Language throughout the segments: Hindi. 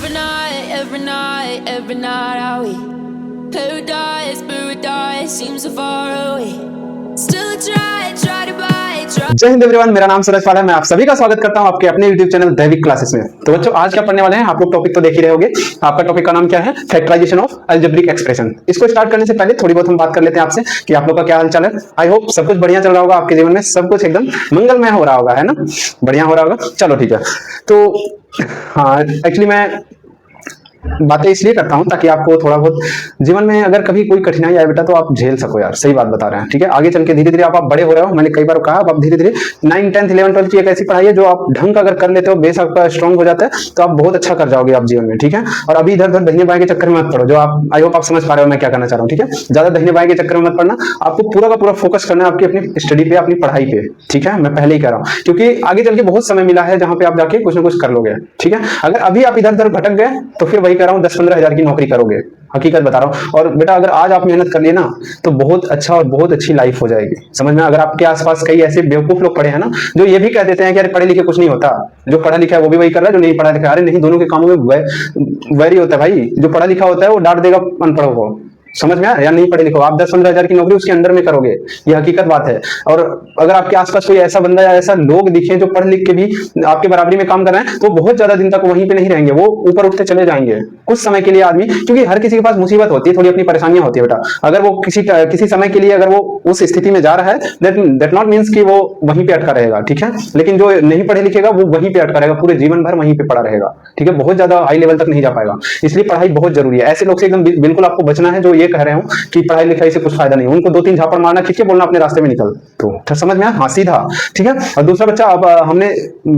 every night, every night are we paradise seems so far away. Still try to buy. जय हिंद एवरीवन, मेरा नाम सूरज पाल है। मैं आप सभी का स्वागत करता हूं आपके अपने YouTube चैनल दैविक क्लासेस में। तो बच्चों, आज क्या पढ़ने वाले हैं आप लोग, टॉपिक तो देख ही रहे होंगे। आपका टॉपिक का नाम क्या है? Factorization of algebraic expression. इसको स्टार्ट करने से पहले थोड़ी बहुत हम बात कर लेते हैं आपसे कि आप लोग का क्या हालचाल है। आई होप सब कुछ बढ़िया चल रहा होगा आपके जीवन में, सब कुछ एकदम मंगलमय हो रहा होगा, है ना? बढ़िया हो रहा होगा। चलो ठीक है। तो हाँ, एक्चुअली मैं बातें इसलिए करता हूं ताकि आपको थोड़ा बहुत जीवन में अगर कभी कोई कठिनाई आए बेटा तो आप झेल सको यार। सही बात बता रहे हैं, ठीक है? आगे चल के धीरे धीरे आप बड़े हो रहे हो। मैंने कई बार कहा, आप धीरे धीरे 9, 10, 11, 12 की एक ऐसी पढ़ाई है जो आप ढंग का अगर कर लेते हो, बेस आपका स्ट्रॉन्ग हो जाता है तो आप बहुत अच्छा कर जाओगे आप जीवन में, ठीक है? और अभी इधर उधर दहिने बाएं के चक्कर में मत पड़ो। जो आप, आई होप आप समझ पा रहे हो मैं क्या करना चाह रहा हूँ, ठीक है? ज्यादा दहिने बाएं के चक्कर में मत पड़ना। आपको पूरा का पूरा फोकस करना है आपकी अपनी स्टडी पे, अपनी पढ़ाई पे, ठीक है? मैं पहले ही कह रहा हूँ क्योंकि आगे चल के बहुत समय मिला है जहां पे आप जाके कुछ ना कुछ कर लोगे, ठीक है? अगर अभी आप इधर उधर भटक गए तो फिर वही कह रहा हूँ 10-15 हजार की नौकरी करोगे, हकीकत बता रहा हूं। और बेटा अगर आज आप मेहनत कर लिए ना तो बहुत अच्छा और बहुत अच्छी लाइफ हो जाएगी, समझ में? अगर आपके आसपास कई ऐसे बेवकूफ लोग पड़े हैं ना जो ये भी कह देते हैं कि अरे पढ़े लिखे कुछ नहीं होता, जो पढ़ा लिखा है वो भी वही कर रहा है, जो नहीं पढ़ा लिखा है। अरे नहीं, दोनों के कामों में वैरी होता है भाई। जो पढ़ा लिखा होता है वो डांट देगा अनपढ़ों को, समझ में आया? या नहीं पढ़े लिखो, आप 10-15 हजार की नौकरी उसके अंडर में करोगे, ये हकीकत बात है। और अगर आपके आसपास कोई ऐसा बंदा या ऐसा लोग दिखे जो पढ़ लिख के भी आपके बराबरी में काम कर रहे हैं तो बहुत ज्यादा दिन तक वहीं पे नहीं रहेंगे, वो ऊपर उठते चले जाएंगे कुछ समय के लिए आदमी। क्योंकि हर किसी के पास मुसीबत होती है, थोड़ी अपनी परेशानियां होती है बेटा। अगर वो किसी समय के लिए अगर वो उस स्थिति में जा रहा है दैट नॉट मीन्स कि वो वहीं पे अटका रहेगा, ठीक है? लेकिन जो नहीं पढ़े लिखेगा वो वहीं पे अटका रहेगा, पूरे जीवन भर वहीं पे पड़ा रहेगा, ठीक है? बहुत ज्यादा हाई लेवल तक नहीं जा पाएगा। इसलिए पढ़ाई बहुत जरूरी है। ऐसे लोग से एकदम बिल्कुल आपको बचना है जो ये कह रहे हो कि पढ़ाई लिखाई से कुछ फायदा नहीं। उनको 2-3 झापड़ मारना, खींच के बोलना अपने रास्ते में निकल, तो समझ में आया? हाँ, सीधा, ठीक है? और दूसरा बच्चा, अब हमने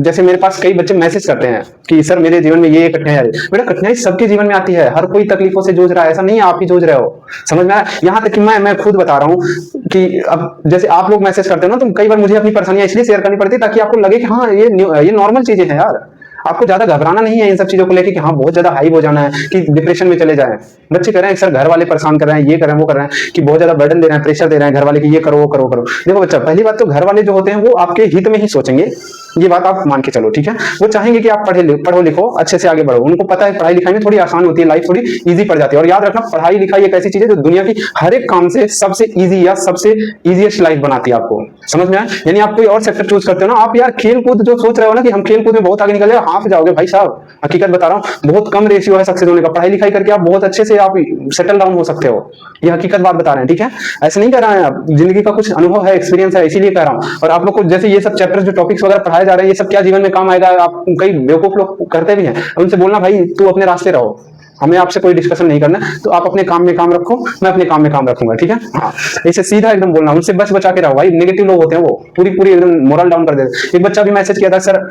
जैसे मेरे पास कई बच्चे मैसेज करते हैं कि सर मेरे जीवन में ये कठिनाई आई। बेटा कठिनाई सबके जीवन में आती है, हर कोई तकलीफों से जूझ रहा है, ऐसा नहीं है आप ही जूझ रहे हो, समझ में आया? यहाँ तक कि मैं खुद बता रहा हूँ कि अब जैसे आप लोग मैसेज करते हो ना, तो कई बार मुझे अपनी परेशानियां इसलिए शेयर करनी पड़ती है ताकि आपको लगे कि हाँ ये नॉर्मल चीजें हैं यार। आपको ज्यादा घबराना नहीं है इन सब चीजों को लेके कि हाँ बहुत ज्यादा हाई हो जाना है कि डिप्रेशन में चले जाए। बच्चे कह रहे हैं सर घर वाले परेशान कर रहे हैं, ये कर रहे हैं, वो कर रहे हैं, कि बहुत ज्यादा बर्डन दे रहे हैं, प्रेशर दे रहे हैं घर वाले कि ये करो वो करो करो। देखो बच्चा, पहली बात तो घर वाले जो होते हैं वो आपके हित में ही सोचेंगे, ये बात आप मान के चलो, ठीक है? वो चाहेंगे कि आप पढ़ो लिखो, अच्छे से आगे बढ़ो। उनको पता है पढ़ाई लिखाई में थोड़ी आसान होती है, लाइफ थोड़ी इजी पड़ जाती है। और याद रखना, पढ़ाई लिखाई एक ऐसी चीज है जो दुनिया की हर एक काम से सबसे इजी या सबसे इजीएस्ट लाइफ बनाती है आपको, समझ में आया? यानी आप कोई और सेक्टर चूज करते हो ना, आप यार खेल कूद जो सोच रहे हो ना कि हम खेल कूद में बहुत आगे निकल जाए, हाफ जाओगे भाई साहब। हकीकत बता रहा हूँ, बहुत कम रेशियो है सक्सेस होने का। पढ़ाई लिखाई करके आप बहुत अच्छे से आप सेटल डाउन हो सकते हो, ये हकीकत बात बता रहे हैं, ठीक है? ऐसे नहीं कह रहे हैं, आप जिंदगी का कुछ अनुभव है, एक्सपीरियंस है, इसीलिए कह रहा हूँ। और आप लोग को जैसे ये सब चैप्टर्स जो टॉपिक्स वगैरह पढ़ाए जा रहे हैं, ये सब क्या जीवन में काम आएगा? आप कई बेवकूफ लोग करते भी हैं, उनसे बोलना भाई तू अपने रास्ते रहो, हमें आपसे कोई डिस्कशन नहीं करना, तो आप अपने काम में काम रखो, मैं अपने काम में काम रखूंगा, ठीक है? हाँ, ऐसे सीधा एकदम बोलना, उनसे बचा के रहो भाई। नेगेटिव लोग होते हैं वो पूरी एकदम मोरल डाउन कर देते हैं। एक बच्चा भी मैसेज किया था, सर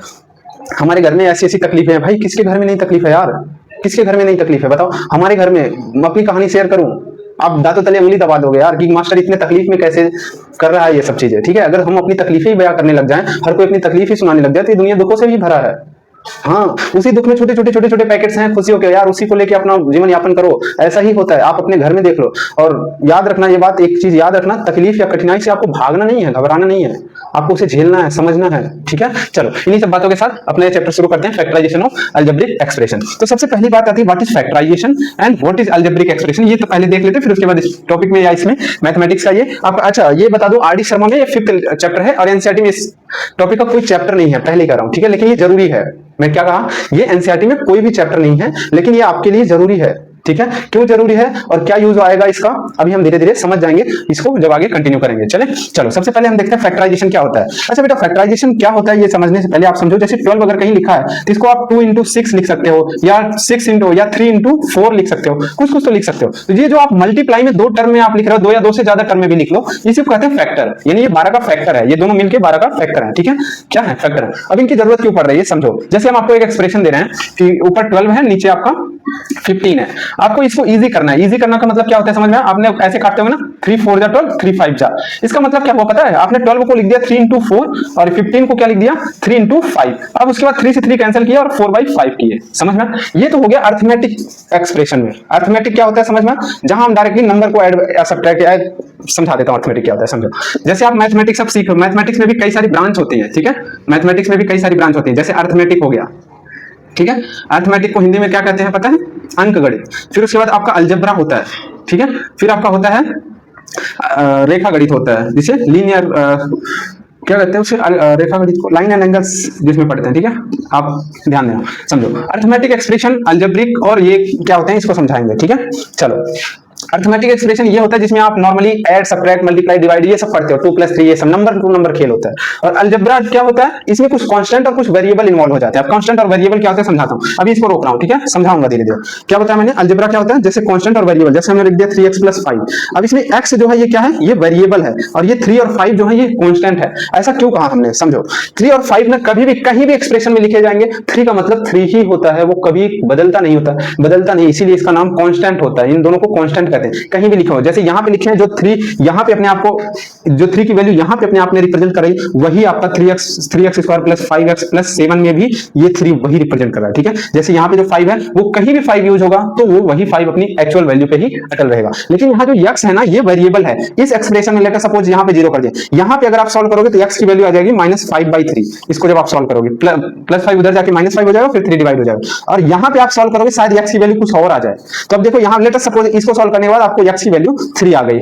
हमारे घर में ऐसी ऐसी तकलीफें हैं। भाई किसके घर में नहीं तकलीफ है यार? किसके घर में नहीं तकलीफ है बताओ? हमारे घर में, मैं अपनी कहानी शेयर करूं, आप दांतों तले उंगली दबा दोगे यार कि मास्टर इतने तकलीफ में कैसे कर रहा है ये सब चीजें, ठीक है? अगर हम अपनी तकलीफें ही बयां करने लग जाएं, हर कोई अपनी तकलीफ ही सुनाने लग जाए, तो ये दुनिया दुखों से भी भरा है। हाँ, उसी दुख में छोटे छोटे पैकेट्स हैं खुशियों के यार, उसी को लेके अपना जीवन यापन करो। ऐसा ही होता है, आप अपने घर में देख लो। और याद रखना ये बात, एक चीज याद रखना, तकलीफ या कठिनाई से आपको भागना नहीं है, घबराना नहीं है, आपको उसे झेलना है, समझना है, ठीक है? चलो इन्हीं सब बातों के साथ अपने चैप्टर शुरू करते हैं, फैक्टराइजेशन ऑफ अलजेब्रिक एक्सप्रेशन। तो सबसे पहली बात आती है what is factorization and what is algebraic expression. ये तो पहले देख लेते हैं, फिर उसके बाद इस टॉपिक में या इसमें मैथमेटिक्स का ये आप, अच्छा ये बता दो, आर डी शर्मा में ये 5th चैप्टर है और एनसीईआरटी में इस टॉपिक का कोई चैप्टर नहीं है, पहले कह रहा हूं, ठीक है? लेकिन ये जरूरी है। मैं क्या कहा, ये एनसीईआरटी में कोई भी चैप्टर नहीं है, लेकिन ये आपके लिए जरूरी है, ठीक है? क्यों जरूरी है और क्या यूज आएगा इसका, अभी हम धीरे धीरे समझ जाएंगे इसको जब आगे कंटिन्यू करेंगे। चलो सबसे पहले हम देखते हैं फैक्टराइजेशन क्या होता है। अच्छा बेटा, फैक्टराइजेशन क्या होता है ये समझने से पहले आप समझो, जैसे 12 अगर कहीं लिखा है तो इसको आप 2 into 6 लिख सकते हो, या 6 into या 3 into 4 लिख सकते हो, कुछ तो लिख सकते हो। तो ये जो आप मल्टीप्लाई में 2 टर्म में आप लिख रहे हो, 2 या 2 से ज्यादा टर्म में भी लिख लो, इसे कहते हैं फैक्टर। यानी ये 12 का फैक्टर है, ये दोनों मिलकर 12 का फैक्टर है, ठीक है? क्या है फैक्टर? अब इनकी जरूरत क्यों पड़ रही है समझो। जैसे हम आपको एक एक्सप्रेशन दे रहे हैं कि ऊपर 12 है, नीचे आपका 15 है, आपको इसको इजी करना है। इजी करना का मतलब क्या होता है समझ में? आपने ऐसे काटते हो ना, 3 4 जा 12, 3 5 जा, इसका मतलब क्या हुआ पता है? आपने 12 को लिख दिया 3 into 4 और 15 को क्या लिख दिया 3 into 5। अब उसके बाद 3 से 3 कैंसिल किया और 4/5 किए, समझ में? ये तो हो गया अर्थमेटिक एक्सप्रेशन में। अर्थमेटिक क्या होता है समझ में? जहां हम डायरेक्टली नंबर को ऐड या सब्ट्रैक्ट, समझा देता हूं अर्थमेटिक क्या होता है समझो। जैसे आप मैथमेटिक्स अब सीख रहे हो, मैथमेटिक्स में भी कई सारी ब्रांच होती है, ठीक है? मैथमेटिक्स में भी कई सारी ब्रांच होती है, जैसे अर्थमेटिक हो गया, ठीक है। अर्थमेटिक को हिंदी में क्या कहते हैं पता है? अंक गणित। फिर उसके बाद आपका अलजेब्रा होता है, ठीक है। फिर आपका होता है रेखा गणित होता है, जिसे लीनियर क्या कहते हैं उसे, रेखा गणित को लाइन एंड एंगल्स जिसमें पढ़ते हैं, ठीक है। आप ध्यान देना, समझो अर्थमेटिक एक्सप्रेशन, अलजेब्रिक और ये क्या होते हैं इसको समझाएंगे, ठीक है। चलो, अर्थमेटिक एक्सप्रेशन ये होता है जिसमें आप normally add, subtract, multiply, divide ये सब पढ़ते हो, 2 + 3 ये सब नंबर टू नंबर खेल होता है। और अलजेब्रा क्या होता है, इसमें कुछ कांस्टेंट और कुछ वेरिएबल इन्वॉल्व हो जाते हैं। अब कांस्टेंट और वेरिएबल क्या होता है समझाता हूं, अभी इसको रोक रहा हूं, ठीक है, समझाऊंगा धीरे धीरे। क्या बताया मैंने, अलजेब्रा क्या होता है, जैसे कांस्टेंट और वेरिएबल, जैसे हमने लिख दिया 3x + 5। अब इसमें x जो है ये क्या है, ये वेरिएबल है, और ये 3 और 5 जो है ये कांस्टेंट है। ऐसा क्यों कहा हमने, समझो। 3 और 5 ना कभी भी कहीं भी एक्सप्रेशन में लिखे जाएंगे, 3 का मतलब 3 ही होता है, वो कभी बदलता नहीं होता, बदलता नहीं, इसीलिए इसका नाम कांस्टेंट होता है। इन दोनों को कांस्टेंट कहते हैं। कहीं भी लिखे हो, जैसे यहां पे लिखे हैं जो 3 यहां पे अपने आप को, जो 3 की वैल्यू यहां पे अपने आप में रिप्रेजेंट कर रही है, वही आपका 3x² + 5x + 7 में भी ये 3 वही रिप्रेजेंट कर रहा है, ठीक है। जैसे यहां पे जो 5 है वो कहीं भी 5 यूज होगा तो वो वही 5 अपनी एक्चुअल वैल्यू पे ही अटल रहेगा। लेकिन यहाँ जो x है ना, ये वेरिएबल है। इस एक्सप्रेशन में लेकर सपोज यहां पे 0 कर दिया, यहां पे अगर आप सॉल्व करोगे तो x की वैल्यू आ जाएगी -5/3। इसको जब आप सॉल्व करोगे, +5 उधर जाके -5 हो जाएगा, फिर 3 डिवाइड हो जाएगा। और यहां पे आप सॉल्व करोगे शायद x की वैल्यू कुछ और आ जाए। तो अब देखो यहां लेटर सपोज इसको सॉल्व करने के बाद आपको x की वैल्यू 3 आ गई,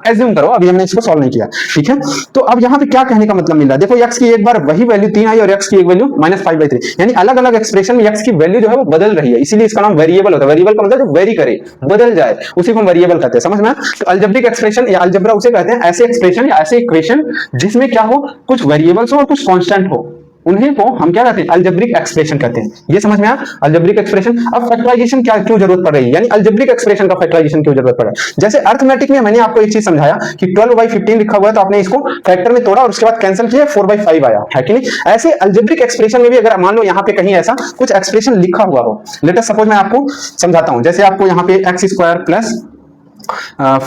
एज्यूम करो, अभी हमने इसको सॉल्व नहीं किया, ठीक है। तो अब यहाँ पे क्या कहने का मतलब मिल रहा है, देखो x की एक बार वही वैल्यू 3 आई और x की एक वैल्यू -5/3, यानी अलग अलग एक्सप्रेशन में x की वैल्यू जो है वो बदल रही है, इसीलिए इसका नाम वेरिएबल होता है। वेरिएबल का मतलब जो वेरी करे, बदल जाए, उसी को हम वेरिएबल कहते हैं, समझ में। तो अलजेब्रिक एक्सप्रेशन या अलजेब्रा उसे कहते हैं ऐसे एक्सप्रेशन या ऐसे इक्वेशन जिसमें क्या हो, कुछ वेरिएबल्स हो और कुछ कांस्टेंट हो, उन्हीं को हम क्या कहते हैं, अलजेब्रिक एक्सप्रेशन कहते हैं। ये समझ में आया, अलजेब्रिक एक्सप्रेशन। अब फैक्टराइजेशन क्या क्यों जरूरत पड़ रही है, यानी अलजेब्रिक एक्सप्रेशन का फैक्टराइजेशन क्यों जरूरत पड़ रहा है। जैसे अर्थमेटिक में मैंने आपको एक चीज समझाया कि 12/15 लिखा हुआ है, तो आपने इसको फैक्टर में तोड़ा और उसके बाद कैंसिल किया, 4/5 आया, है कि नहीं। ऐसे अलजेब्रिक एक्सप्रेशन में भी अगर मान लो यहाँ पे कहीं ऐसा कुछ एक्सप्रेशन लिखा हुआ हो, लेट अस सपोज मैं आपको समझाता हूं, जैसे आपको यहाँ पे x² +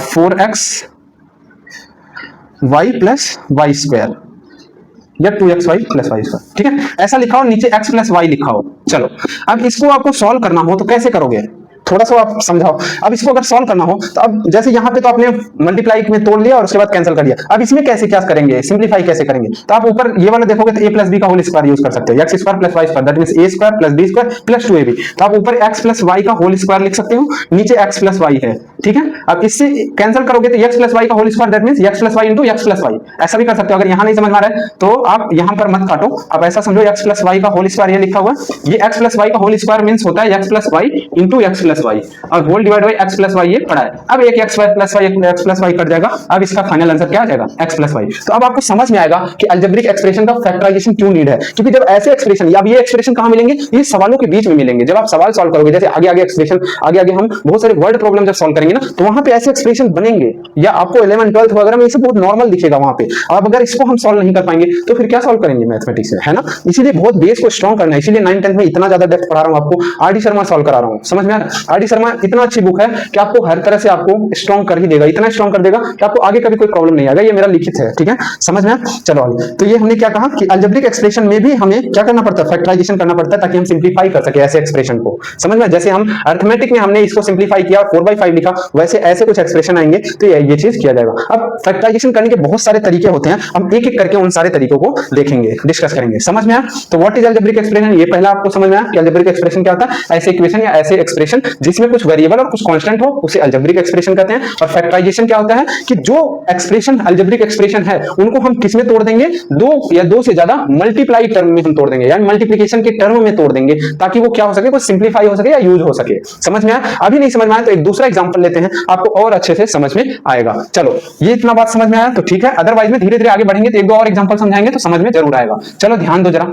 4x y + y² या 2xy + y², ठीक है, ऐसा लिखा हो, नीचे x + y लिखा हो। चलो, अब इसको आपको सॉल्व करना हो तो कैसे करोगे, थोड़ा सा आप समझाओ। अब इसको अगर सॉल्व करना हो तो अब जैसे यहाँ पे तो आपने मल्टीप्लाई में तोड़ लिया और उसके बाद कैंसिल कर दिया, अब इसमें कैसे क्या करेंगे, सिंप्लीफाई कैसे करेंगे। तो आप ऊपर ये वाला देखोगे तो a + b का होल स्क्वायर यूज कर सकते हो, x² + y², that means a² + b² + 2ab। तो आप ऊपर x + y का होल स्क्वायर लिख सकते हो, नीचे x + y है, ठीक है। अब इससे कैंसिल करोगे तो x + y का whole square, that means x + y × x + y, ऐसा भी कर सकते हो। अगर यहाँ नहीं समझ में आ रहा है तो आप यहाँ पर मत काटो, आप ऐसा समझो x + y का होल स्क्वायर ये लिखा हुआ है, ये x + y का होल स्क्वायर मींस होता है x + y × x + y, और whole divide by x + y ये पड़ा है। अब एक x + y एक x + y कट जाएगा, अब इसका फाइनल आंसर क्या आ जाएगा, x + y। तो अब आपको समझ में आएगा कि अलजेब्रिक एक्सप्रेशन का फैक्टराइजेशन क्यों नीड है, क्योंकि जब ऐसे एक्सप्रेशन या ये एक्सप्रेशन कहां मिलेंगे, ये सवालों के बीच में मिलेंगे। जब आप सवाल सॉल्व करोगे, जैसे आगे आगे एक्सप्रेशन, आगे आगे हम बहुत सारे वर्ड प्रॉब्लम जब सॉल्व करेंगे ना, तो वहां पे ऐसे एक्सप्रेशन बनेंगे, या आपको 11 12 वगैरह में इसे बहुत नॉर्मल दिखेगा वहां पे। अब अगर इसको हम सॉल्व नहीं कर पाएंगे तो फिर क्या सॉल्व करेंगे मैथमेटिक्स में, है ना। इसीलिए बहुत बेस को स्ट्रॉन्ग करना है, इसीलिए 9 10 में इतना ज्यादा डेप्थ पढ़ा रहा हूं आपको। आर डी शर्मा सॉल्व करा रहा हूं, समझ में आ रहा है। आर डी शर्मा इतना अच्छी बुक है कि आपको हर तरह से आपको स्ट्रॉन्ग कर ही देगा, इतना स्ट्रॉन्ग कर देगा कि आपको आगे कभी कोई प्रॉब्लम नहीं आएगा। ये मेरा लिखित है, ठीक है, समझ में। चलो आगे, तो ये हमने क्या कहा कि अलजेब्रिक एक्सप्रेशन में भी हमें क्या करना पड़ता है, फैक्टराइजेशन करना पड़ता है, ताकि हम सिंप्लीफाई कर सके ऐसे एक्सप्रेशन को, समझ में। जैसे हम अर्थमेटिक में हमने इसको सिंप्लीफाई किया 4/5 लिखा, वैसे ऐसे कुछ एक्सप्रेशन आएंगे तो ये चीज किया जाएगा। अब फैक्टराइजेशन करने के बहुत सारे तरीके होते हैं, हम एक एक करके उन सारे तरीकों को देखेंगे, डिस्कस करेंगे, समझ में आया। तो व्हाट इज अलजेब्रिक एक्सप्रेशन, ये पहला आपको समझ में आया कि अलजेब्रिक एक्सप्रेशन क्या होता है, ऐसे इक्वेशन या ऐसे एक्सप्रेशन जिसमें कुछ वेरिएबल और कुछ कांस्टेंट हो, उसे अलजेब्रिक एक्सप्रेशन कहते हैं। और फैक्टराइजेशन क्या होता है कि जो एक्सप्रेशन अलजेब्रिक एक्सप्रेशन है उनको हम किस में तोड़ देंगे, दो या दो से ज्यादा मल्टीप्लाई टर्म में हम तोड़ देंगे, यानी मल्टीप्लिकेशन के टर्म में तोड़ देंगे, ताकि वो क्या हो सके, वो सिंप्लीफाई हो सके या यूज हो सके। समझ में आया। अभी नहीं समझ में आया तो एक दूसरा एग्जांपल लेते हैं, आपको और अच्छे से समझ में आएगा। चलो, ये इतना बात समझ में आया तो ठीक है, अदरवाइज में धीरे धीरे आगे बढ़ेंगे तो एक दो और एग्जांपल समझाएंगे तो समझ में जरूर आएगा। चलो ध्यान दो जरा।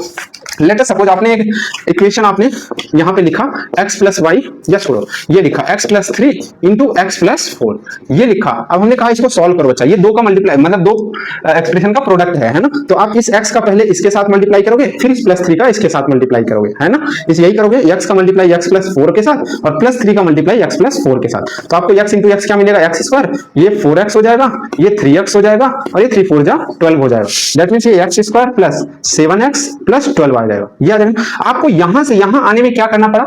लेट अस सपोज आपने एक इक्वेशन आपने यहां पे लिखा x + y, या छोड़ो ये लिखा x + 3 × x + 4, ये लिखा। अब हमने कहा इसको सॉल्व करो। अच्छा, ये दो का मल्टीप्लाई मतलब दो एक्सप्रेशन का प्रोडक्ट है ना। तो आप इस x का पहले इसके साथ मल्टीप्लाई करोगे, फिर इस +3 का इसके साथ मल्टीप्लाई करोगे, है ना। इस यही करोगे, x का मल्टीप्लाई x + 4 के साथ और +3 का मल्टीप्लाई x + 4 के साथ। तो आपको x × x क्या मिलेगा, x², ये 4x हो जाएगा, ये 3x हो जाएगा और ये 3 4 जा 12 हो जाएगा। दैट मींस ये x² + 7x + 12 आ जाएगा। ये आ जाएगा। आपको यहां से यहां आने में क्या करना पड़ा,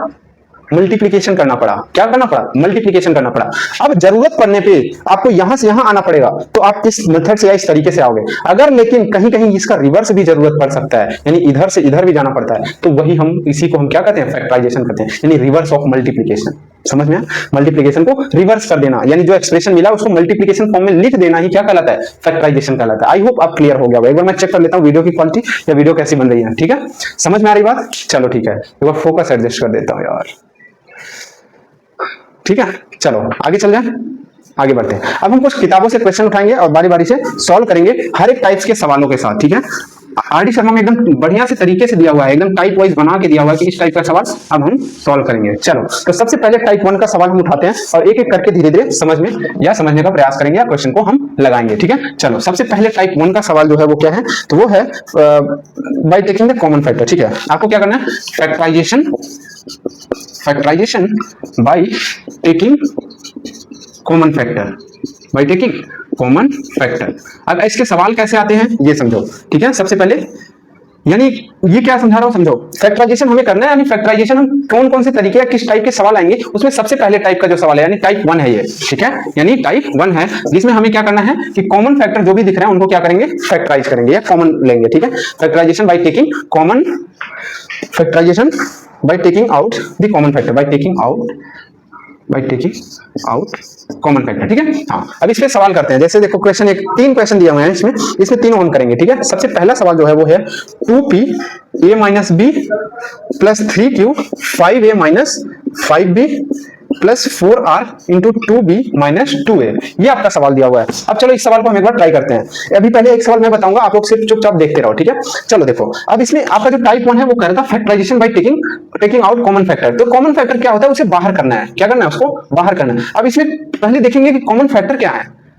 मल्टीप्लीकेशन करना पड़ा। क्या करना पड़ा? मल्टीप्लीकेशन करना पड़ा। अब जरूरत पड़ने पे आपको यहां से यहां आना पड़ेगा, तो आप इस मेथड से या इस तरीके से आओगे। अगर लेकिन कहीं कहीं इसका रिवर्स भी जरूरत पड़ सकता है, यानी इधर से इधर भी जाना पड़ता है, तो वही हम इसी को हम क्या कहते हैं? फैक्टराइजेशन कहते हैं, यानी रिवर्स ऑफ मल्टीप्लीकेशन। समझ में? मल्टीप्लीकेशन को रिवर्स कर देना, यानी जो एक्सप्रेशन मिला उसको मल्टीप्लीकेशन फॉर्म में लिख देना ही क्या कहलाता है? फैक्टराइजेशन कहलाता है। आई होप आप क्लियर हो गया होगा। एक बार मैं चेक कर लेता हूं वीडियो की क्वालिटी या वीडियो कैसी बन रही है। ठीक है, समझ में आ रही बात? चलो ठीक है, एक बार फोकस एडजस्ट कर देता हूं यार। ठीक है, चलो आगे चल जाए, आगे बढ़ते हैं। अब हम कुछ किताबों से क्वेश्चन उठाएंगे और बारी बारी से सॉल्व करेंगे हर एक टाइप्स के सवालों के साथ। ठीक है, आरडी शर्मा में एकदम बढ़िया से तरीके से दिया हुआ है, एकदम टाइप वाइज बना के दिया हुआ है कि इस टाइप का सवाल अब हम सॉल्व करेंगे। चलो, तो सबसे पहले टाइप 1 का सवाल हम उठाते हैं और एक एक करके धीरे धीरे समझने का प्रयास करेंगे या क्वेश्चन को हम लगाएंगे। ठीक है, चलो सबसे पहले टाइप 1 का सवाल जो है वो क्या है? तो वो है by taking the common factor. ठीक है, आपको क्या करना है? Factorization by taking common factor, by taking common factor. अब इसके सवाल कैसे आते हैं ये समझो। ठीक है, सबसे पहले यानी ये क्या समझा रहा हूं समझो। फैक्टराइजेशन हमें करना है, यानी फैक्टराइजेशन हम कौन कौन से तरीके या किस टाइप के सवाल आएंगे उसमें सबसे पहले टाइप का जो सवाल है यानी टाइप 1 है ये। ठीक है, यानी टाइप 1 है जिसमें हमें क्या करना है कि कॉमन फैक्टर जो भी दिख रहे हैं उनको क्या करेंगे? फैक्टराइज करेंगे या कॉमन लेंगे। ठीक है, factorization by taking common, factorization by taking out the common factor, by taking out common factor. ठीक है, हाँ अब इस पे सवाल करते हैं। जैसे देखो क्वेश्चन एक 3 क्वेश्चन दिया हुआ है, इसमें 3 ऑन करेंगे। ठीक है, सबसे पहला सवाल जो है वो है 2p a minus b plus 3q 5a minus 5b plus 4r into 2b minus 2a, ये आपका सवाल दिया हुआ है। अब चलो इस सवाल को हम एक बार ट्राई करते हैं। अभी पहले एक सवाल मैं बताऊंगा, आप लोग सिर्फ चुपचाप देखते रहो। ठीक है, चलो देखो अब इसमें आपका जो टाइप 1 है वो कर रहा था factorization by taking out common factor. तो कॉमन फैक्टर क्या होता है? उसे बाहर करना है। क्या करना है? उसको बाहर करना है। अब इसमें पहले देखेंगे कि कॉमन फैक्टर क्या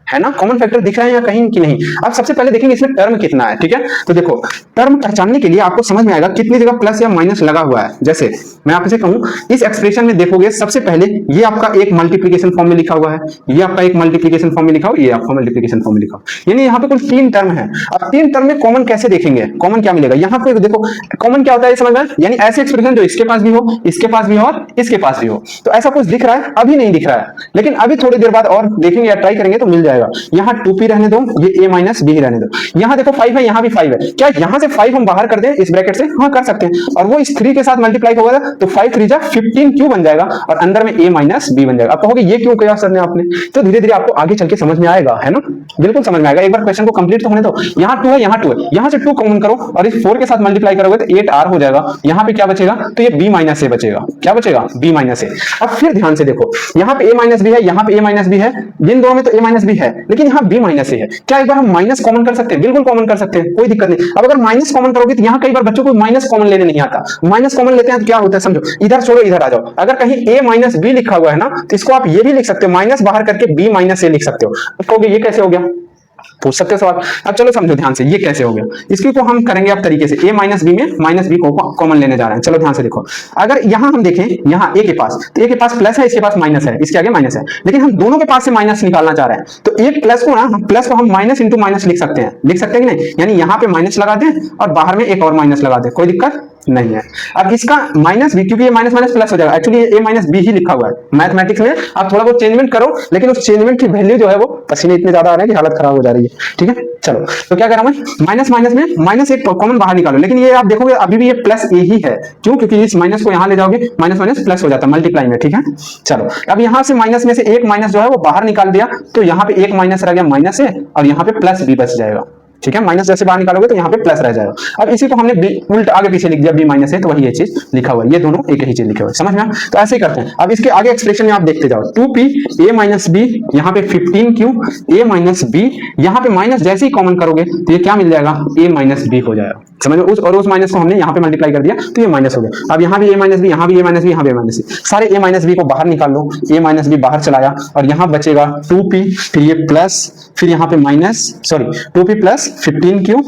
है ना, कॉमन फैक्टर दिख रहा है या कहीं कि नहीं। अब सबसे पहले देखेंगे इसमें टर्म कितना है। ठीक है, तो देखो टर्म पहचानने के लिए आपको समझ में आएगा कितनी जगह प्लस या माइनस लगा हुआ है। जैसे मैं आपसे कहूं इस एक्सप्रेशन में देखोगे सबसे पहले ये आपका एक मल्टीप्लिकेशन फॉर्म में लिखा हुआ है, ये आपका एक मल्टीप्लिकेशन फॉर्म में लिखा हुआ, ये आपका मल्टीप्लिकेशन फॉर्म में लिखा हुआ, यानी यहाँ पे कुल 3 टर्म है। अब 3 टर्म में कॉमन कैसे देखेंगे? कॉमन क्या मिलेगा यहाँ पे? देखो कॉमन क्या होता है समझ में, यानी ऐसे एक्सप्रेशन जो इसके पास भी हो, इसके पास भी हो और इसके पास भी हो। तो ऐसा कुछ दिख रहा है? अभी नहीं दिख रहा है, लेकिन अभी थोड़ी देर बाद और देखेंगे या ट्राई करेंगे तो मिल जाएगा। यहाँ 2p रहने दो, ये a माइनस b रहने दो। यहाँ देखो 5 है, यहाँ भी 5 है। क्या यहाँ से 5 हम बाहर कर दें इस ब्रैकेट से? हाँ कर सकते हैं, और वो इस 3 के साथ मल्टीप्लाई होगा तो 5 3 जा 15 क्यों बन जाएगा और अंदर में a माइनस b बन जाएगा। आप कहोगे ये क्यों किया सर ने आपने? तो धीरे धीरे आपको आगे चल के समझ में आएगा, है ना, बिल्कुल समझ में आएगा। एक बार क्वेश्चन को कंप्लीट तो होने दो। यहाँ 2 है, यहाँ 2 है, यहाँ से 2 कॉमन करो और इस 4 के साथ मल्टीप्लाई करोगे तो 8r हो जाएगा। यहाँ पे क्या बचेगा? तो ये b माइनस a बचेगा। क्या बचेगा? b minus a। अब फिर ध्यान से देखो, यहाँ पे a माइनस b है, यहाँ पे a माइनस b है, जिन दोनों में तो a माइनस b है, लेकिन यहाँ b माइनस a है। क्या एक बार हम माइनस कॉमन कर सकते हैं? बिल्कुल कॉमन कर सकते हैं, कोई दिक्कत नहीं। अब अगर माइनस कॉमन करोगे तो यहाँ कई बार बच्चों को माइनस कॉमन लेने नहीं आता। माइनस कॉमन लेते हैं तो क्या होता है समझो, इधर छोड़ो इधर आ जाओ। अगर कहीं a माइनस b लिखा हुआ है ना तो इसको आप ये भी लिख सकते हो, माइनस बाहर करके b माइनस a लिख सकते हो। कहोगे ये कैसे हो गया? पूछ सकते हो सवाल। अब चलो समझो ध्यान से ये कैसे हो गया। इसकी को हम करेंगे अब तरीके से, a माइनस बी में माइनस बी को कॉमन लेने जा रहे हैं। चलो ध्यान से देखो, अगर यहां हम देखें यहाँ a के पास, तो a के पास प्लस है, इसके पास माइनस है, इसके आगे माइनस है, लेकिन हम दोनों के पास से माइनस निकालना चाह रहे हैं। तो एक प्लस को ना हम प्लस को हम माइनस इंटू माइनस लिख सकते हैं कि नहीं? यानी यहाँ पे माइनस लगा दें और बाहर में एक और माइनस लगा दें, कोई दिक्कत नहीं है। अब इसका माइनस भी, क्योंकि ये माइनस माइनस प्लस हो जाएगा, एक्चुअली ये a माइनस बी ही लिखा हुआ है। मैथमेटिक्स में आप थोड़ा बहुत चेंजमेंट करो, लेकिन उस चेंजमेंट की वैल्यू जो है वो पसीने इतने ज्यादा आ रहे हैं कि हालत खराब हो जा रही है। ठीक है, चलो तो क्या कर रहा हूं, माइनस माइनस में माइनस एक कॉमन बाहर निकालो, लेकिन ये आप देखोगे अभी भी ये प्लस a ही है। क्यों? क्योंकि इस माइनस को यहां ले जाओगे, माइनस माइनस प्लस हो जाता है मल्टीप्लाई में। ठीक है, चलो अब यहां से माइनस में से एक माइनस जो है वो बाहर निकाल दिया, तो यहाँ पे एक माइनस रह गया माइनस है और यहाँ पे प्लस b बच जाएगा। ठीक है, माइनस जैसे बाहर निकालोगे तो यहाँ पे प्लस रह जाएगा। अब इसी को हमने उल्टा आगे पीछे लिख दिया, b माइनस है, तो वही ये चीज लिखा हुआ है, ये दोनों एक ही चीज लिखे हुए, समझ में? तो ऐसे ही करते हैं। अब इसके आगे एक्सप्रेशन में आप देखते जाओ, 2p a माइनस b, यहाँ पे 15q a माइनस b, यहाँ पे माइनस जैसे ही कॉमन करोगे तो ये क्या मिल जाएगा? a माइनस b हो जाएगा। समझ में? उस माइनस को हमने यहाँ पे मल्टीप्लाई कर दिया तो ये माइनस हो गया। अब यहाँ भी a माइनस b, यहाँ भी a माइनस b, यहाँ भी a माइनस b, सारे a माइनस b को बाहर निकाल लो, a माइनस b बाहर चलाया और यहाँ बचेगा 2p, फिर ये प्लस, फिर यहाँ पे minus, sorry 2p plus 15q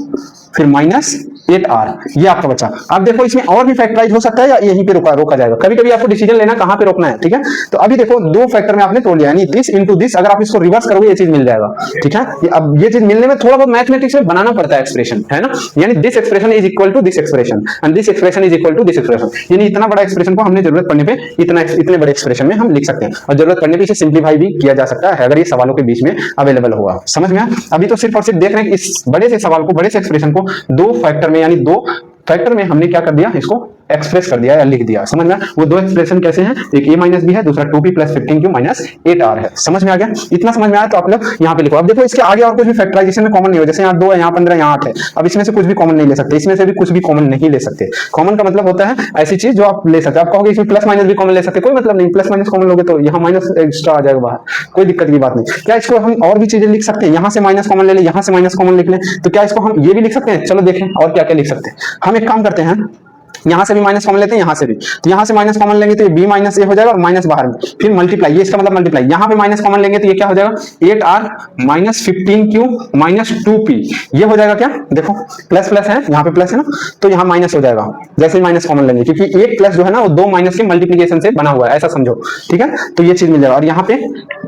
फिर माइनस 8r, ये आपका बचा। अब देखो इसमें और भी फैक्टराइज हो सकता है या यहीं पे रोका जाएगा, कभी कभी आपको डिसीजन लेना कहां पे रोकना है, ठीक है। तो अभी देखो दो फैक्टर में आपने तोड़ लिया, यानी दिस इंटू दिस, अगर आप इसको रिवर्स करोगे ये चीज मिल जाएगा, ठीक है। अब ये चीज मिलने में थोड़ा बहुत मैथमेटिक्स में बनाना पड़ता है एक्सप्रेशन, है ना, यानी this expression is equal to this expression and this expression is equal to this expression, यानी इतना बड़ा एक्सप्रेशन को हमने जरूरत पड़ने पे इतने बड़े एक्सप्रेशन में हम लिख सकते हैं, और जरूरत पड़ने पे इसे सिंप्लीफाई भी किया जा सकता है अगर ये सवालों के बीच में अवेलेबल होगा। समझ में आया? अभी तो सिर्फ और सिर्फ देख रहे हैं इस बड़े से सवाल को, बड़े से एक्सप्रेशन को दो फैक्टर में, यानी दो फैक्टर में हमने क्या कर दिया, इसको एक्सप्रेस कर दिया या लिख दिया। समझ में? वो दो एक्सप्रेशन कैसे हैं, एक a माइनस बी है, दूसरा 2p plus 15q minus 8r है। समझ में आ गया? इतना समझ में आया तो आप लोग यहाँ पे लिखो। अब देखो इसके आगे और कुछ भी फैक्टराइजेशन में कॉमन नहीं हो, जैसे यहाँ 2 है, यहाँ 15, यहाँ 8 है। अब इसमें से कुछ भी कॉमन नहीं ले सकते, इसमें से भी कुछ भी कॉमन नहीं ले सकते। कॉमन का मतलब होता है ऐसी चीज जो आप ले सकते हैं। आप कहोगे इसमें प्लस माइनस भी कॉमन ले सकते, कोई मतलब नहीं, प्लस माइनस कॉमन लोगे तो यहाँ माइनस एक्स्ट्रा आ जाएगा बाहर, कोई दिक्कत की बात नहीं। क्या इसको हम और भी चीजें लिख सकते हैं, यहाँ से माइनस कॉमन ले ले, यहाँ से माइनस कॉमन लिख लें, तो क्या इसको हम ये भी लिख सकते हैं? चलो देखें और क्या क्या लिख सकते हैं। हम एक काम करते हैं, यहां से भी माइनस कॉमन लेते हैं, यहां से भी, तो यहां से माइनस कॉमन लेंगे तो ये b माइनस ए हो जाएगा और माइनस बाहर में, फिर मल्टीप्लाई, ये इसका मतलब मल्टीप्लाई, यहां पे माइनस कॉमन लेंगे तो ये क्या हो जाएगा 8r minus 15q minus 2p, ये हो जाएगा क्या, देखो प्लस प्लस है, यहाँ पे प्लस है ना, तो यहाँ माइनस हो जाएगा जैसे ही माइनस कॉमन लेंगे, क्योंकि एक प्लस जो है ना वो दो माइनस के मल्टीप्लीकेशन से बना हुआ है, ऐसा समझो, ठीक है। तो ये चीज मिल जाएगा और यहाँ पे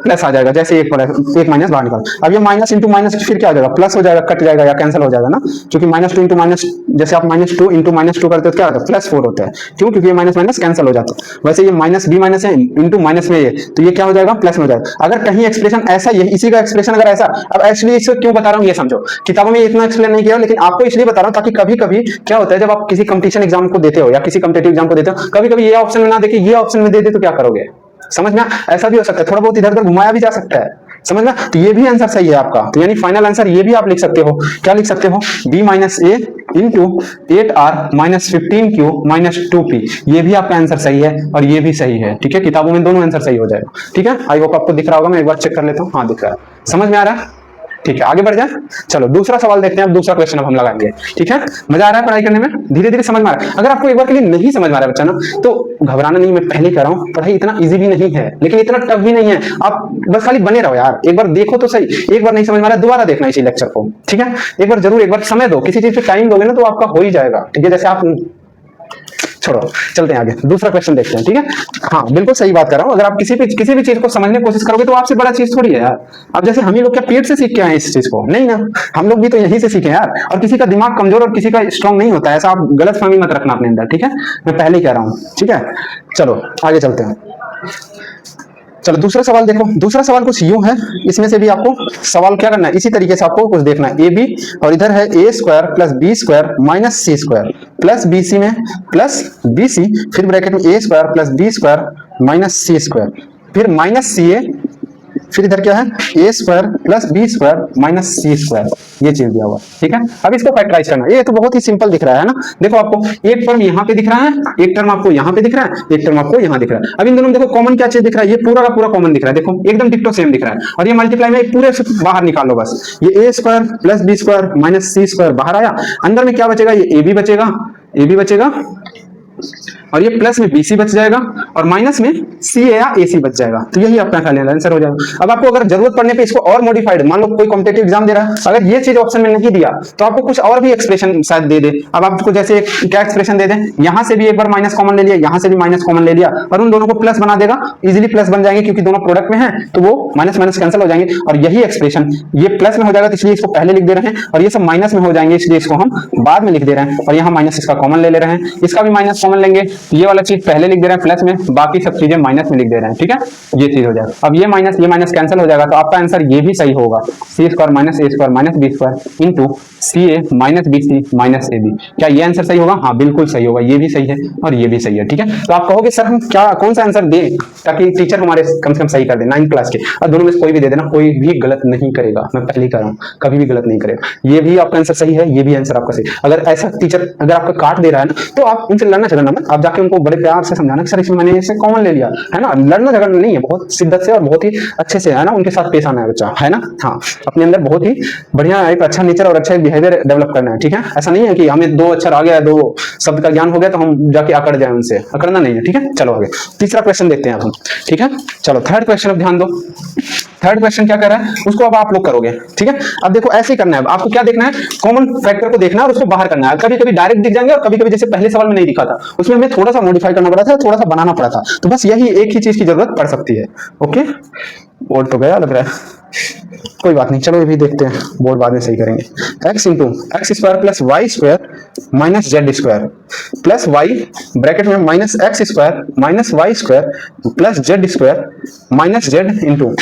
प्लस आ जाएगा, जैसे एक माइनस बाहर निकाल, अब ये माइनस इंटू माइनस फिर क्या हो जाएगा, प्लस हो जाएगा, कट जाएगा या कैंसिल हो जाएगा ना, क्योंकि माइनस 2 इंटू माइनस, जैसे आप माइनस 2 इंटू माइनस 2 करते हो क्या होता है, प्लस 4 होता है, क्यों, क्योंकि ये माइनस माइनस कैंसिल हो जाता है। वैसे ये माइनस बी माइनस है इंटू माइनस में ये, तो ये क्या हो जाएगा, प्लस में हो जाएगा। अगर कहीं एक्सप्रेशन ऐसा, ये इसी का एक्सप्रेशन अगर ऐसा, अब एक्चुअली इसको क्यों बता रहा हूँ ये समझो, किताबों में इतना एक्सप्लेन नहीं किया, लेकिन आपको इसलिए बता रहा हूँ ताकि कभी कभी क्या होता है जब आप किसी कंपटीशन एग्जाम को देते हो या किसी कॉम्पिटिटिव एग्जाम को देते हो, कभी कभी ये ऑप्शन में ना देके ये ऑप्शन में दे दे तो क्या करोगे, समझ में? ऐसा भी हो सकता है, थोड़ा बहुत इधर उधर घुमाया भी जा सकता है, समझ में? तो ये भी आंसर सही है आपका, तो यानी फाइनल आंसर ये भी आप लिख सकते हो, क्या लिख सकते हो, b minus a into 8r minus 15q minus 2p, ये भी आपका आंसर सही है और ये भी सही है, ठीक है। किताबों में दोनों आंसर सही हो जाएगा, ठीक है। आई होप आपको दिख रहा होगा, मैं एक बार चेक कर लेता हूँ, हाँ दिख रहा है, समझ में आ रहा है, ठीक है। आगे बढ़ जाए, चलो दूसरा सवाल देखते हैं, अब दूसरा क्वेश्चन अब हम लगाएंगे, ठीक है। मजा आ रहा है पढ़ाई करने में, धीरे धीरे समझ में आ रहा है। अगर आपको एक बार के लिए नहीं समझ में आ रहा है बच्चा ना, तो घबराना नहीं, मैं पहले कह रहा हूँ पढ़ाई इतना इजी भी नहीं है, लेकिन इतना टफ भी नहीं है, आप बस खाली बने रहो यार, एक बार देखो तो सही, एक बार नहीं समझ में आ रहा है दोबारा देखना इसी लेक्चर को, ठीक है। एक बार जरूर, एक बार समय दो, किसी चीज पे टाइम दोगे ना तो आपका हो ही जाएगा, ठीक है। जैसे आप छोड़ो, चलते हैं आगे, दूसरा क्वेश्चन देखते हैं, ठीक है। हाँ बिल्कुल सही बात कर रहा हूँ, अगर आप किसी भी चीज को समझने की कोशिश करोगे तो आपसे बड़ा चीज थोड़ी है यार। अब जैसे हम ही लोग क्या पेट से सीख के आए इस चीज को, नहीं ना, हम लोग भी तो यहीं से सीखे यार। और किसी का दिमाग कमजोर और किसी का स्ट्रांग नहीं होता है, ऐसा आप गलत फहमी मत रखना अपने अंदर, ठीक है। मैं पहले ही कह रहा हूँ, ठीक है। चलो आगे चलते हैं, चलो दूसरा सवाल देखो। दूसरा सवाल कुछ यूं है, इसमें से भी आपको सवाल क्या करना है, इसी तरीके से आपको कुछ देखना है, ए बी और इधर है a square plus B square minus c square plus b c में प्लस बी सी, फिर ब्रैकेट में a square plus B square minus c square, फिर माइनस सी ए, फिर इधर क्या है a square plus B square minus c square, ये चीज दिया हुआ, ठीक है। अब इसको फैक्टराइज करना, ये तो बहुत ही सिंपल दिख रहा है ना। देखो आपको एक टर्म यहाँ पे दिख रहा है, एक टर्म आपको यहाँ पे दिख रहा है, एक टर्म आपको यहाँ दिख रहा है। अब इन दोनों में देखो कॉमन क्या चीज दिख रहा है, ये पूरा का पूरा कॉमन दिख रहा है, देखो एकदम डिक्टो सेम दिख रहा है। और ये मल्टीप्लाई में पूरे से बाहर निकालो बस, ये a square plus B square minus c square बाहर आया, अंदर में क्या बचेगा, ये ए बी बचेगा, ए बी बचेगा, और ये प्लस में BC बच जाएगा और माइनस में CA या AC बच जाएगा। तो यही आपका फाइनल आंसर हो जाएगा। अब आपको अगर जरूरत पड़ने पे इसको और मॉडिफाइड, मान लो कोई कॉम्पिटिटिव एग्जाम दे रहा है, अगर ये चीज ऑप्शन में नहीं दिया तो आपको कुछ और भी एक्सप्रेशन शायद दे दे। अब आपको जैसे क्या एक्सप्रेशन दे दे, यहाँ से भी एक बार माइनस कॉमन ले लिया, यहाँ से भी माइनस कॉमन ले लिया, और उन दोनों को प्लस बना देगा, इजिली प्लस बन जाएंगे क्योंकि दोनों प्रोडक्ट में है, तो वो माइनस माइनस कैंसिल हो जाएंगे। और यही एक्सप्रेशन ये प्लस में हो जाएगा, तो इसलिए इसको पहले लिख दे रहे हैं, और ये सब माइनस में हो जाएंगे इसलिए इसको हम बाद में लिख दे रहे हैं। और यहाँ माइनस इसका कॉमन ले रहे हैं, इसका भी माइनस कॉमन लेंगे, ये वाला चीज पहले लिख दे रहे हैं प्लस में, बाकी सब चीजें माइनस में लिख दे रहे हैं, ठीक है। ये चीज हो जाएगा। अब ये माइनस कैंसिल हो जाएगा, तो आपका आंसर ये भी सही होगा, c square minus a square minus B square into c a minus b c minus a b. क्या ये आंसर सही होगा? हाँ बिल्कुल सही होगा, ये भी सही है और ये भी सही है, ठीक है। तो आप कहोगे सर हम क्या कौन सा आंसर दें ताकि टीचर हमारे कम से कम सही कर दे 9th क्लास के, और दोनों में से कोई भी दे देना, कोई भी गलत नहीं करेगा, मैं पहले ही कह रहा हूँ कभी भी गलत नहीं करेगा। ये भी आपका आंसर सही है, ये भी आंसर आपका सही। अगर ऐसा टीचर अगर आपका काट दे रहा है ना, तो आप उनसे लड़ना चलना मत, आप जाके जाके उनको बड़े प्यार से समझाना कि सर इसमें मैंने इसे कॉमन ले लिया है ना, लड़ना झगड़ना नहीं है, बहुत शिद्दत से और बहुत ही अच्छे से है ना उनके साथ पेश आना है बच्चा, है ना। हाँ, अपने अंदर बहुत ही बढ़िया एक अच्छा नेचर और अच्छा बिहेवियर डेवलप करना है, ठीक है। ऐसा नहीं है कि हमें 2 अक्षर आ गया, 2 शब्द का ज्ञान हो गया तो हम जाके अकड़ जाए उनसे, अकड़ना नहीं है, ठीक है। चलो आगे तीसरा क्वेश्चन देखते हैं अब हम, ठीक है। चलो थर्ड क्वेश्चन अब ध्यान दो। थर्ड क्वेश्चन क्या कर रहा है उसको अब आप लोग करोगे, ठीक है। अब देखो ऐसे ही करना है, आपको क्या देखना है, कॉमन फैक्टर को देखना है और उसको बाहर करना है। कभी कभी डायरेक्ट दिख जाएंगे और कभी कभी जैसे पहले सवाल में नहीं दिखा था उसमें हमें थोड़ा सा मॉडिफाई करना पड़ा था, थोड़ा सा बनाना पड़ा था, तो बस यही एक ही चीज की जरूरत पड़ सकती है। ओके, बोर्ड तो गया लग रहा है, कोई बात नहीं, चलो ये भी देखते हैं, बोर्ड बाद में सही करेंगे। x into x square plus Y square minus Z square plus y bracket में minus x square minus Y square plus z square minus Z into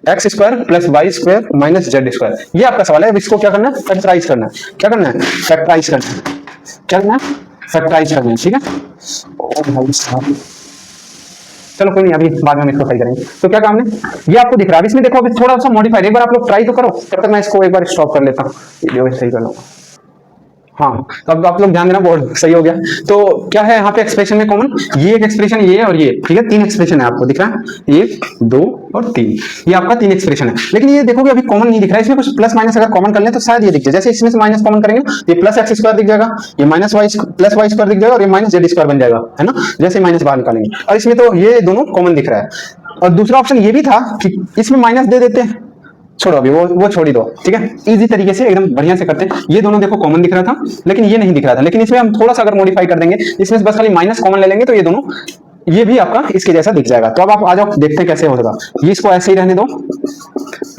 x square plus Y square minus Z square, ये आपका सवाल है। अब इसको क्या करना है, फैक्टराइज करना है। क्या करना है, फैक्टराइज करना है। क्या करना है, फैक्टराइज करना है, ठीक है। ओ भाई साहब, चलो कोई नहीं, अभी बाद में हम इसको सही करेंगे। तो क्या काम है, ये आपको दिख रहा है, इसमें देखो अभी थोड़ा सा मॉडिफाइड, एक बार आप लोग ट्राई तो करो, तब तक मैं इसको एक बार स्टॉप कर लेता हूँ, वीडियो सही कर लूंगा। हाँ, तो अब आप लोग ध्यान देना, बोर्ड सही हो गया। तो क्या है यहाँ पे एक्सप्रेशन में कॉमन, ये एक एक्सप्रेशन, ये और ये, ठीक है। 3 एक्सप्रेशन है, आपको दिख रहा है 1 2 और 3, ये आपका 3 एक्सप्रेशन है। लेकिन ये देखोगे अभी कॉमन नहीं दिख रहा है, इसमें कुछ प्लस माइनस अगर कॉमन कर ले तो शायद ये दिख जाए। जैसे इसमें से माइनस कॉमन करेंगे ये प्लस एक्स स्क्वायर दिख जाएगा, ये minus Y plus Y square दिख जाएगा और ये माइनस जेड स्क्वायर बन जाएगा, है ना। जैसे माइनस बाहर निकालेंगे और इसमें तो ये दोनों कॉमन दिख रहा है। और दूसरा ऑप्शन ये भी था कि इसमें माइनस दे देते हैं, छोड़ो अभी वो छोड़ ही दो, ठीक है। इजी तरीके से एकदम बढ़िया से करते हैं। ये दोनों देखो कॉमन दिख रहा था लेकिन ये नहीं दिख रहा था, लेकिन इसमें हम थोड़ा सा अगर मॉडिफाई कर देंगे, इसमें से बस खाली माइनस कॉमन ले लेंगे तो ये दोनों, ये भी आपका इसके जैसा दिख जाएगा। तो अब आप आ जाओ, देखते हैं कैसे होगा। ये इसको ऐसे ही रहने दो,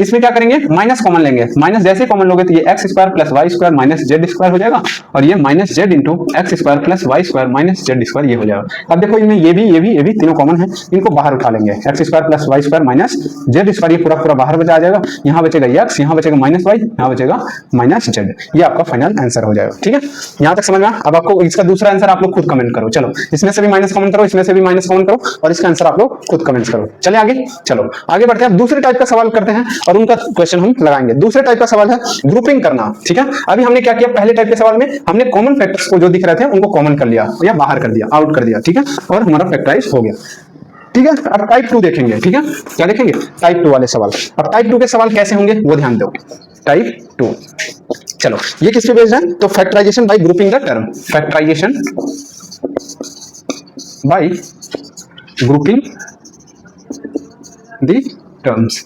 इसमें क्या करेंगे, माइनस कॉमन लेंगे। माइनस जैसे कॉमन लोगे तो ये X square plus Y square minus Z square हो जाएगा और ये minus Z into x square plus Y square minus Z square ये हो जाएगा। अब देखो इनमें ये भी तीनों कॉमन है, इनको बाहर उठा लेंगे। X square plus Y square minus Z square ये पूरा पूरा बाहर बचा आ जाएगा। यहाँ बचेगा एक्स, यहाँ बचेगा माइनस वाई, यहाँ बचेगा माइनस जेड, ये आपका फाइनल आंसर हो जाएगा, ठीक है। यहाँ तक समझ में। अब आपको इसका दूसरा आंसर आप लोग खुद कमेंट करो। चलो इसमें से भी माइनस कॉमन करो, इसमें से भी माइनस कॉमन करो और इसका आंसर आप लोग खुद कमेंट करो। चले आगे, चलो आगे बढ़ते हैं। अब दूसरे टाइप का सवाल करते हैं और उनका क्वेश्चन हम लगाएंगे। दूसरे टाइप का सवाल है ग्रुपिंग करना, ठीक है। अभी हमने क्या किया, पहले टाइप के सवाल में हमने कॉमन फैक्टर्स को जो दिख रहे थे उनको कॉमन कर लिया या बाहर कर दिया, आउट कर दिया, ठीक है, और हमारा फैक्टराइज हो गया, ठीक है। अब टाइप 2 देखेंगे, ठीक है। क्या देखेंगे, टाइप 2 वाले सवाल। अब टाइप 2 के सवाल कैसे होंगे वो ध्यान दो। टाइप 2, चलो ये किस पे बेस्ड है, तो factorization by grouping the term, factorization by grouping the terms.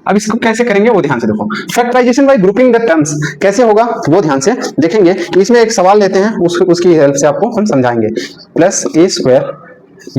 अब इसको कैसे करेंगे वो ध्यान से देखो। Factorization by grouping the terms कैसे होगा वो ध्यान से देखेंगे। कि इसमें एक सवाल लेते हैं, उसकी हेल्प से आपको हम समझाएंगे। Plus a square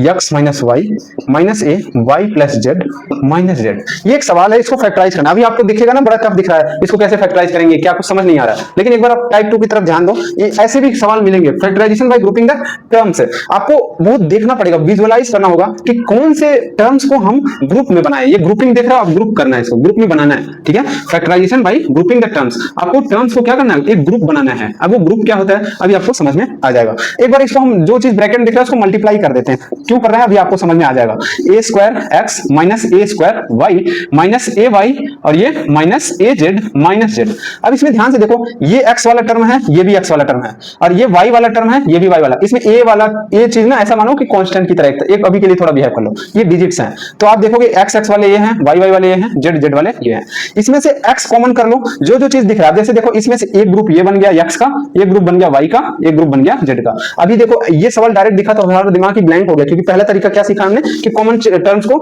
x minus y minus a y plus z minus z, ये एक सवाल है, इसको फैक्टराइज करना। अभी आपको दिखेगा ना बड़ा टफ दिख रहा है, इसको कैसे फैक्टराइज करेंगे क्या कुछ समझ नहीं आ रहा है, लेकिन एक बार आप टाइप 2 की तरफ ध्यान दो, ये ऐसे भी सवाल मिलेंगे। Factorization by grouping the terms आपको बहुत देखना पड़ेगा, विजुअलाइज करना होगा कि कौन से टर्म्स को हम ग्रुप में बनाए। ये ग्रुपिंग देख रहा है, आप ग्रुप करना है, इसको ग्रुप में बनाना है, ठीक है। Factorization by grouping the terms, आपको टर्म्स को क्या करना है, एक ग्रुप बनाना है। अब वो ग्रुप क्या होता है अभी आपको समझ में आ जाएगा। एक बार इसको हम जो चीज ब्रैकेट में दिख रहा है उसको मल्टीप्लाई कर देते हैं। क्यों कर रहे हैं अभी आपको समझ में आ जाएगा। ए square x minus a square Y minus a Y और ये माइनस ए जेड माइनस जेड। अब इसमें ध्यान से देखो, ये एक्स वाला टर्म है, ये भी एक्स वाला टर्म है, और ये वाई वाला टर्म है, ये भी वाई वाला। इसमें ए वाला ये चीज ना ऐसा मानो कि कांस्टेंट की तरह एक अभी के लिए थोड़ा बिहेव कर लो, ये डिजिट्स हैं। तो आप देखोगे एक्स एक्स वाले ये हैं, वाई वाई वाले ये हैं, जेड जेड वाले ये हैं। इसमें से एक्स कॉमन कर लो, जो जो चीज दिख रहा है। जैसे देखो इसमें से एक ग्रुप ये बन गया एक्स का, एक ग्रुप बन गया वाई का, एक ग्रुप बन गया जेड का। अभी देखो ये सवाल डायरेक्ट दिखा तो हमारा दिमाग ही ब्लैंक हो गया, क्योंकि पहला तरीका क्या सीखा हमने कि कॉमन टर्म्स को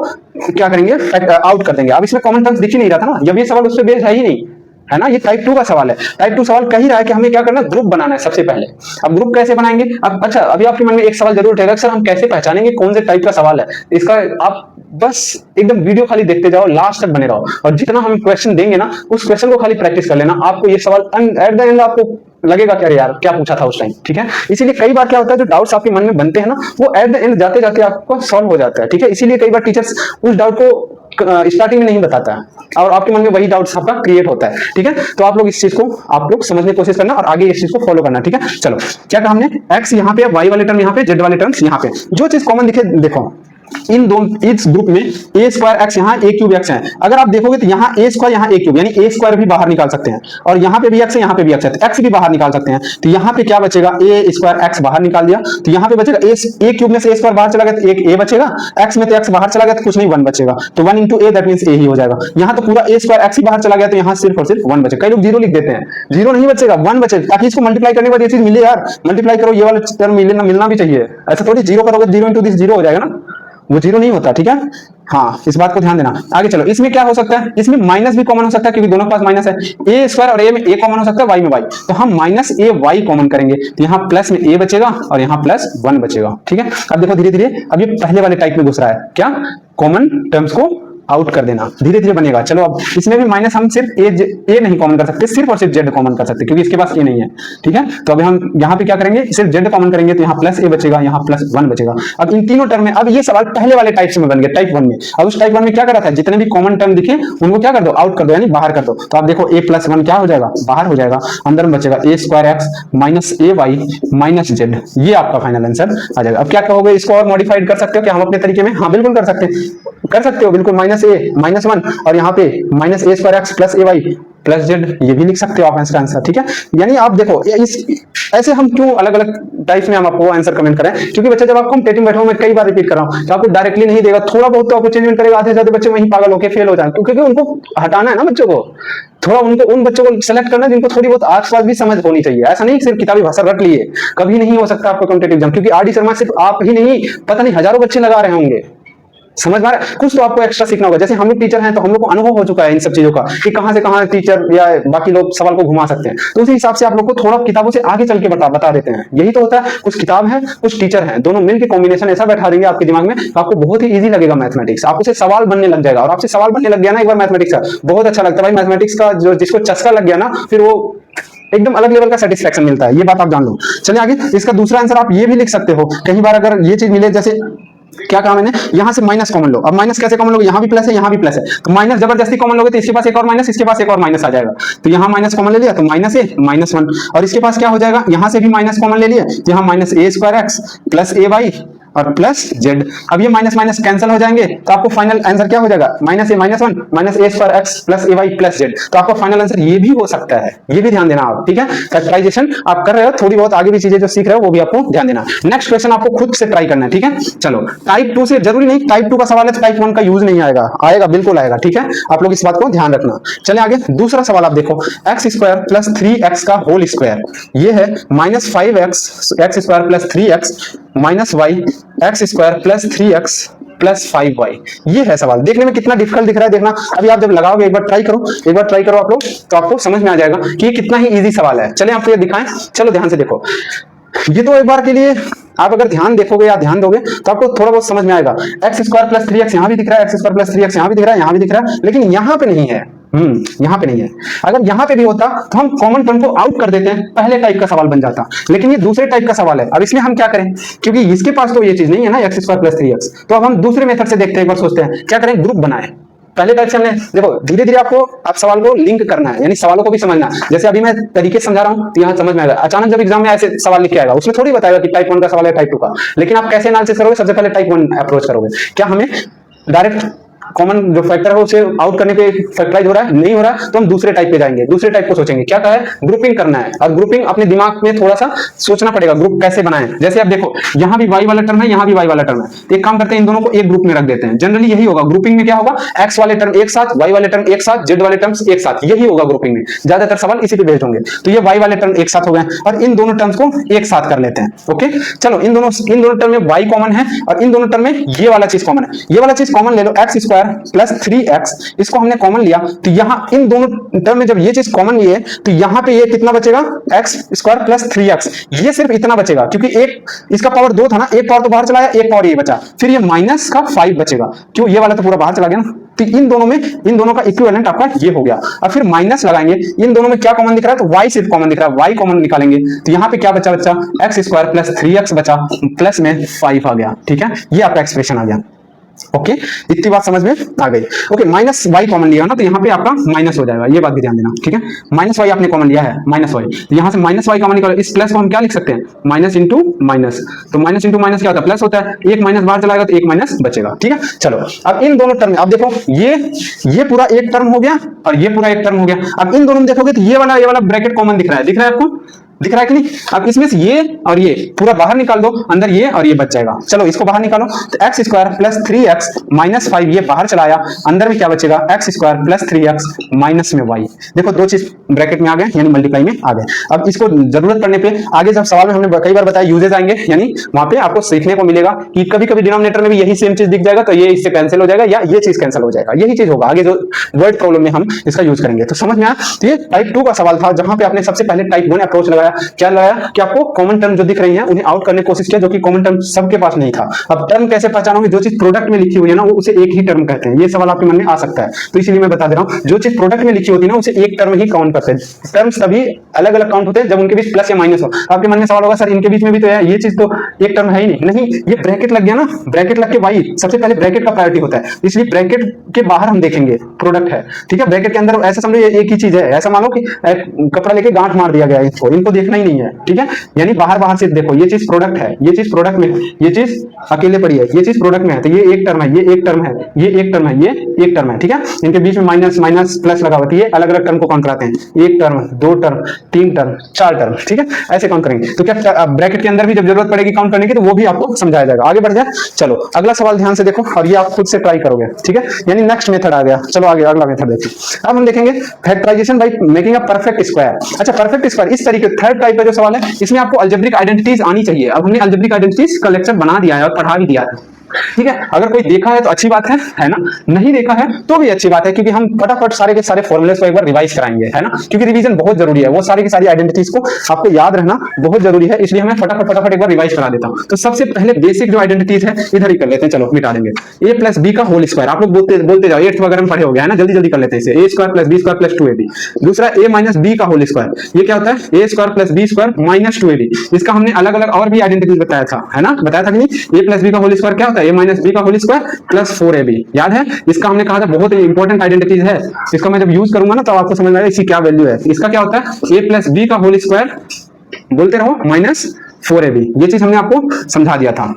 क्या करेंगे, आउट कर देंगे। अब इसमें कॉमन टर्म्स दिख ही नहीं रहा था ना, जब ये सवाल उस पे बेस्ड है ही नहीं, है ना। ये टाइप 2 का सवाल है। टाइप 2 सवाल कह ही रहा है कि हमें क्या करना है, ग्रुप बनाना है सबसे पहले। अब ग्रुप कैसे बनाएंगे, अब अच्छा अभी आपके मन में एक सवाल जरूर उठेगा, सर हम कैसे पहचानेंगे कौन से टाइप का सवाल है। इसका आप बस एकदम वीडियो खाली देखते जाओ, लास्ट तक बने रहो, और जितना हम क्वेश्चन देंगे ना उस क्वेश्चन को खाली प्रैक्टिस कर लेना। आपको ये सवाल एट द एंड आपको लगेगा कि अरे यार क्या पूछा था उस टाइम, ठीक है। इसीलिए कई बार क्या होता है, जो डाउट्स आपके मन में बनते हैं ना वो एट द एंड जाते जाते आपको सॉल्व हो जाता है, ठीक है। इसीलिए कई बार टीचर्स उस डाउट को स्टार्टिंग में नहीं बताता है और आपके मन में वही डाउट्स आपका क्रिएट होता है, ठीक है। तो आप लोग इस चीज को आप लोग समझने की कोशिश करना और आगे इस चीज को फॉलो करना, ठीक है। चलो क्या कहा हमने, एक्स यहाँ पे, वाई वाले टर्म यहाँ पे, जेड वाले टर्म्स यहाँ पे। जो चीज कॉमन दिखे देखो, इन दोनों इस ग्रुप में ए स्क्वायर एक्स यहाँ ए क्यूब एक्स है। अगर आप देखोगे तो यहाँ ए स्क्वायर यहाँ ए क्यूब, यानी ए स्क्वायर भी बाहर निकाल सकते हैं, और यहाँ पे भी एक्स है यहाँ पे भी एक्स है, तो एक्स भी बाहर निकाल सकते हैं। तो यहाँ पे क्या बचेगा, ए स्क्वायर एक्स बाहर निकाल दिया, तो यहाँ पे बचेगा ए क्यूब में से ए स्क्वायर बाहर चला गया तो एक ए बचेगा, एक्स में तो एक्स बाहर चला गया तो कुछ नहीं, वन बचेगा, तो one into a that means a ही हो जाएगा। यहाँ तो पूरा ए स्क्वायर एक्स ही बाहर चला गया, तो यहाँ सिर्फ और सिर्फ वन बचेगा। कई लोग जीरो लिख देते हैं, जीरो नहीं बचेगा, वन बचेगा, ताकि इसको मल्टीप्लाई करने के बाद ये चीज मिले यार, मल्टीप्लाई करो, ये वाला टर्म मिलना भी चाहिए। ऐसा थोड़ी जीरो करोगे, जीरो इंटू दिस जीरो हो जाएगा ना, वो जीरो नहीं होता, ठीक है। हाँ, इस बात को ध्यान देना। आगे चलो, इसमें क्या हो सकता है, इसमें माइनस भी कॉमन हो सकता है, क्योंकि दोनों के पास माइनस है। ए स्क्वायर और ए में ए कॉमन हो सकता है, वाई में वाई, तो हम माइनस ए वाई कॉमन करेंगे, तो यहाँ प्लस में ए बचेगा और यहाँ प्लस वन बचेगा, ठीक है। अब देखो धीरे धीरे अब ये पहले वाले टाइप में घुस रहा है, क्या कॉमन टर्म्स को आउट कर देना, धीरे धीरे बनेगा। चलो अब इसमें भी माइनस हम सिर्फ ए नहीं कॉमन कर सकते, सिर्फ और सिर्फ जेड कॉमन कर सकते, क्योंकि इसके पास ए नहीं है, ठीक है। तो अभी हम यहाँ पे क्या करेंगे, सिर्फ जेड कॉमन करेंगे, तो यहाँ प्लस ए बचेगा, यहाँ प्लस वन बचेगा। अब इन तीनों टर्म में, अब ये सवाल पहले वाले टाइप से में बन गया, टाइप वन में। अब उस टाइप वन में क्या करा था, जितने भी कॉमन टर्म दिखे उनको क्या कर दो, आउट कर दो, यानी बाहर कर दो। तो आप देखो ए प्लस वन क्या हो जाएगा, बाहर हो जाएगा, अंदर में बचेगा ए square x minus a Y minus z, ये आपका फाइनल आंसर आ जाएगा। अब क्या कहोगे, इसको और मॉडिफाइड कर सकते हो क्या हम अपने तरीके में? हाँ बिल्कुल कर सकते हो बिल्कुल, माइनस ए माइनस वन और यहाँ पे minus a square x plus A y plus Z, ये भी लिख सकते हो आप इसका आंसर, ठीक है। यानी आप देखो ऐसे हम क्यों अलग अलग टाइप में हम आपको आंसर कमेंट करें, क्योंकि बच्चा जब आपको हम टेटिंग बैठो, मैं कई बार रिपीट कर रहा हूं, तो आपको डायरेक्टली नहीं देगा, थोड़ा बहुत तो आपको चेंजमेंट करेगा, आधे ज्यादा बच्चे वहीं पागल होकर फेल हो जाए, क्योंकि उनको हटाना है ना बच्चों को, थोड़ा उनको उन बच्चों को सेलेक्ट करना जिनको थोड़ी बहुत आसपास भी समझ होनी चाहिए। ऐसा नहीं सिर्फ किताबी भाषा रट लिए, कभी नहीं हो सकता आपका कॉम्पिटिटिव एग्जाम, क्योंकि आर डी शर्मा सिर्फ आप ही नहीं, पता नहीं हजारों बच्चे लगा रहे होंगे, समझ में आ रहा है? कुछ तो आपको एक्स्ट्रा सीखना होगा। जैसे हम लोग टीचर हैं तो हम लोग को अनुभव हो चुका है इन सब चीजों का, कि कहां से कहां टीचर या बाकी लोग सवाल को घुमा सकते हैं, तो उसी हिसाब से आप लोग को थोड़ा किताबों से आगे चल के बता देते हैं। यही तो होता है, कुछ किताब है कुछ टीचर हैं, दोनों मिलकर कॉम्बिनेशन ऐसा बैठा देंगे आपके दिमाग में, तो आपको बहुत ही ईजी लगेगा मैथमेटिक्स, आपको से सवाल बनने लग जाएगा, और आपसे सवाल बनने लग गया ना एक बार मैथमेटिक्स का, बहुत अच्छा लगता है भाई मैथमेटिक्स का, जो जिसको चस्का लग गया ना, फिर वो एकदम अलग लेवल का सेटिस्फेक्शन मिलता है, ये बात आप जान लो। चलिए आगे, इसका दूसरा आंसर आप ये भी लिख सकते हो, कई बार अगर ये चीज मिले, जैसे क्या कहा मैंने, यहां से माइनस कॉमन लो। अब माइनस कैसे कॉमन लोगे, यहां भी प्लस है यहां भी प्लस है, तो माइनस जबरदस्ती कॉमन लोगे तो इसके पास एक और माइनस, इसके पास एक और माइनस आ जाएगा, तो यहां माइनस कॉमन ले लिया तो माइनस ए माइनस वन, और इसके पास क्या हो जाएगा, यहां से भी माइनस कॉमन ले लिया, तो यहां minus a square x plus A Y और प्लस जेड। अब ये माइनस माइनस कैंसिल हो जाएंगे, तो आपको फाइनल आंसर क्या हो जाएगा, minus A minus one minus a square x plus A y plus Z. तो आपका फाइनल आंसर ये भी हो सकता है, ये भी ध्यान देना आप, ठीक है। फैक्टराइजेशन आप कर रहे हो, थोड़ी बहुत आगे भी चीजें जो सीख रहे हो वो भी आपको ध्यान देना। नेक्स्ट क्वेश्चन आपको खुद से ट्राई करना है, ठीक है। चलो टाइप 2 से जरूरी नहीं, टाइप 2 का सवाल है तो टाइप 1 का यूज नहीं आएगा, आएगा बिल्कुल आएगा, ठीक है। आप लोग इस बात को ध्यान रखना। चले आगे, दूसरा सवाल आप देखो, एक्स स्क्वायर प्लस 3x का होल स्क्वायर, ये है minus 5x X square plus 3x minus Y X square plus 3x plus 5y। ये है सवाल, देखने में कितना डिफिकल्ट दिख रहा है, देखना अभी आप जब लगाओगे, एक बार ट्राई करो आप लोग, तो आपको समझ में आ जाएगा कि ये कितना ही इजी सवाल है। चलिए आपको ये दिखाएं, चलो ध्यान से देखो, ये तो एक बार के लिए आप अगर ध्यान देखोगे या ध्यान दोगे तो आपको थोड़ा बहुत समझ में आएगा। एक्स स्क्वायर प्लस 3x यहां भी दिख रहा है, एक्स स्क्वायर प्लस 3x यहां भी दिख रहा है, यहां भी दिख रहा है, लेकिन यहां पे नहीं है, यहां पे नहीं है। अगर यहां पे भी होता तो हम कॉमन टर्म को आउट कर देते हैं, पहले टाइप का सवाल बन जाता, लेकिन ये दूसरे टाइप का सवाल है। अब इसमें हम क्या करें, क्योंकि इसके पास तो ये चीज नहीं है ना, एक्स स्क्वायर प्लस 3x, तो अब हम दूसरे मेथड से देखते हैं, एक बार सोचते हैं क्या करें, ग्रुप बनाए। पहले टाइप से हमने देखो, धीरे धीरे आपको आप सवाल को लिंक करना है, यानी सवालों को भी समझना है। जैसे अभी मैं तरीके से समझा रहा हूं तो यहां समझ में आएगा, अचानक जब एग्जाम में ऐसे सवाल लिख के आएगा, उसमें थोड़ी बताएगा कि टाइप 1 का सवाल है टाइप 2 का, लेकिन आप कैसे एनालिसिस करोगे, सबसे पहले टाइप 1 अप्रोच करोगे। क्या हमें डायरेक्ट कॉमन जो फैक्टर है उसे आउट करने पे फैक्टराइज हो रहा है, नहीं हो रहा है, तो हम दूसरे टाइप पे जाएंगे, दूसरे टाइप को सोचेंगे। क्या कहा है, ग्रुपिंग करना है, और ग्रुपिंग अपने दिमाग में थोड़ा सा सोचना पड़ेगा, ग्रुप कैसे बनाएं। जैसे आप देखो, यहाँ भी वाई वाला टर्म है, यहाँ भी वाई वाला टर्म है, तो एक काम करते हैं, इन दोनों को एक ग्रुप में रख देते हैं। जनरली यही होगा ग्रुपिंग में, क्या होगा, एक्स वाले टर्म एक साथ, वाई वाले टर्म एक साथ, जेड वाले टर्म्स एक साथ, यही होगा ग्रुपिंग में। ज्यादातर सवाल इसी पे बेस्ड होंगे। तो ये वाई वाले टर्म एक साथ हो गए, और इन दोनों टर्म्स को एक साथ कर लेते हैं। ओके, चलो इन दोनों टर्म में वाई कॉमन है, और इन दोनों टर्म में ये वाला चीज कॉमन है। ये वाला चीज कॉमन ले लो, एक्स स्क्वायर प्लस 3x, इसको हमने कॉमन लिया, तो यहां इन दोनों टर्म में जब ये चीज कॉमन ली है, तो यहां पे ये कितना बचेगा, एक्स स्क्वायर प्लस 3x, ये सिर्फ इतना बचेगा, क्योंकि एक इसका पावर 2 था ना, एक पावर तो बाहर चला गया, एक पावर ये बचा, फिर ये माइनस का 5 बचेगा, क्यों, ये वाला तो पूरा बाहर चला गया ना। तो इन दोनों का इक्विवेलेंट आपका ये हो गया। अब फिर माइनस लगाएंगे, इन दोनों में क्या कॉमन दिख रहा है, तो y सिर्फ कॉमन दिख रहा है, y कॉमन निकालेंगे, तो यहां पे क्या बचा, एक्स स्क्वायर प्लस 3x बचा, प्लस में 5 आ गया, ठीक है, ये आपका एक्सप्रेशन आ गया। ओके, इतनी बात समझ में आ गई। ओके, माइनस वाई कॉमन लिया ना, तो यहाँ पे आपका माइनस हो जाएगा, ये बात भी ध्यान देना, ठीक है। माइनस वाई आपने कॉमन लिया है, माइनस वाई, तो यहाँ से माइनस वाई कॉमन निकालो, इस प्लस को हम क्या लिख सकते हैं, माइनस इंटू माइनस, तो माइनस इंटू माइनस क्या होता है, प्लस होता है, एक माइनस बाहर चला जाएगा तो एक माइनस बचेगा, ठीक है। चलो अब इन दोनों टर्म में आप देखो, ये पूरा एक टर्म हो गया और ये पूरा एक टर्म हो गया। अब इन दोनों में देखोगे तो ये वाला ब्रैकेट कॉमन दिख रहा है आपको, दिख रहा है कि नहीं। अब इसमें से ये और ये पूरा बाहर निकाल दो, अंदर ये और ये बच जाएगा। चलो इसको बाहर निकालो, तो x square plus 3x minus 5 ये बाहर चला आया, अंदर में क्या बचेगा, x square plus 3x minus में y। देखो दो चीज ब्रैकेट में आ गए, यानी मल्टीप्लाई में आ गए। अब इसको जरूरत पड़ने पे आगे जब सवाल में हमने कई बार बताया यूजेज आएंगे, यानी वहां पे आपको सीखने को मिलेगा कि कभी कभी डिनोमिनेटर में भी यही सेम चीज दिख जाएगा, तो ये इससे कैंसिल हो जाएगा या ये चीज कैंसिल हो जाएगा, यही चीज होगा आगे जो वर्ड प्रॉब्लम में हम इसका यूज करेंगे। तो समझ में आया। तो ये टाइप 2 का सवाल था, जहां पे आपने सबसे पहले टाइप 1 अप्रोच लगाया, क्या लगाया कि आपको कॉमन टर्म जो दिख रही हैं उन्हें आउट करने की कोशिश किया, जो कि कॉमन टर्म सबके पास नहीं था। अब टर्म कैसे पहचानोगे, जो चीज प्रोडक्ट में लिखी हुई है ना वो उसे एक ही टर्म कहते हैं। ये सवाल आपके मन में आ सकता है, तो इसीलिए मैं बता दे रहा हूं, जो चीज प्रोडक्ट में लिखी होती है ना उसे एक टर्म ही काउंट करते हैं। टर्म्स तभी अलग अलग काउंट होते हैं जब उनके बीच प्लस या माइनस हो। आपके मन में सवाल होगा सर इनके बीच में भी तो है, ये चीज तो एक टर्म है ही नहीं, ये ब्रैकेट लग गया ना, ब्रैकेट लग के वाई सबसे पहले ब्रैकेट का प्रायोरिटी होता है, इसलिए ब्रैकेट के बाहर हम देखेंगे प्रोडक्ट है, ठीक है। ब्रैकेट के अंदर ऐसा समझो ये एक ही चीज है, ऐसा मानो कि कपड़ा लेके गांठ मार दिया गया है, इनको देखना ही नहीं है, ठीक है। यानी बाहर बाहर से देखो, ये चीज प्रोडक्ट है, ये चीज प्रोडक्ट में है, ये चीज अकेले पड़ी है, ये चीज प्रोडक्ट में है, तो ये एक टर्म है, ये एक टर्म है, ये एक टर्म है, ये एक टर्म है, ठीक है। इनके बीच में माइनस माइनस प्लस लगा हुआ है, ये अलग अलग टर्म को काउंट कराते हैं, एक टर्म, दो टर्म, तीन टर्म, चार टर्म, ठीक है, ऐसे काउंट करेंगे। तो क्या ब्रैकेट के अंदर भी जब जरूरत पड़ेगी काउंट करने की तो वो भी आपको समझाया जाएगा। आगे बढ़ जाए, चलो अगला सवाल ध्यान से देखो और ये आप खुद से ट्राई करोगे, ठीक है, यानी नेक्स्ट मेथड आ गया। चलो आगे अगला मेथड देखिए। अब हम देखेंगे factorization by making a perfect square. अच्छा, परफेक्ट स्क्वायर इस तरीके थर्ड टाइप का जो सवाल है, इसमें आपको अलजेब्रिक आइडेंटिटीज आनी चाहिए। अब हमने अलजेब्रिक आइडेंटिटीज का लेक्चर बना दिया है और पढ़ा भी दिया है, ठीक है। अगर कोई देखा है तो अच्छी बात है ना, नहीं देखा है तो भी अच्छी बात है, क्योंकि हम फटाफट सारे के सारे फॉर्मूलेस को एक बार रिवाइज कराएंगे, है ना, क्योंकि रिवीजन बहुत जरूरी है, वो सारी की सारी आइडेंटिटीज को आपको याद रहना बहुत जरूरी है, इसलिए हमें फटाफट एक बार रिवाइज करा देता हूं। तो सबसे पहले बेसिक जो आइडेंटिटीज है इधर ही कर लेते हैं, चलो मिटा देंगे। a प्लस बी का होल स्क्वायर, आप लोग बोलते जाओ, 8th वगैरह में पढ़े हो गया है ना, जल्दी जल्दी कर लेते हैं इसे। a square plus B square plus 2ab। दूसरा a माइनस बी का होल स्क्वायर, ये क्या होता है, a square plus B square minus 2ab। इसका हमने अलग अलग और भी आइडेंटिटीज बताया था, है ना, बताया था कि नहीं। a प्लस बी का होल स्क्वायर क्या होता है, a माइनस बी का होल स्क्वायर प्लस 4ab, याद है। इसका हमने कहा था बहुत इंपॉर्टेंट आइडेंटिटीज है, इसको मैं जब यूज करूंगा ना तब आपको समझ में आएगा इसकी क्या वैल्यू है। इसका क्या होता है, a प्लस बी का होल स्क्वायर बोलते रहो माइनस 4ab, ये चीज हमने आपको समझा दिया था।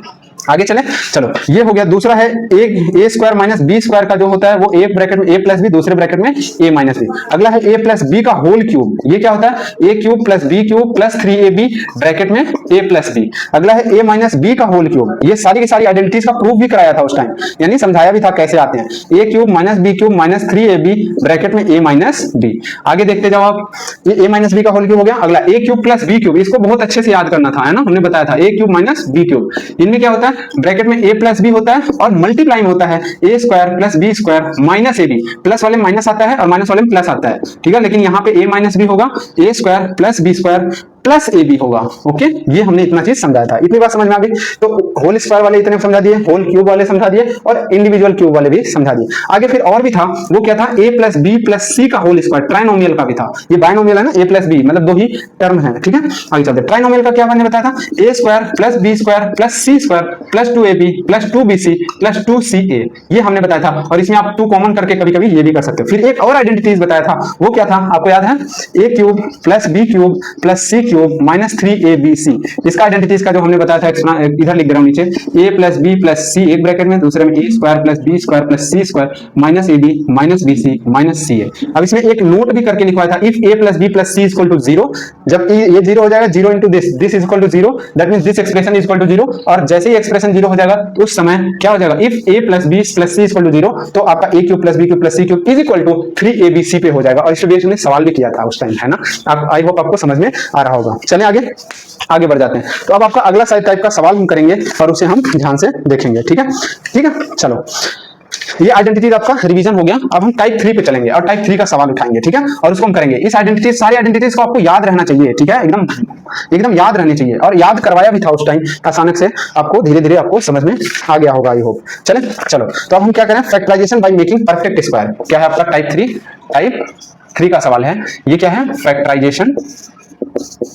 आगे चले, चलो ये हो गया। दूसरा है a square minus B square का जो होता है वो एक ब्रैकेट में ए प्लस बी, दूसरे ब्रैकेट में ए माइनस बी। अगला है ए प्लस बी का होल क्यूब, ये क्या होता है, a cube plus B cube plus 3ab bracket में ए प्लस बी। अगला है ए माइनस बी का होल क्यूब, ये सारी की सारी आइडेंटिटीज का प्रूफ भी कराया था उस टाइम, यानी समझाया भी था कैसे आते हैं। A cube minus b cube minus 3ab bracket में ए माइनस बी। आगे देखते जाओ आप, ये ए माइनस बी का होल क्यूब हो गया। अगला a cube plus B cube, इसको बहुत अच्छे से याद करना था, है ना, हमने बताया था ए क्यूब माइनस बी क्यूब। इनमें क्या होता है, ब्रैकेट में ए प्लस बी होता है और मल्टीप्लाई में होता है a square plus B square minus a b. Plus वाले माइनस आता है और माइनस वाले में प्लस आता है, ठीक है, लेकिन यहाँ पे ए माइनस बी होगा, a square plus B square plus a b होगा। ओके, ये हमने इतना चीज समझाया था, इतनी बात समझ में आ गई। तो होल स्क्वायर वाले इतने समझा दिए, होल क्यूब वाले समझा दिए और इंडिविजुअल क्यूब वाले भी समझा दिए। आगे फिर और भी था, वो क्या था, ए प्लस बी प्लस सी का होल स्क्वायर, ट्राइनोमियल का भी था। ये बाइनोमियल है ना, ए प्लस बी मतलब दो ही टर्म है, ठीक है। आगे चलते, ट्राइनोमियल का क्या मैंने बताया था, a square plus B square plus C square plus 2ab plus 2bc plus 2ca, ये हमने बताया था। और इसमें आप 2 कॉमन करके कभी कभी ये भी कर सकते हो। फिर एक और आइडेंटिटीज बताया था, वो क्या था आपको याद है, a cube plus B cube plus C cube minus 3abc। इसका आइडेंटिटीज का जो हमने बताया था, इधर लिख दे रहा हूं नीचे, a plus B plus c एक ब्रैकेट में, दूसरे में a square plus B square plus C square minus ab minus bc minus ca। अब इसमें एक नोट भी करके लिखवाया था, if a plus B plus C equal to 0, जब ये 0 हो जाएगा, 0 into this is equal to 0, that means this expression is equal to 0। और जैसे ही एक्सप्रेशन 0 हो जाएगा उस समय क्या हो जाएगा, if a plus B plus C equal to 0, तो आपका a cube plus B cube plus C cube is equal to 3abc पे हो जाएगा। और इस बेस में सवाल भी किया था उस टाइम, है ना, आप आई होप आपको समझ में आ रहा होगा। चलें आगे बढ़ जाते हैं। तो अब आपका अगला साइड टाइप का सवाल हम करेंगे और उसे हम ध्यान से देखेंगे, ठीक है, ठीक है। चलो ये आइडेंटिटीज आपका रिवीजन हो गया। अब हम टाइप 3 पे चलेंगे और टाइप 3 का सवाल उठाएंगे, ठीक है, और उसको हम करेंगे। इस आइडेंटिटीज, सारी आइडेंटिटीज को आपको याद रहना चाहिए, ठीक है, एकदम याद रहनी चाहिए। और याद करवाया भी था उस टाइम, अचानक से आपको धीरे धीरे आपको समझ में आ गया होगा, आई होप। चले, चलो तो अब हम क्या करें, factorization by making perfect square. क्या है आपका टाइप 3 का सवाल है। ये क्या है,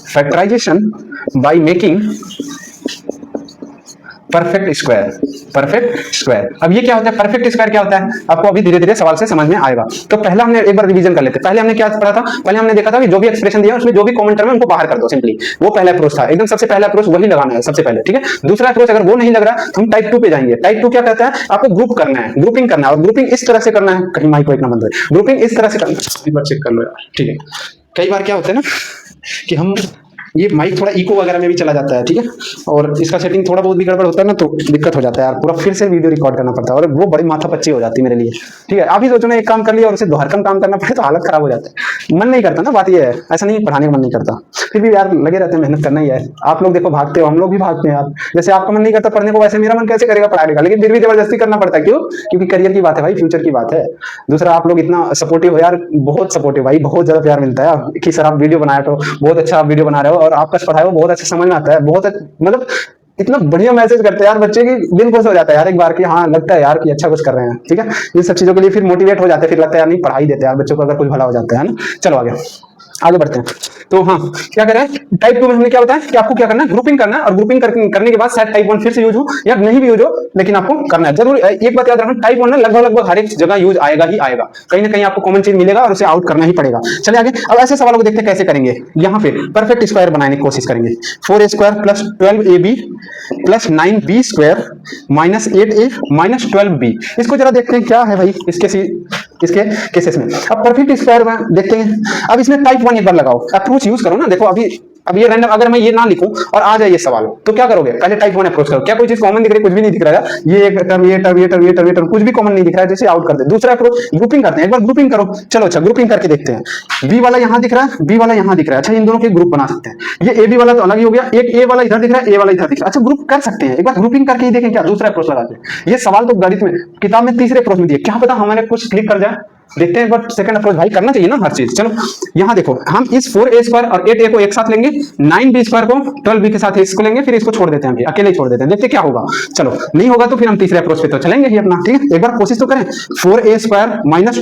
factorization by making perfect square. Perfect square. अब ये क्या होता है परफेक्ट स्क्वायर, क्या होता है आपको अभी धीरे धीरे सवाल से समझ में आएगा। तो पहला हमने एक बार रिवीजन कर लेते हैं। पहले हमने क्या पढ़ा था, पहले हमने देखा था कि जो भी एक्सप्रेशन दिया उसमें जो भी कॉमन टर्म है उनको बाहर कर दो सिंपली, वो पहला अप्रोच था एकदम, सबसे पहला अप्रोच वही लगाना है सबसे पहले, ठीक है। दूसरा अप्रोच अगर वो नहीं लग रहा तो हम टाइप 2 पे जाएंगे। टाइप 2 क्या कहता है, आपको ग्रुप करना है, ग्रुपिंग करना है, और ग्रुपिंग इस तरह से करना है, कहीं माइक को एक ना बंद है, ग्रुपिंग इस तरह से करना है, एक बार चेक कर लो यार, ठीक है। कई बार क्या होता है ना कि हम ये माइक थोड़ा इको वगैरह में भी चला जाता है, ठीक है, और इसका सेटिंग थोड़ा बहुत भी गड़बड़ होता है ना तो दिक्कत हो जाता है यार, पूरा फिर से वीडियो रिकॉर्ड करना पड़ता है और वो बड़ी माथा पच्ची हो जाती है मेरे लिए, ठीक है। अभी सोचो ना एक काम कर लिया और उसे दोहरकम काम करना पड़े तो हालत खराब हो जाता है, मन नहीं करता ना, बात ये है, ऐसा नहीं पढ़ाने का मन नहीं करता, फिर भी यार लगे रहते हैं, मेहनत करना ही है। आप लोग देखो भागते हो, हम लोग भी भागते हैं यार, जैसे आपका मन नहीं करता पढ़ने को वैसे मेरा मन कैसे करेगा पढ़ाने का, लेकिन फिर भी जबरदस्ती करना पड़ता है, क्यों, क्योंकि करियर की बात है भाई, फ्यूचर की बात है। दूसरा आप लोग इतना सपोर्टिव हो यार, बहुत सपोर्टिव भाई, बहुत ज्यादा प्यार मिलता है कि सर आप वीडियो बनाए तो बहुत अच्छा वीडियो बना रहे हो और आपका पढ़ाए हो बहुत अच्छा समझ में आता है, बहुत मतलब इतना बढ़िया मैसेज करते हैं यार बच्चे की दिल खुश हो जाता है यार एक बार कि हाँ लगता है यार कि अच्छा कुछ कर रहे हैं, ठीक है। इन सब चीजों के लिए फिर मोटिवेट हो जाते हैं, फिर लगता है यार नहीं पढ़ा ही देते हैं यार बच्चों को अगर कुछ भला हो जाता है ना। चलो आगे बढ़ते हैं। तो हाँ क्या करें, टाइप 2 में हमने क्या बताया कि आपको क्या करना है, ग्रुपिंग करना है, और ग्रुपिंग करने के बाद शायद टाइप 1 फिर से यूज हो या नहीं भी यूज हो, लेकिन आपको करना है जरूर। एक बात याद रखना, टाइप 1 ना लगभग हर एक जगह यूज आएगा ही आएगा, कहीं ना कहीं आपको कॉमन चीज मिलेगा और उसे आउट करना ही पड़ेगा। चलिए आगे, अब ऐसे सवालों को देखते हैं कैसे करेंगे। यहाँ पे परफेक्ट स्क्वायर बनाने की कोशिश करेंगे, 4a square plus 12ab plus 9b square minus 8a minus 12b। इसको जरा देखते हैं क्या है भाई इसके केसेस में। अब परफेक्ट स्क्वायर में देखते हैं, अब इसमें टाइप 1 एक बार लगाओ, अप्रोच यूज करो ना। देखो अब ये रैंडम अगर मैं ये ना लिखूं और आ जाए ये सवाल तो क्या करोगे, पहले टाइप 1 अप्रोच करो, क्या कोई चीज कॉमन दिख रही है, कुछ भी नहीं दिख रहा है, ये एक टर्म ये टर्म ये टर्म ये टर्म ये टर्म कुछ भी कॉमन नहीं दिख रहा है, जैसे आउट कर दे। दूसरा अप्रोच ग्रुपिंग करते हैं, एक बार ग्रुपिंग करो, चलो अच्छा ग्रुपिंग करके देखते हैं। बी वाला यहां दिख रहा है, बी वाला यहां दिख रहा है, अच्छा इन दोनों के ग्रुप बना सकते हैं। ये ए बी वाला तो अलग ही हो गया, एक ए वाला इधर दिख रहा है, ए वाला इधर दिख रहा है, अच्छा ग्रुप कर सकते हैं, एक बार ग्रुपिंग करके ही देखें क्या, दूसरा अप्रोच लगाते हैं। ये सवाल तो गणित में किताब में तीसरे अप्रोच में दिए, क्या पता हमारे कुछ क्लिक कर जाए, देखते हैं। बट सेकंड अप्रोच भाई करना चाहिए ना हर चीज। चलो यहां देखो, हम इस 4a स्क्वायर और 8a को एक साथ लेंगे, 9b स्क्वायर को 12b के साथ इसको लेंगे, फिर इसको छोड़ देते हैं, अकेले ही छोड़ देते हैं, देखते क्या होगा। चलो नहीं होगा तो फिर हम तीसरे अप्रोच पे तो चलेंगे ही अपना, ठीक है। एक बार कोशिश तो करें, 4a स्क्वायर माइनस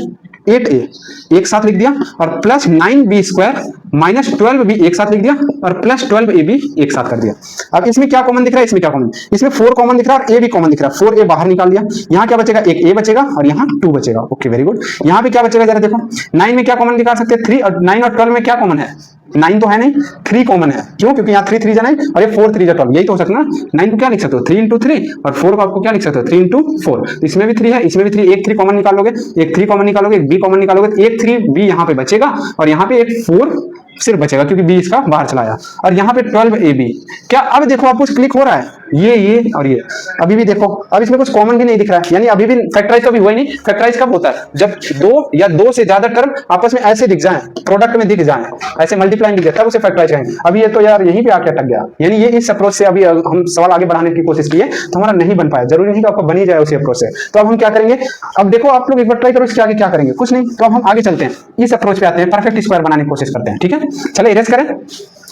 8a एक साथ लिख दिया, और plus 9b square minus 12b एक साथ लिख दिया, और प्लस 12ab एक साथ कर दिया। अब इसमें क्या कॉमन दिख रहा है, इसमें क्या कॉमन, इसमें 4 कॉमन दिख रहा है और a भी कॉमन दिख रहा है, 4a बाहर निकाल दिया, यहाँ क्या बचेगा, एक a बचेगा और यहाँ 2 बचेगा। Okay very good. यहाँ पे क्या बचेगा जरा देखो, 9 में क्या कॉमन निकाल सकते हैं, 3, और 9 और 12 में क्या कॉमन है, 9 तो है नहीं, 3 कॉमन है, क्यों, क्योंकि यहाँ 3 3 जाना है और ये 4 3 12, यही तो हो सकता है ना। 9 को क्या लिख सकते हो 3 into 3, और 4 को आपको क्या लिख सकते हो 3 into 4, इसमें भी 3 है, इसमें भी 3, एक 3 कॉमन निकालोगे, एक 3 कॉमन निकालोगे, एक b कॉमन निकालोगे, एक 3b यहाँ पे बचेगा और यहाँ पे एक 4 सिर्फ बचेगा क्योंकि b इसका बाहर चला आया, और यहाँ पे 12ab। क्या अब देखो आपको क्लिक हो रहा है, ये और ये अभी भी देखो, अब इसमें कुछ कॉमन भी नहीं दिख रहा है, यानी अभी भी फैक्टराइज कभी हुआ ही नहीं। फैक्टराइज कब होता है, जब 2 या 2 से ज्यादा टर्म आपस में ऐसे दिख जाएं, प्रोडक्ट में दिख जाएं, ऐसे मल्टीप्लाई दिख जाए, तब उसे फैक्टराइज कहेंगे। अभी ये तो यार यहीं पे आके अटक गया, यानी ये इस अप्रोच से अभी हम सवाल आगे बढ़ाने की कोशिश किए तो हमारा नहीं बन पाया, जरूरी नहीं कि आपका बन ही जाए उसी अप्रोच से। तो अब हम क्या करेंगे, अब देखो आप लोग एक बार ट्राई करो, इसके आगे क्या करेंगे, कुछ नहीं। तो अब हम आगे चलते हैं, इस अप्रोच पे आते हैं, परफेक्ट स्क्वायर बनाने की कोशिश करते हैं, ठीक है। चलो इरेज करें।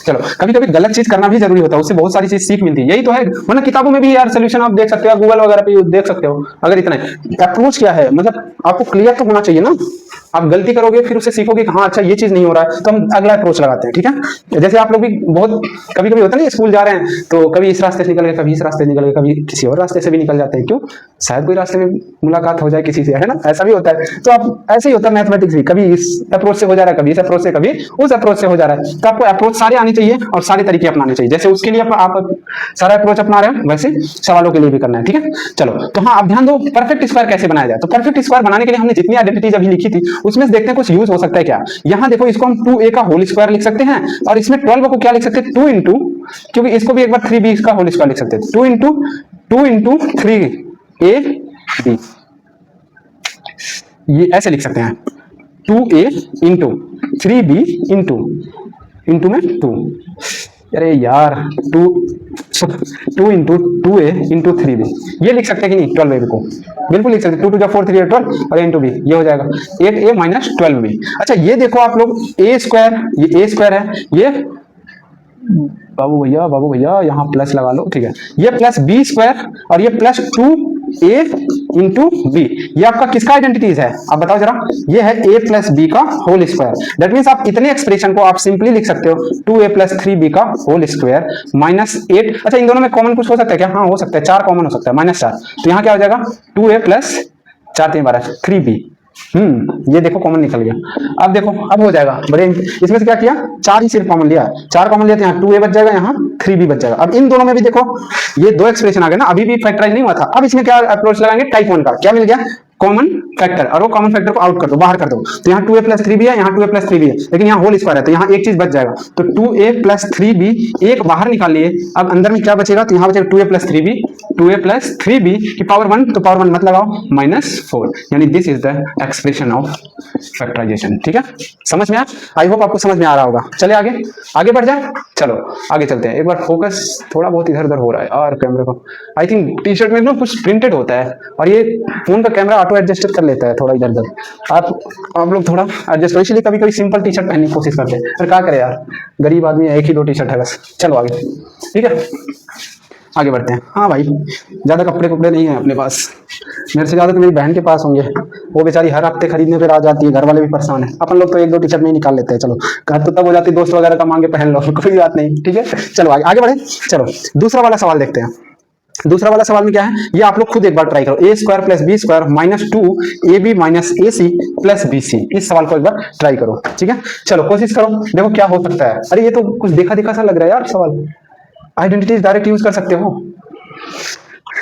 चलो कभी कभी गलत चीज करना भी जरूरी होता है, उससे बहुत सारी चीज सीख मिलती है, यही तो है। मतलब किताबों में भी यार सोल्यूशन आप देख सकते हो, गूगल वगैरह पे देख सकते हो। अगर इतना अप्रोच क्या है, मतलब आपको क्लियर तो होना चाहिए ना। आप गलती करोगे फिर उसे सीखोगे कि हाँ अच्छा ये चीज नहीं हो रहा है, तो हम अगला अप्रोच लगाते हैं, ठीक है। जैसे आप लोग भी बहुत कभी कभी होता है ना, स्कूल जा रहे हैं तो कभी इस रास्ते से निकल गए, कभी इस रास्ते से निकल गए, कभी किसी और रास्ते से भी निकल जाते हैं, क्यों, शायद कोई रास्ते में मुलाकात हो जाए किसी से, है ना, ऐसा भी होता है। तो आप ऐसे ही होता है मैथमेटिक्स भी, कभी इस अप्रोच से हो जा रहा है, कभी इस अप्रोच से, कभी उस अप्रोच से हो जा रहा है। तो आपको अप्रोच सारे आने चाहिए और सारे तरीके अपनाने चाहिए, जैसे उसके लिए आप सारा अप्रोच अपना रहे हो वैसे सवालों के लिए भी करना है, ठीक है। चलो तो हाँ आप ध्यान दो, परफेक्ट स्क्वायर कैसे बनाया जाए। तो परफेक्ट स्क्वायर बनाने के लिए हमने जितनी आइडेंटिटीज अभी लिखी थी उसमें से देखते हैं कुछ यूज हो सकता है क्या। यहाँ देखो, इसको हम 2a का होल स्क्वायर लिख सकते हैं, और इसमें 12 को क्या लिख सकते हैं 2 इंटू, क्योंकि इसको भी एक बार 3b का होल स्क्वायर लिख सकते हैं, 2 इंटू 3ab, ये ऐसे लिख सकते हैं, 2a इंटू 3b इंटू में 2, अरे यार 2 इंटू 2a इंटू 3b, ये लिख सकते हैं कि नहीं 12ab को, बिल्कुल लिख सकते हैं, 2 2 4 3 12 और इंटू b, ये हो जाएगा 8a माइनस 12b। अच्छा ये देखो आप लोग, a स्क्वायर, ये a स्क्वायर है, ये बाबू भैया यहाँ प्लस लगा लो, ठीक है, ये प्लस b स्क्वायर और ये प्लस 2 ए इंटू बी, ये आपका किसका आइडेंटिटीज है आप बताओ जरा, ये है ए प्लस बी का होल स्क्वायर। दैट मीन्स आप इतने एक्सप्रेशन को आप सिंपली लिख सकते हो 2a प्लस 3b का होल स्क्वायर माइनस 8। अच्छा इन दोनों में कॉमन कुछ हो सकता है क्या? हाँ हो सकता है, 4 कॉमन हो सकता है, -4। तो यहाँ क्या हो जाएगा 2a प्लस 4 3 12 3b। ये देखो कॉमन निकल गया। अब देखो अब हो जाएगा बड़े, इसमें से क्या किया 4 ही सिर्फ कॉमन लिया, 4 कॉमन लिया तो यहाँ 2a बच जाएगा, यहाँ 3b बच जाएगा। अब इन दोनों में भी देखो ये दो एक्सप्रेशन आ गए ना, अभी भी फैक्टराइज नहीं हुआ था। अब इसमें क्या अप्रोच लगाएंगे टाइप 1 का, क्या मिल गया कॉमन फैक्टर, और वो कॉमन फैक्टर को आउट कर दो, बाहर कर दो। तो यहाँ 2a प्लस 3b है, यहाँ 2a प्लस 3b है, लेकिन यहाँ होल स्क्वायर है तो यहाँ एक चीज बच जाएगा। तो 2a प्लस 3b एक बाहर निकाल लिए, अब अंदर में क्या बचेगा, तो यहाँ बचेगा 2a plus 3b, 2a plus 3b की पावर 1, तो पावर 1 मत लगाओ -4, यानी this is the expression of factorization. ठीक है, समझ में आया? आई होप आपको समझ में आ रहा होगा। चले आगे आगे बढ़ जाए, चलो आगे चलते हैं। एक बार फोकस थोड़ा बहुत इधर उधर हो रहा है और कैमरे को, आई थिंक टी शर्ट में ना कुछ प्रिंटेड होता है और ये फोन का कैमरा ऑटो एडजस्ट कर लेता है थोड़ा इधर उधर। आप लोग थोड़ा एडजस्ट करो, इसलिए कभी कभी सिंपल टी शर्ट पहनने की कोशिश करते हैं, पर क्या करें यार, गरीब आदमी है, एक ही 2 टी शर्ट है बस। चलो आगे, ठीक है आगे बढ़ते हैं। हाँ भाई ज्यादा कपड़े नहीं है अपने पास, मेरे से ज्यादा तो मेरी बहन के पास होंगे, वो बेचारी हर हफ्ते खरीदने पे आ जाती है, घर वाले भी परेशान है। अपन लोग तो 1-2 टी शर्ट में ही निकाल लेते हैं, चलो घर तो तब हो जाती है, दोस्त वगैरह का मांगे पहन लो, कोई बात नहीं। ठीक है चलो आगे बढ़े। चलो दूसरा वाला सवाल देखते हैं। दूसरा वाला सवाल में क्या है, ये आप लोग खुद एक बार ट्राई करो, a square plus B square minus 2ab minus ac plus bc, इस सवाल को एक बार ट्राई करो। ठीक है चलो कोशिश करो, देखो क्या हो सकता है। अरे ये तो कुछ देखा देखा सा लग रहा है यार सवाल, आइडेंटिटीज डायरेक्ट यूज कर सकते हो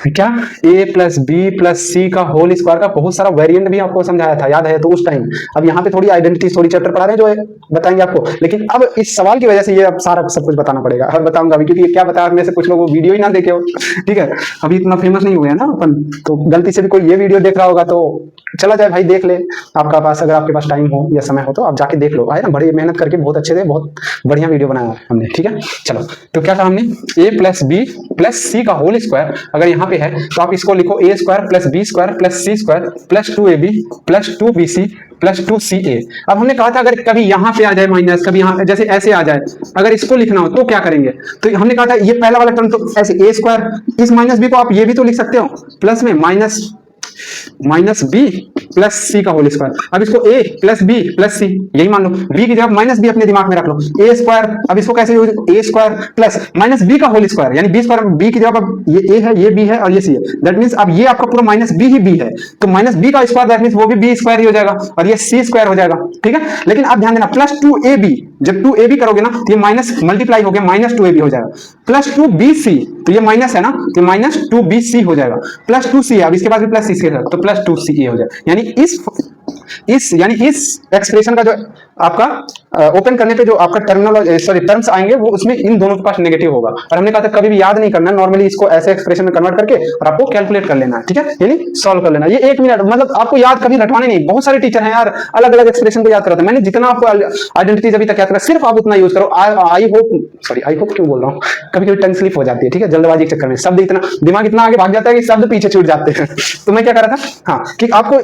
क्या, a प्लस बी प्लस सी का होल स्क्वायर का बहुत सारा वेरिएंट भी आपको समझाया था, याद है तो उस टाइम। अब यहाँ पे थोड़ी आइडेंटिटी थोड़ी चैप्टर पढ़ा रहे हैं जो बताएंगे आपको, लेकिन अब इस सवाल की वजह से ये अब सारा सब कुछ बताना पड़ेगा। अब बताऊंगा अभी, क्योंकि क्या बताया में से कुछ लोग वीडियो ही ना देखे हो। ठीक है अभी इतना फेमस नहीं हुए हैं ना अपन, तो गलती से भी कोई ये वीडियो देख रहा होगा तो चला जाए भाई देख ले, आपका पास अगर आपके पास टाइम हो या समय हो तो आप जाके देख लो। आए ना बड़ी मेहनत करके बहुत अच्छे से बहुत बढ़िया वीडियो बनाया है हमने। ठीक है चलो तो क्या कहा हमने, a प्लस बी प्लस सी का होल स्क्वायर अगर यहाँ पे है तो आप इसको लिखो a square plus B square plus C square plus 2ab plus 2bc plus 2ca। अब हमने कहा था अगर कभी यहाँ पे आ जाए माइनस, कभी यहाँ जैसे ऐसे आ जाए, अगर इसको लिखना हो तो क्या करेंगे, तो हमने कहा था ये पहला वाला टर्म तो ऐसे a स्क्वायर, इस माइनस बी को आप ये भी तो लिख सकते हो प्लस में माइनस बी प्लस सी का होल स्क्वायर। अब इसको a प्लस बी प्लस सी यही मान लो, b की जगह माइनस बी अपने दिमाग में रख लो, a स्क्वायर, अब इसको कैसे a square plus minus B का होल स्क्वायर, यानी b स्क्वायर, b की जगह अब ये a है, ये b है और ये c है। दैट मींस अब ये आपका पूरा माइनस b ही b है, तो माइनस b का स्क्वायर दैट मींस वो भी b स्क्वायर ही हो जाएगा और ये c स्क्वायर हो जाएगा। ठीक है लेकिन आप ध्यान देना प्लस 2ab, जब 2ab करोगे ना तो ये माइनस मल्टीप्लाई हो गया माइनस 2ab हो जाएगा, प्लस 2bc तो ये माइनस है ना तो माइनस 2bc हो जाएगा, प्लस 2c अब इसके बाद भी प्लस c के साथ तो प्लस 2ca हो जाएगा। यानी इस एक्सप्रेशन का जो आपका ओपन करने पे जो आपका टर्म्स आएंगे वो उसमें इन दोनों के पास नेगेटिव होगा। और हमने कहा था कभी भी याद नहीं करना, नॉर्मली इसको ऐसे एक्सप्रेशन में कन्वर्ट करके और आपको कैलकुलेट कर लेना है। ठीक है यानी सॉल्व कर लेना, ये 1 मिनट, मतलब आपको याद कभी रटवाने नहीं। बहुत सारे टीचर हैं यार अलग अलग एक्सप्रेशन को याद कराते हैं, मैंने जितना आपको आइडेंटिटीज अभी तक याद करा सिर्फ आप उतना यूज करो। आई होप क्यों बोल रहा हूँ, कभी कभी टंग स्लिप हो जाती है। ठीक है जल्दबाजी के चक्कर में शब्द इतना दिमाग इतना आगे भाग जाता है कि शब्द पीछे छूट जाते हैं। तो मैं क्या कर रहा था, हाँ कि आपको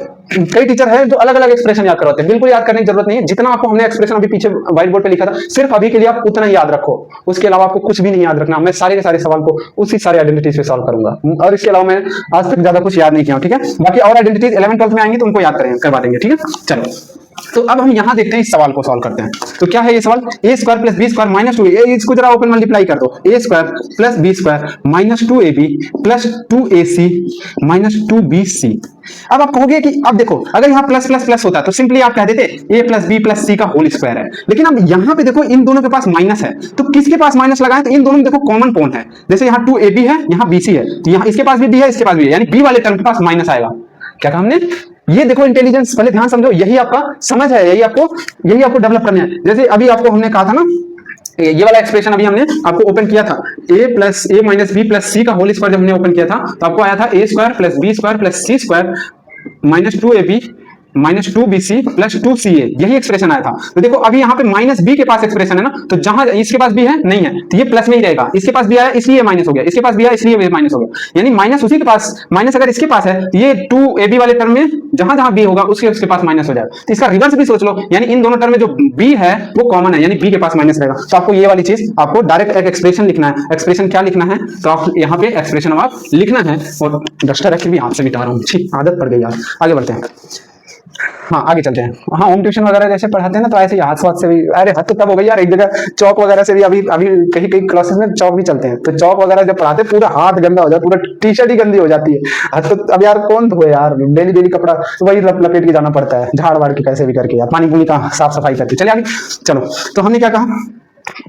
कई टीचर हैं जो अलग अलग एक्सप्रेशन याद करवाते हैं, बिल्कुल याद करने की जरूरत नहीं है। जितना आपको हमने एक्सप्रेशन अभी पीछे व्हाइट बोर्ड पे लिखा था सिर्फ अभी के लिए आप उतना ही याद रखो, उसके अलावा आपको कुछ भी नहीं याद रखना। मैं सारे के सारे सवाल को उसी सारे आइडेंटिटीज पे सॉल्व करूंगा और इसके अलावा मैं आज तक ज्यादा कुछ याद नहीं किया। ठीक है बाकी और आइडेंटिटीज 11th-12th में आएंगी तो उनको याद करवा देंगे। ठीक है चलो तो अब हम यहां देखते हैं इस सवाल को सॉल्व करते हैं। तो क्या है ये सवाल, a square plus B square minus 2, इसको जरा ओपन मल्टीप्लाई कर दो, a square plus B square minus 2ab plus 2ac minus 2bc। अब आप कहोगे कि अब देखो अगर यहाँ प्लस प्लस प्लस होता तो सिंपली आप कह देते a प्लस बी प्लस सी का होल स्क्वायर है, लेकिन अब यहाँ पे देखो इन दोनों के पास माइनस है तो किसके पास माइनस लगाए, तो इन दोनों में देखो कॉमन पॉइंट है। जैसे यहाँ 2ab है यहाँ bc है तो यहाँ इसके पास भी b है इसके पास भी है, यानी b वाले टर्म के पास माइनस आएगा। क्या कहा हमने, ये देखो इंटेलिजेंस, पहले ध्यान समझो, यही आपका समझ है, यही आपको डेवलप करना है। जैसे अभी आपको हमने कहा था ना ये वाला एक्सप्रेशन अभी हमने आपको ओपन किया था, a माइनस बी प्लस सी का होल स्क्वायर जब हमने ओपन किया था तो आपको आया था a square plus B square plus C square minus 2ab minus 2bc plus 2ca, यही एक्सप्रेशन आया था। तो देखो अभी यहाँ पे माइनस b के पास एक्सप्रेशन है ना, तो जहां इसके पास भी है नहीं है तो ये प्लस में ही रहेगा, इसके पास भी आया इसलिए माइनस हो गया, इसके पास भी आया इसलिए माइनस हो गया, यानी माइनस उसी के पास, माइनस अगर इसके पास है तो ये 2ab वाले टर्म में जहां जहां b होगा उसके पास माइनस हो जाएगा। तो इसका रिवर्स भी सोच लो, यानी इन दोनों टर्म में जो b है वो कॉमन है, यानी b के पास माइनस रहेगा। तो आपको ये वाली चीज आपको डायरेक्ट एक एक्सप्रेशन लिखना है। एक्सप्रेशन क्या लिखना है, तो आप यहाँ पे एक्सप्रेशन आप लिखना है, और डस्टर रख के भी हाथ से मिटा रहा हूँ, ठीक आदत पड़ गई यार। आगे बढ़ते हैं, हाँ आगे चलते हैं। हाँ होम ट्यूशन वगैरह जैसे पढ़ाते हैं ना, तो ऐसे ही हाथ से भी, अरे हद तो तब हो गई यार, एक जगह चौक वगैरह से भी अभी कहीं कहीं क्लासेस में चौक भी चलते हैं, तो चौक वगैरह जब पढ़ाते हैं पूरा हाथ गंदा हो जाता है, पूरा टी शर्ट ही गंदी हो जाती है। हद तो अब यार कौन धोए यार, डेली डेली कपड़ा तो वही लपेट के जाना पड़ता है, झाड़ वाड़ के कैसे भी करके यार, पानी पूनी का साफ सफाई करके। चलिए आगे चलो, तो हमने क्या कहा,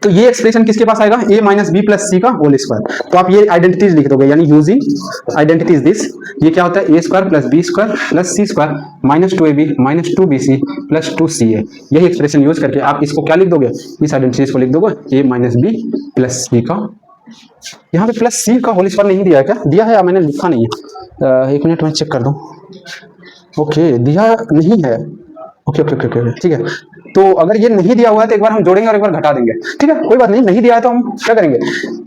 तो ये एक्सप्रेशन किसके पास आएगा, a माइनस बी प्लस सी का होल स्क्वायर। तो आप ये आइडेंटिटीज लिख दोगे, यानी यूजिंग आइडेंटिटीज दिस, ये क्या होता है a square plus B square plus C square minus 2ab minus 2bc plus 2ca, यही एक्सप्रेशन यूज करके आप इसको क्या लिख दोगे, इस आइडेंटिटीज को लिख दोगे a माइनस बी प्लस सी का, यहाँ पे प्लस सी का होल स्क्वायर नहीं दिया है क्या, दिया है या मैंने लिखा नहीं है, एक मिनट में चेक कर दूं, ओके दिया नहीं है, ओके ओके ओके ओके ठीक है। तो अगर ये नहीं दिया हुआ है तो एक बार हम जोड़ेंगे और एक बार घटा देंगे, ठीक है कोई बात नहीं, नहीं दिया है तो हम क्या करेंगे,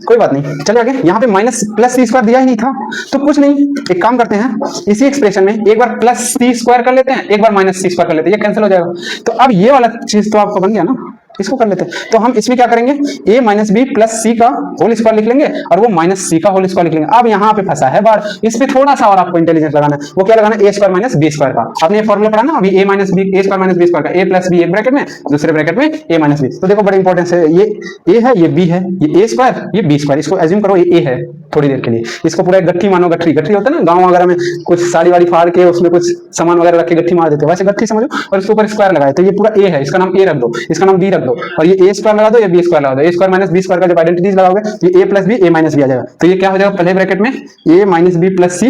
कोई बात नहीं। चलिए आगे, यहाँ पे माइनस प्लस सी स्क्वायर दिया ही नहीं था, तो कुछ नहीं, एक काम करते हैं, इसी एक्सप्रेशन में एक बार प्लस सी स्क्वायर कर लेते हैं, एक बार माइनस सी स्क्वायर कर लेते हैं, ये कैंसिल हो जाएगा। तो अब ये वाला चीज तो आपको बन गया ना, इसको कर लेते हैं। तो हम इसमें क्या करेंगे, a माइनस बी प्लस सी का होल स्क्वायर लिख लेंगे और वो माइनस सी का होल स्क्वायर लिख लेंगे। अब यहाँ पे फंसा है बार, इस पे थोड़ा सा और आपको इंटेलिजेंस लगाना है, वो क्या लगाना है, a square minus B square का। आपने ये फॉर्मूला पढ़ा ना अभी, a minus B, a square minus B square का, a प्लस बी एक ब्रैकेट में, दूसरे ब्रैकेट में a माइनस बी। तो देखो बड़ा इंपॉर्टेंस है, ये a है, ये b है, ये a स्क्वायर, ये b स्क्वायर, इसको एज्यूम करो ये a है थोड़ी देर के लिए, इसको पूरा एक गट्ठी मानो, गट्ठी गट्ठी होता है ना गाँव वगैरह में, कुछ साड़ी वाड़ी फाड़ के उसमें कुछ सामान वगैरह रख के गट्ठी मार देते हैं, वैसे गट्ठी समझो, और इसके ऊपर स्क्वायर लगाए, तो ये पूरा a है, इसका नाम a रख दो, इसका नाम b रख दो, और ये a स्क्वायर लगा दो, ये b स्क्वायर लगा दो, a square minus B square का जब आइडेंटिटीज लगाओगे, ये a plus b a minus b आ जाएगा। तो ये क्या हो जाएगा, पहले ब्रैकेट में a minus b plus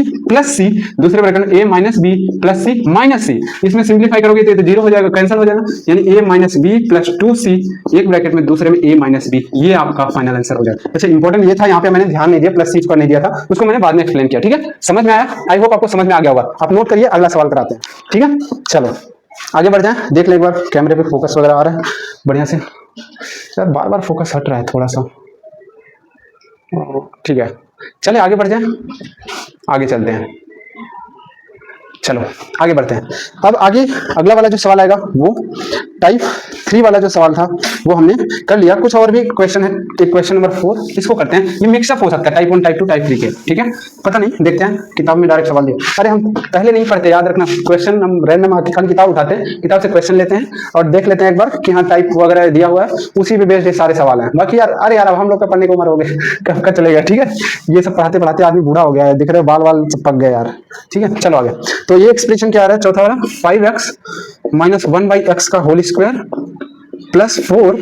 c, दूसरे ब्रैकेट में a minus b plus c minus c, इसमें सिंप्लीफाई करोगे तो जीरो हो जाएगा, कैंसिल हो जाएगा, यानी a minus b plus 2c एक ब्रैकेट में, दूसरे में a माइनस बी, ये आपका फाइनल आंसर हो जाएगा। अच्छा इंपॉर्टेंट ये था, यहाँ पे मैंने ध्यान नहीं दिया, प्लस सी स्क्वायर नहीं दिया था, उसको मैंने बाद में एक्सप्लेन किया, ठीक है समझ में आया, आई होप आपको समझ में आ गया होगा। आप नोट करिए, अगला सवाल कराते हैं, ठीक है चलो आगे बढ़ जाए। देख ले एक बार कैमरे पे फोकस वगैरह आ रहा है बढ़िया से, यार बार बार फोकस हट रहा है थोड़ा सा, ठीक है चले आगे बढ़ जाए, आगे चलते हैं, चलो आगे बढ़ते हैं। अब आगे अगला वाला जो सवाल आएगा वो टाइप 3 वाला जो सवाल था वो हमने कर लिया, कुछ और भी क्वेश्चन है, एक क्वेश्चन नंबर 4 इसको करते हैं, ये मिक्सअप हो सकता है टाइप 1 टाइप 2 टाइप 3 के, ठीक है पता नहीं, देखते हैं किताब में डायरेक्ट सवाल दिया, अरे हम पहले नहीं पढ़ते, याद रखना क्वेश्चन हम रैंडम खाली किताब उठाते हैं, किताब से क्वेश्चन लेते हैं और देख लेते हैं एक बार कि हाँ टाइप वगैरह दिया हुआ है, उसी पे बेस्ड सारे सवाल हैं। बाकी यार अरे यार अब हम लोग का पढ़ने को उम्र हो गई, कब का चलेगा, ठीक है ये सब पढ़ाते पढ़ाते आदमी बूढ़ा हो गया है, दिख रहे बाल वाल पक गए यार, ठीक है चलो आगे। तो ये एक्सप्रेशन क्या आ रहा है, चौथा वाला 5x माइनस 1/x का whole square plus 4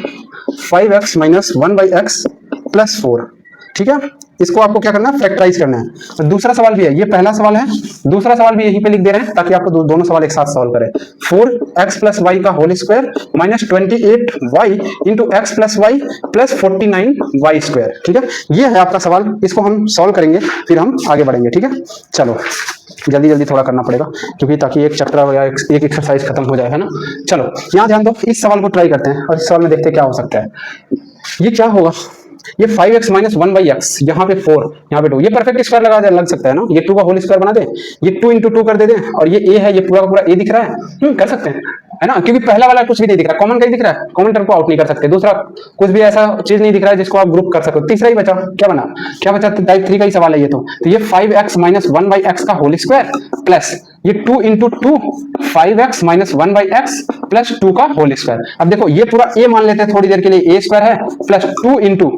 5x minus 1/x plus 4, ठीक है इसको आपको क्या करना है, फैक्टराइज करना है। तो दूसरा सवाल भी है, ये पहला सवाल है, दूसरा सवाल भी यहीं पे लिख दे रहे हैं ताकि आपको दोनों सवाल एक साथ सॉल्व करें। 4x प्लस वाई का whole square minus 28y into X plus Y plus 49y square, ठीक है ये है आपका सवाल, इसको हम सॉल्व करेंगे फिर हम आगे बढ़ेंगे, ठीक है चलो जल्दी जल्दी थोड़ा करना पड़ेगा क्योंकि ताकि एक चैप्टर या एक एक्सरसाइज खत्म हो जाए, है ना। चलो यहाँ ध्यान दो, इस सवाल को ट्राई करते हैं और इस सवाल में देखते हैं क्या हो सकता है। ये क्या होगा, ये 5x माइनस 1/x, यहाँ पे 4 यहाँ पे 2, ये परफेक्ट स्क्वायर लग सकता है ना, ये 2 का होल स्क्वायर बना दे, ये 2 इंटू 2 कर दे दें, और ये a है, ये पूरा का पूरा a दिख रहा है, कर सकते हैं है ना, क्योंकि पहला वाला कुछ भी नहीं दिख रहा, कॉमन कहीं दिख रहा है, कॉमन टर्म को आउट नहीं कर सकते, दूसरा कुछ भी ऐसा चीज नहीं दिख रहा है जिसको आप ग्रुप कर सको, तीसरा ही बचा, क्या बचा टाइप 3 का ही सवाल है ये। तो ये 5x माइनस 1/x का होल स्क्वायर प्लस ये 2 into 2 5x minus 1/x plus 2 का होल स्क्वायर। अब देखो ये पूरा a मान लेते हैं थोड़ी देर के लिए, a स्क्वायर है प्लस 2 इंटू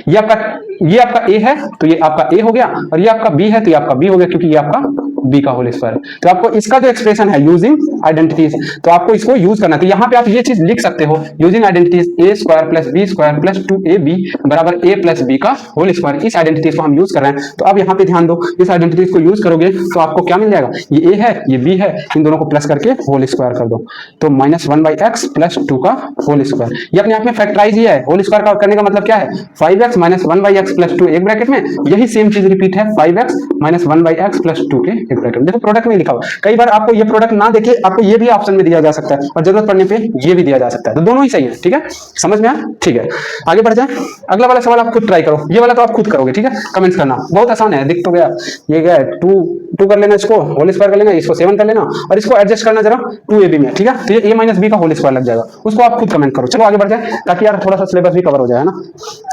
ये आपका a है तो ये आपका a हो गया, और ये आपका b है तो ये आपका b हो गया, क्योंकि ये आपका b का होल स्क्वायर। तो आपको इसका जो एक्सप्रेशन है यूजिंग आइडेंटिटीज, तो आपको इसको यूज करना है। तो यहाँ पे आप ये चीज लिख सकते हो, using identities a square plus b square plus 2ab बराबर a प्लस b का होल स्क्वायर, इस आइडेंटिटीज को हम यूज कर रहे हैं। तो अब यहाँ पे ध्यान दो, इस आइडेंटिटीज को यूज करोगे तो आपको क्या मिल जाएगा, ये a है ये b है, इन दोनों को प्लस करके होल स्क्वायर कर दो, तो माइनस 1/x प्लस 2 का होल स्क्वायर। ये अपने आप में फैक्टराइज ही है, होल स्क्वायर करने का मतलब क्या है, 5x माइनस 1/x प्लस 2 एक ब्रैकेट में, यही सेम चीज रिपीट है 5x माइनस 1/x प्लस 2 के इलेक्ट्रिक ब्रैकेट। देखो प्रोडक्ट में लिखा हुआ, कई बार आपको ये प्रोडक्ट ना देखे आपको ये भी ऑप्शन में दिया जा सकता है और जरूरत पड़ने पे ये भी दिया जा सकता है, तो दोनों ही सही है। ठीक है, समझ में आया? ठीक है, आगे बढ़ जाए। अगला वाला सवाल आप खुद ट्राई करो, ये वाला तो आप खुद करोगे। ठीक है, कमेंट्स करना बहुत आसान है, दिख तो गया। ये क्या है, 2 कर लेना, इसको होल स्क्वायर कर लेना, इसको 7 कर लेना और इसको एडजस्ट करना जरा 2ab में। ठीक है, तो ये a माइनस बी का होल स्क्वायर लग जाएगा, उसको आप खुद कमेंट करो। चलो आगे बढ़ जाए ताकि यार थोड़ा सा सिलेबस भी कवर हो जाए ना।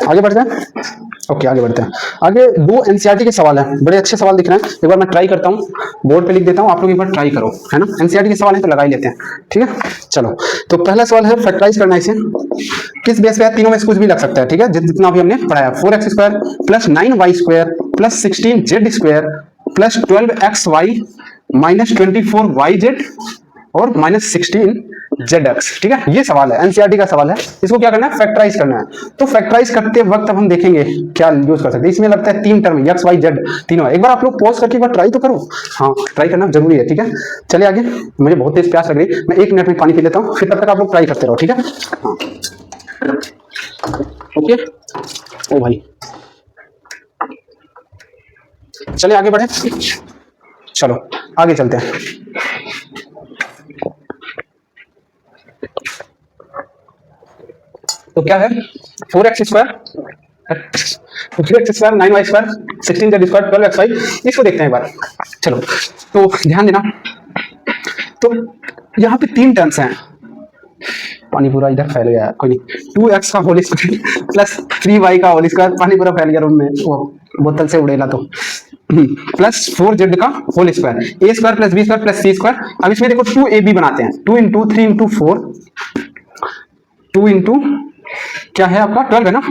आगे बढ़ जाए। ओके, आगे बढ़ते हैं। आगे 2 एनसीईआरटी के सवाल हैं, बड़े अच्छे सवाल दिख रहे हैं। एक बार मैं ट्राई करता हूँ, बोर्ड पे लिख देता हूँ, आप लोग एक बार ट्राई करो, है ना। एनसीईआरटी के सवाल हैं तो लगा ही लेते हैं। ठीक है, चलो तो पहला सवाल है फैक्टराइज करना इसे। किस बेस पे है? तीनों में से कुछ भी लग सकता है। ठीक है, जितना भी हमने पढ़ाया, 4x² plus 9y² plus 16z² plus 12xy minus 24yz और माइनस 16zx। ठीक है, ये सवाल है, एनसीईआरटी का सवाल है। इसको क्या करना है? फैक्टराइज करना है। तो फैक्टराइज करते वक्त अब हम देखेंगे क्या यूज कर सकते हैं। इसमें लगता है 3 टर्म x y z तीनों है। एक बार आप लोग पॉज करके एक बार ट्राई तो करो। हाँ, ट्राई करना जरूरी है। ठीक है, चलिए आगे। मुझे बहुत तेज प्यास लग रही है, मैं 1 मिनट में पानी पी लेता हूँ, फिर तब तक आप लोग ट्राई करते रहो। ठीक है, हाँ ओके। ओ भाई, चलिए आगे बढ़े। चलो आगे चलते हैं। तो क्या है? 4x² 9y², 16z², 12xy। इसको देखते हैं एक बार। चलो तो ध्यान देना, तो यहाँ पे 3 टर्म्स हैं। पानी पूरा इधर फैल गया है, कोई नहीं। 2x का होल स्क्वायर प्लस 3y का होल स्क्वायर, पानी पूरा फैल गया रूम में, वो बोतल से उड़ेला तो, प्लस 4z का whole square, a² plus b² plus c²। अब इसमें देखो 2ab बनाते हैं, 2 इंटू 3 इंटू 4, 2 इंटू क्या है आपका 12 है ना,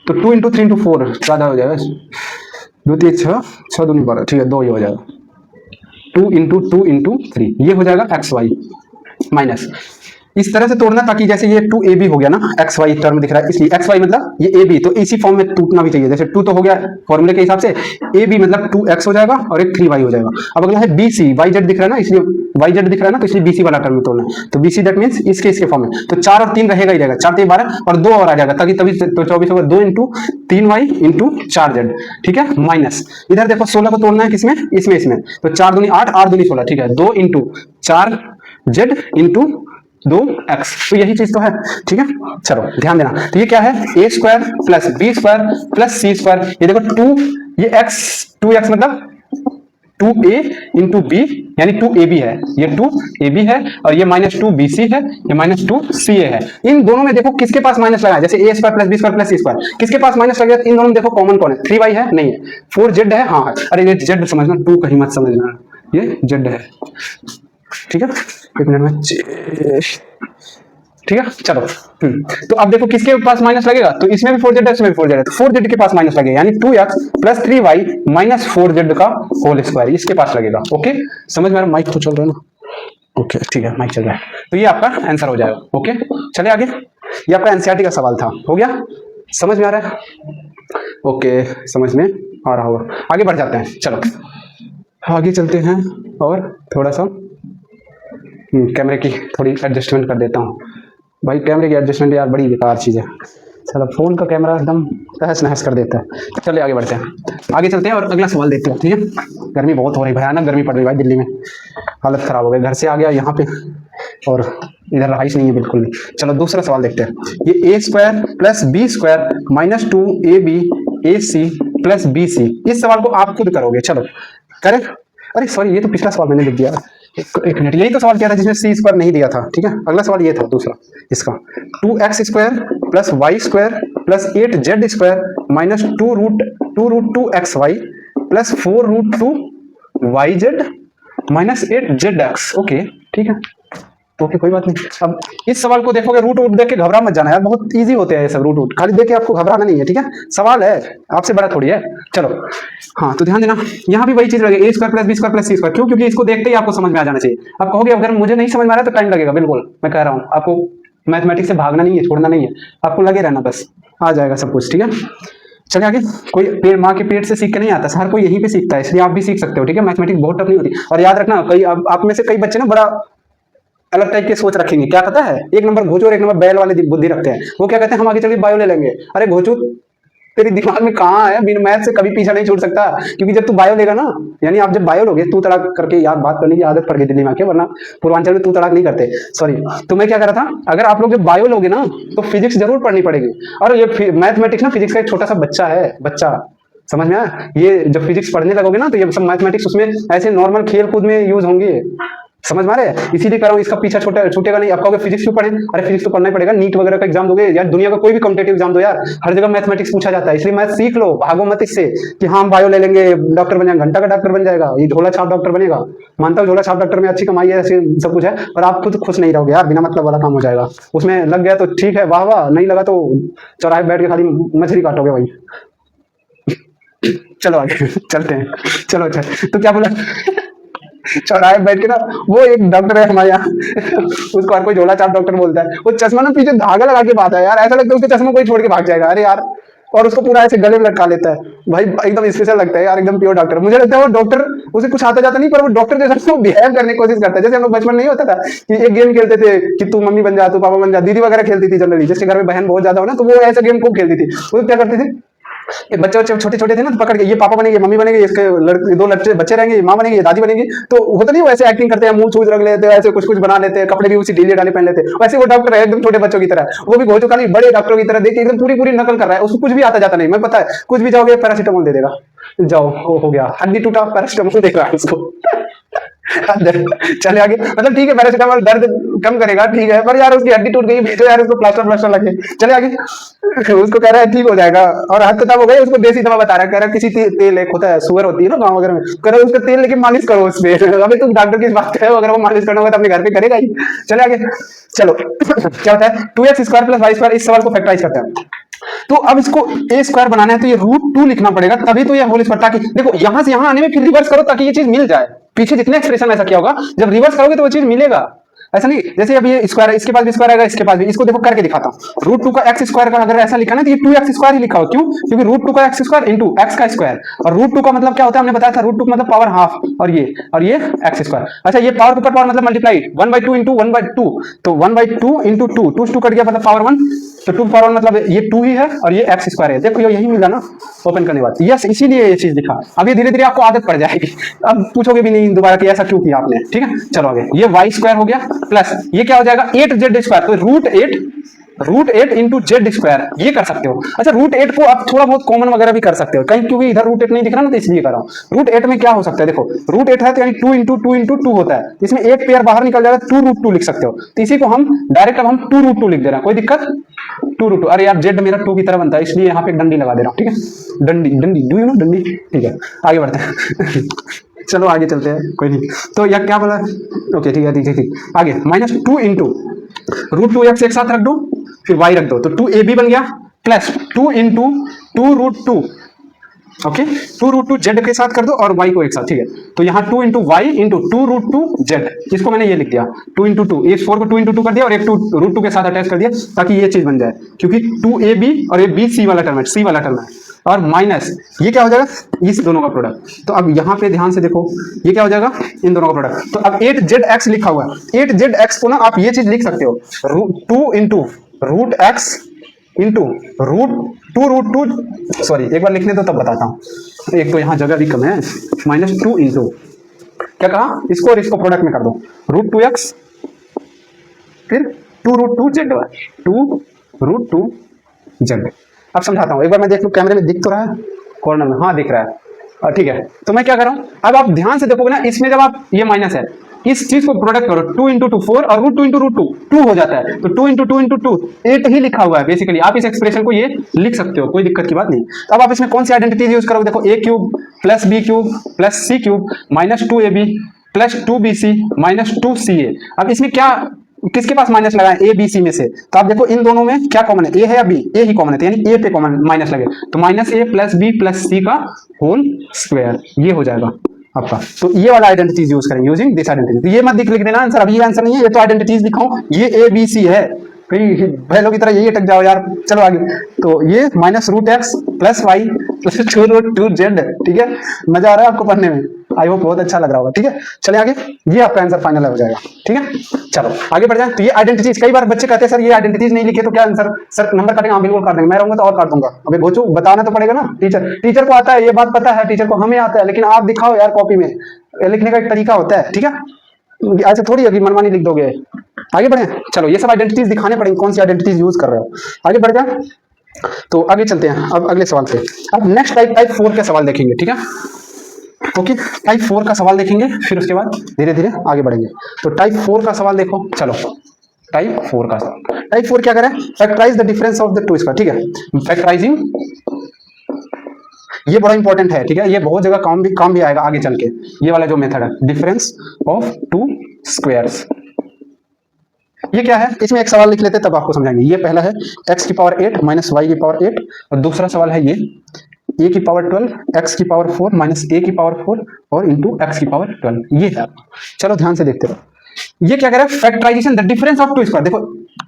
तो 2 इंटू 3 इंटू 4 ज्यादा हो जाएगा, 2 3 6 6 2 12, ठीक है 2 ये हो जाएगा। 2 इंटू 3 ये हो जाएगा xy माइनस, इस तरह से तोड़ना ताकि जैसे ये 2ab हो गया ना, xy टर्म दिख रहा है इसलिए xy मतलब ये ab, तो इसी फॉर्म में टूटना भी चाहिए। जैसे 2 तो हो गया फॉर्मूले के हिसाब से, ab मतलब 2x हो जाएगा और एक 3y हो जाएगा। अब अगला है bc, yz दिख रहा है ना, इसलिए yz दिख रहा है ना, तो इसलिए bc वाला टर्म में तोड़ना है। तो bc दैट मींस इसके फॉर्म में, तो 4 और 3 रहेगा ही रहेगा, 4 3 12 और 2 और आ जाएगा ताकि तभी तो 24 होगा। 2 इंटू 3y इंटू 4z, ठीक है, माइनस इधर देखो 16 को तोड़ना है किसमें, इसमें, तो 4 दूनी 8 8 दूनी 16, ठीक है, 2 इंटू 4z इंटू 2x, तो यही चीज तो है। ठीक है, चलो ध्यान देना, तो ये क्या है, a² plus b² plus c², ये देखो 2, ये x 2x मतलब 2a इंटू b यानी 2ab है, ये 2ab है और ये माइनस 2bc है, ये माइनस 2ca है। इन दोनों में देखो किसके पास माइनस लगा है, जैसे a² plus b² plus c², किसके पास माइनस लगा है? इन दोनों में देखो कॉमन कौन है, 3y है नहीं है, 4z है हाँ है, अरे ये z समझना, 2 कहीं मत समझना, ये z है। ठीक है, 1 मिनट में, ठीक है चलो। तो अब देखो किसके पास माइनस लगेगा, तो इसमें भी 4z है, इसमें भी 4z है, तो 4z के पास माइनस लगेगा यानी 2x plus 3y minus 4z का होल स्क्वायर इसके पास लगेगा। ओके, समझ में आ रहा? माइक तो चल रहा है ना, ओके ठीक है, माइक चल रहा है, तो ये आपका आंसर हो जाएगा। ओके चलिए आगे, ये आपका एनसीईआरटी का सवाल था, हो गया, समझ में आ रहा है? ओके, समझ में आ रहा होगा। आगे बढ़ जाते हैं, चलो आगे चलते हैं और थोड़ा सा कैमरे की थोड़ी एडजस्टमेंट कर देता हूँ। भाई कैमरे की एडजस्टमेंट यार बड़ी बेकार चीज़ है, चलो फोन का कैमरा एकदम तहस नहस कर देता है। चलिए आगे बढ़ते हैं, आगे चलते हैं और अगला सवाल देखते हैं। ठीक है, गर्मी बहुत हो रही, भयानक गर्मी पड़ रही भाई, दिल्ली में हालत खराब हो गई, घर से आ गया यहाँ पे और इधर रहाइश नहीं है बिल्कुल भी। चलो दूसरा सवाल देखते हैं, ये a² plus b² minus 2ab ac plus bc, इस सवाल को आप खुद करोगे। चलो करें, अरे सॉरी ये तो पिछला सवाल मैंने लिख दिया, एक मिनट, यही तो सवाल किया था जिसमें c² नहीं दिया था। ठीक है, अगला सवाल ये था दूसरा इसका, 2x² plus y² plus 8z² minus 2 root 2xy plus 4 root 2yz minus 8zx। Okay ठीक है, ओके कोई बात नहीं। अब इस सवाल को देखोगे, रूट देख के घबरा मत जाना यार, बहुत इजी होते हैं ये सब, रूट खाली देख के आपको घबराना नहीं है। ठीक है, सवाल है, आपसे बड़ा थोड़ी है। चलो हाँ, तो ध्यान देना, यहाँ भी वही चीज लगेगी, a² plus b² plus c², क्यों? क्योंकि इसको देखते ही आपको समझ में आ जाना चाहिए। आप कहोगे अगर मुझे नहीं समझ में आ रहा तो टाइम लगेगा, बिल्कुल मैं कह रहा हूँ आपको, मैथमेटिक्स से भागना नहीं है, छोड़ना नहीं है, आपको लगे रहना, बस आ जाएगा सब कुछ। ठीक है, चलिए आगे। कोई माँ के पेट से सीख के नहीं आता, हर कोई यहीं पे सीखता है, इसलिए आप भी सीख सकते हो। ठीक है, मैथमेटिक्स बहुत टफ नहीं होती, और याद रखना कई आप में से कई बच्चे ना बड़ा अलग टाइप की सोच रखेंगे, क्या पता है, 1 नंबर घोचू और 1 नंबर बैल वाले बुद्धि रखते हैं। वो क्या कहते हैं, हम आगे चल के बायो ले लेंगे। अरे घोचू तेरे दिमाग में कहाँ है, बिना मैथ से कभी पीछा नहीं छूट सकता। क्योंकि जब तू बायो लेगा ना, यानी आप जब बायो लोगे, तू तड़ाक करके याद बात करने की आदत पड़ गई दिल्ली में आके, वरना पूर्वांचल में तू तड़ाक नहीं करते। सॉरी। तो मैं क्या कर रहा था, अगर आप लोग जब बायो लोगे ना तो फिजिक्स जरूर पढ़नी पड़ेगी। और ये मैथमेटिक्स ना फिजिक्स का एक छोटा सा बच्चा है, बच्चा, समझ में आया? ये जब फिजिक्स पढ़ने लगोगे ना तो ये सब मैथमेटिक्स उसमें ऐसे नॉर्मल खेल कूद में यूज होंगे, समझ में आ रहा है? इसीलिए कर रहा हूँ, इसका पीछा छूटेगा नहीं। आप कहोगे फिजिक्स क्यों पढ़े? अरे फिजिक्स तो पढ़ना ही पड़ेगा, नीट वगैरह का एग्जाम दोगे यार, दुनिया का कोई भी कॉम्पिटेटिव एग्जाम दो यार, हर जगह मैथमेटिक्स पूछा जाता है। इसलिए मैथ सीख लो, भागो मत इससे कि हाँ हम बायो ले लेंगे डॉक्टर बन जाएगा, घंटा का डॉक्टर बन जाएगा, ये झोला छाप डॉक्टर बनेगा। मानता हूँ झोला छाप डॉक्टर में अच्छी कमाई है, ऐसे सब कुछ है, पर आप खुद खुश नहीं रहोगे यार, बिना मतलब वाला काम हो जाएगा। उसमें लग गया तो ठीक है, वाह वाह, नहीं लगा तो चौराहे बैठ के खाली मछली काटोगे भाई। चलो आगे चलते हैं। चलो अच्छा, तो क्या बोला? चौराहे बैठ के ना, वो एक डॉक्टर है हमारे यहाँ उसको हर कोई झोला छाप डॉक्टर बोलता है। वो चश्मा ना पीछे धागा लगा के बात है यार, ऐसा लगता है उसके चश्मा कोई छोड़ के भाग जाएगा। अरे यार, और उसको पूरा ऐसे गले में लटका लेता है भाई, एकदम स्पेशल लगता है यार, एकदम प्योर डॉक्टर। मुझे लगता है वो डॉक्टर, उसे कुछ आता जाता नहीं, पर वो डॉक्टर जैसा वो बिहेव करने की कोशिश करता है। जैसे हम लोग बचपन नहीं होता था कि एक गेम खेलते थे कि तू मम्मी बन जा, तू पापा बन जा, दीदी वगैरह खेलती थी जनरली, जिसके घर में बहन बहुत ज्यादा हो ना, तो वो ऐसा गेम खूब खेलती थी। वो क्या करते थे, ये बच्चे छोटे छोटे थे ना, तो पकड़ के ये पापा बनेंगे, मम्मी बनेंगे, इसके दो लड़के बच्चे रहेंगे, माँ बनेंगे, ये दादी बनेगी। तो होता नहीं, वैसे एक्टिंग करते हैं, मुंह छूज रख लेते हैं, ऐसे कुछ कुछ बना लेते हैं, कपड़े भी उसी ढीले ढाले पहन लेते हैं। वैसे वो डॉक्टर है एकदम छोटे बच्चों की तरह, वो भी घोचो खाली बड़े डॉक्टरों की तरह देख के एकदम पूरी पूरी नकल कर रहा है। उसको कुछ भी आता जाता नहीं, मैं पता है, कुछ भी जाओगे पैरासीटामोल दे देगा, जाओ हो गया, हड्डी टूटा पैरासीटामोल देगा उसको चले आगे, मतलब ठीक है पैरासीटामोल दर्द कम करेगा, ठीक है, पर यार उसकी हड्डी टूट गई, भेजो यार उसको प्लास्टर लगे। चले आगे, उसको कह रहा है ठीक हो जाएगा, और हद तक हो गई, उसको देसी दवा बता रहा है, कह रहा है किसी तेल एक होता है, सुअर होती है ना गाँव वगैरह में, कह रहा है उसका तेल लेके मालिश करो उस पर। अभी तुम डॉक्टर की बात करो, अगर वो मालिश करना होगा तो अपने घर पे करेगा ही। चले आगे, चलो क्या होता है 2x² + y², इस सवाल को फैक्टराइज करते हैं। तो अब इसको a² बनाना है तो ये √2 लिखना पड़ेगा, तभी तो ये होल स्क्वायर, ताकि देखो यहां से यहां आने में फिर रिवर्स करो ताकि ये चीज मिल जाए। पीछे जितने एक्सप्रेशन ऐसा किया होगा, जब रिवर्स करोगे तो वो चीज मिलेगा, ऐसा नहीं। जैसे अब ये स्क्वायर है, इसके पास भी स्क्वायर आएगा, इसके पास भी। इसको देखो करके दिखाता हूँ। √2 का x² का अगर ऐसा लिखा ना तो ये 2x² ही लिखा हो, क्यों? क्योंकि √2 का x² इंटू x का स्क्वायर, और √2 का मतलब क्या होता है, हमने बताया था, √2 मतलब पावर हाफ, और ये x²। अच्छा, ये पावर के ऊपर पावर मतलब मल्टीप्लाई, 1/2 इंटू 1/2, तो 1/2 इंटू 2, 2 कट गया मतलब पावर 1, तो 2 पावर 1 मतलब ये 2 ही है, और ये x² है। देखो यही मिला ना ओपन करने के बाद, यस, इसीलिए ये चीज दिखा। अब ये धीरे धीरे आपको आदत पड़ जाएगी, अब पूछोगे भी नहीं दोबारा कि ऐसा क्यों किया आपने, ठीक है। चलो आगे, ये y² हो गया, प्लस ये क्या हो जाएगा 8z², तो √8 इंटू z², ये कर सकते हो। अच्छा, √8 को आप थोड़ा बहुत कॉमन वगैरह भी कर सकते हो कहीं, क्योंकि इधर √8 नहीं दिख रहा ना, तो इसलिए कर रहा हूँ। √8 में क्या हो सकता है, देखो √8 है तो यानी 2 इंटू 2 इंटू 2 होता है, इसमें एक पेयर बाहर निकल जाएगा, 2√2 लिख सकते हो। तो इसी को हम डायरेक्ट अब हम 2√2 लिख दे रहे हैं, कोई दिक्कत? 2√2, अरे यार z मेरा 2 की तरह बनता है, इसलिए यहाँ पे डंडी लगा दे रहा हूँ, ठीक है, डंडी डू यू नो डंडी, ठीक है। आगे बढ़ते हैं चलो आगे चलते हैं, कोई नहीं। तो यह क्या बोला, ओके ठीक है, ठीक आगे, -2 इंटू √2x एक साथ रख दो, फिर y रख दो, तो 2ab बन गया, प्लस 2 इंटू 2√2, ओके, 2√2 z के साथ कर दो और y को एक साथ, ठीक है। तो यहाँ 2 इंटू वाई इंटू 2√2 z, इसको मैंने ये लिख दिया 2 इंटू 2, इस 4 को 2 इंटू 2 कर दिया और एक 2√2 के साथ अटैच कर दिया ताकि ये चीज बन जाए, क्योंकि 2ab और ये b c वाला टर्म है, और माइनस ये क्या हो जाएगा, इस दोनों का प्रोडक्ट। तो अब यहाँ पे ध्यान से देखो, ये क्या हो जाएगा, इन दोनों का प्रोडक्ट। तो अब 8zx लिखा हुआ है, 8zx को ना आप ये चीज लिख सकते हो, 2 इंटू √x इंटू √2, सॉरी एक बार लिखने दो तब बताता हूँ, एक तो यहाँ जगह भी कम है, -2 इंटू क्या कहा, इसको और इसको प्रोडक्ट में कर दो, √2x फिर 2√2z, 2√2z। अब समझाता हूँ, एक बार मैं देख लूँ कैमरे में दिख तो रहा है कॉर्नर में, हाँ दिख रहा है, ठीक है। तो मैं क्या कर रहा हूँ, अब आप ध्यान से देखोगे ना, इसमें जब आप ये माइनस है, इस चीज को प्रोडक्ट करो, 2 इंटू 2 4 और √2 इंटू √2 2 हो जाता है, तो 2 इंटू 2 इंटू 2 8 ही लिखा हुआ है बेसिकली। आप इस एक्सप्रेशन को ये लिख सकते हो, कोई दिक्कत की बात नहीं। तो अब आप इसमें कौन सी आइडेंटिटीज यूज करोगे, देखो a³ + b³ + c³ -2ab + 2bc -2ca। अब इसमें क्या, किसके पास माइनस लगा है, ए बी सी में से, तो आप देखो इन दोनों में क्या कॉमन है, ए है या बी, ए ही कॉमन है, तो यानी ए पे कॉमन माइनस लगे, तो -a + b + c का होल स्क्वायर, ये हो जाएगा आपका। तो ये वाला आइडेंटिटीज यूज करेंगे, यूजिंग दिस आइडेंटिटी। तो ये मत लिख देना आंसर, अभी ये आंसर नहीं है, ये तो आइडेंटिटीज दिखाऊं, ये ए बी सी है, कहीं पहलों की तरह यही अटक जाओ यार। चलो आगे, तो ये -√x + y + 2√2z, ठीक है, मजा आ रहा है आपको पढ़ने में। आई होप बहुत अच्छा लग रहा होगा। ठीक है, चलिए आगे, ये आपका आंसर फाइनल हो जाएगा। ठीक है, चलो आगे बढ़ जाए। तो ये आइडेंटिटीज, कई बार बच्चे कहते हैं सर ये आइडेंटिटीज नहीं लिखे तो क्या आंसर, सर नंबर काटेंगे। हाँ बिल्कुल काट देंगे, मैं रहूंगा तो और काट दूंगा। अबे गोचू बताना तो पड़ेगा ना, टीचर को आता है, ये बात पता है, टीचर को हमें आता है, लेकिन आप दिखाओ यार कॉपी में, लिखने का एक तरीका होता है। ठीक है, ऐसे थोड़ी अभी मनमानी लिख दोगे। आगे बढ़े, चलो ये सब आइडेंटिटीज दिखाने पड़ेंगे, कौन सी आइडेंटिटीज यूज कर रहे हो। आगे बढ़ जाए, तो आगे चलते हैं अब अगले सवाल पे। अब नेक्स्ट टाइप 4 के सवाल देखेंगे। ठीक है, ओके, टाइप 4 का सवाल देखेंगे, फिर उसके बाद धीरे धीरे आगे बढ़ेंगे। तो टाइप 4 का सवाल देखो, चलो टाइप 4 का सवाल। टाइप 4 क्या करें, factorize the difference of the two square. ठीक है, फैक्टराइजिंग ये बड़ा इंपॉर्टेंट है। ठीक है, ये बहुत जगह काम भी आएगा आगे चल के, ये वाला जो मेथड है, डिफरेंस ऑफ टू स्क्वायर्स। ये क्या है, इसमें एक सवाल लिख लेते हैं तब आपको समझाएंगे। ये पहला है x की पावर 8 माइनस वाई की पावर 8, और दूसरा सवाल है ये a की पावर 12 x की पावर 4 माइनस a की पावर 4 और इंटू x की पावर 12। ये है, चलो ध्यान से देखते रहो। ये क्या कह रहा है, factorization the difference of two square. देखो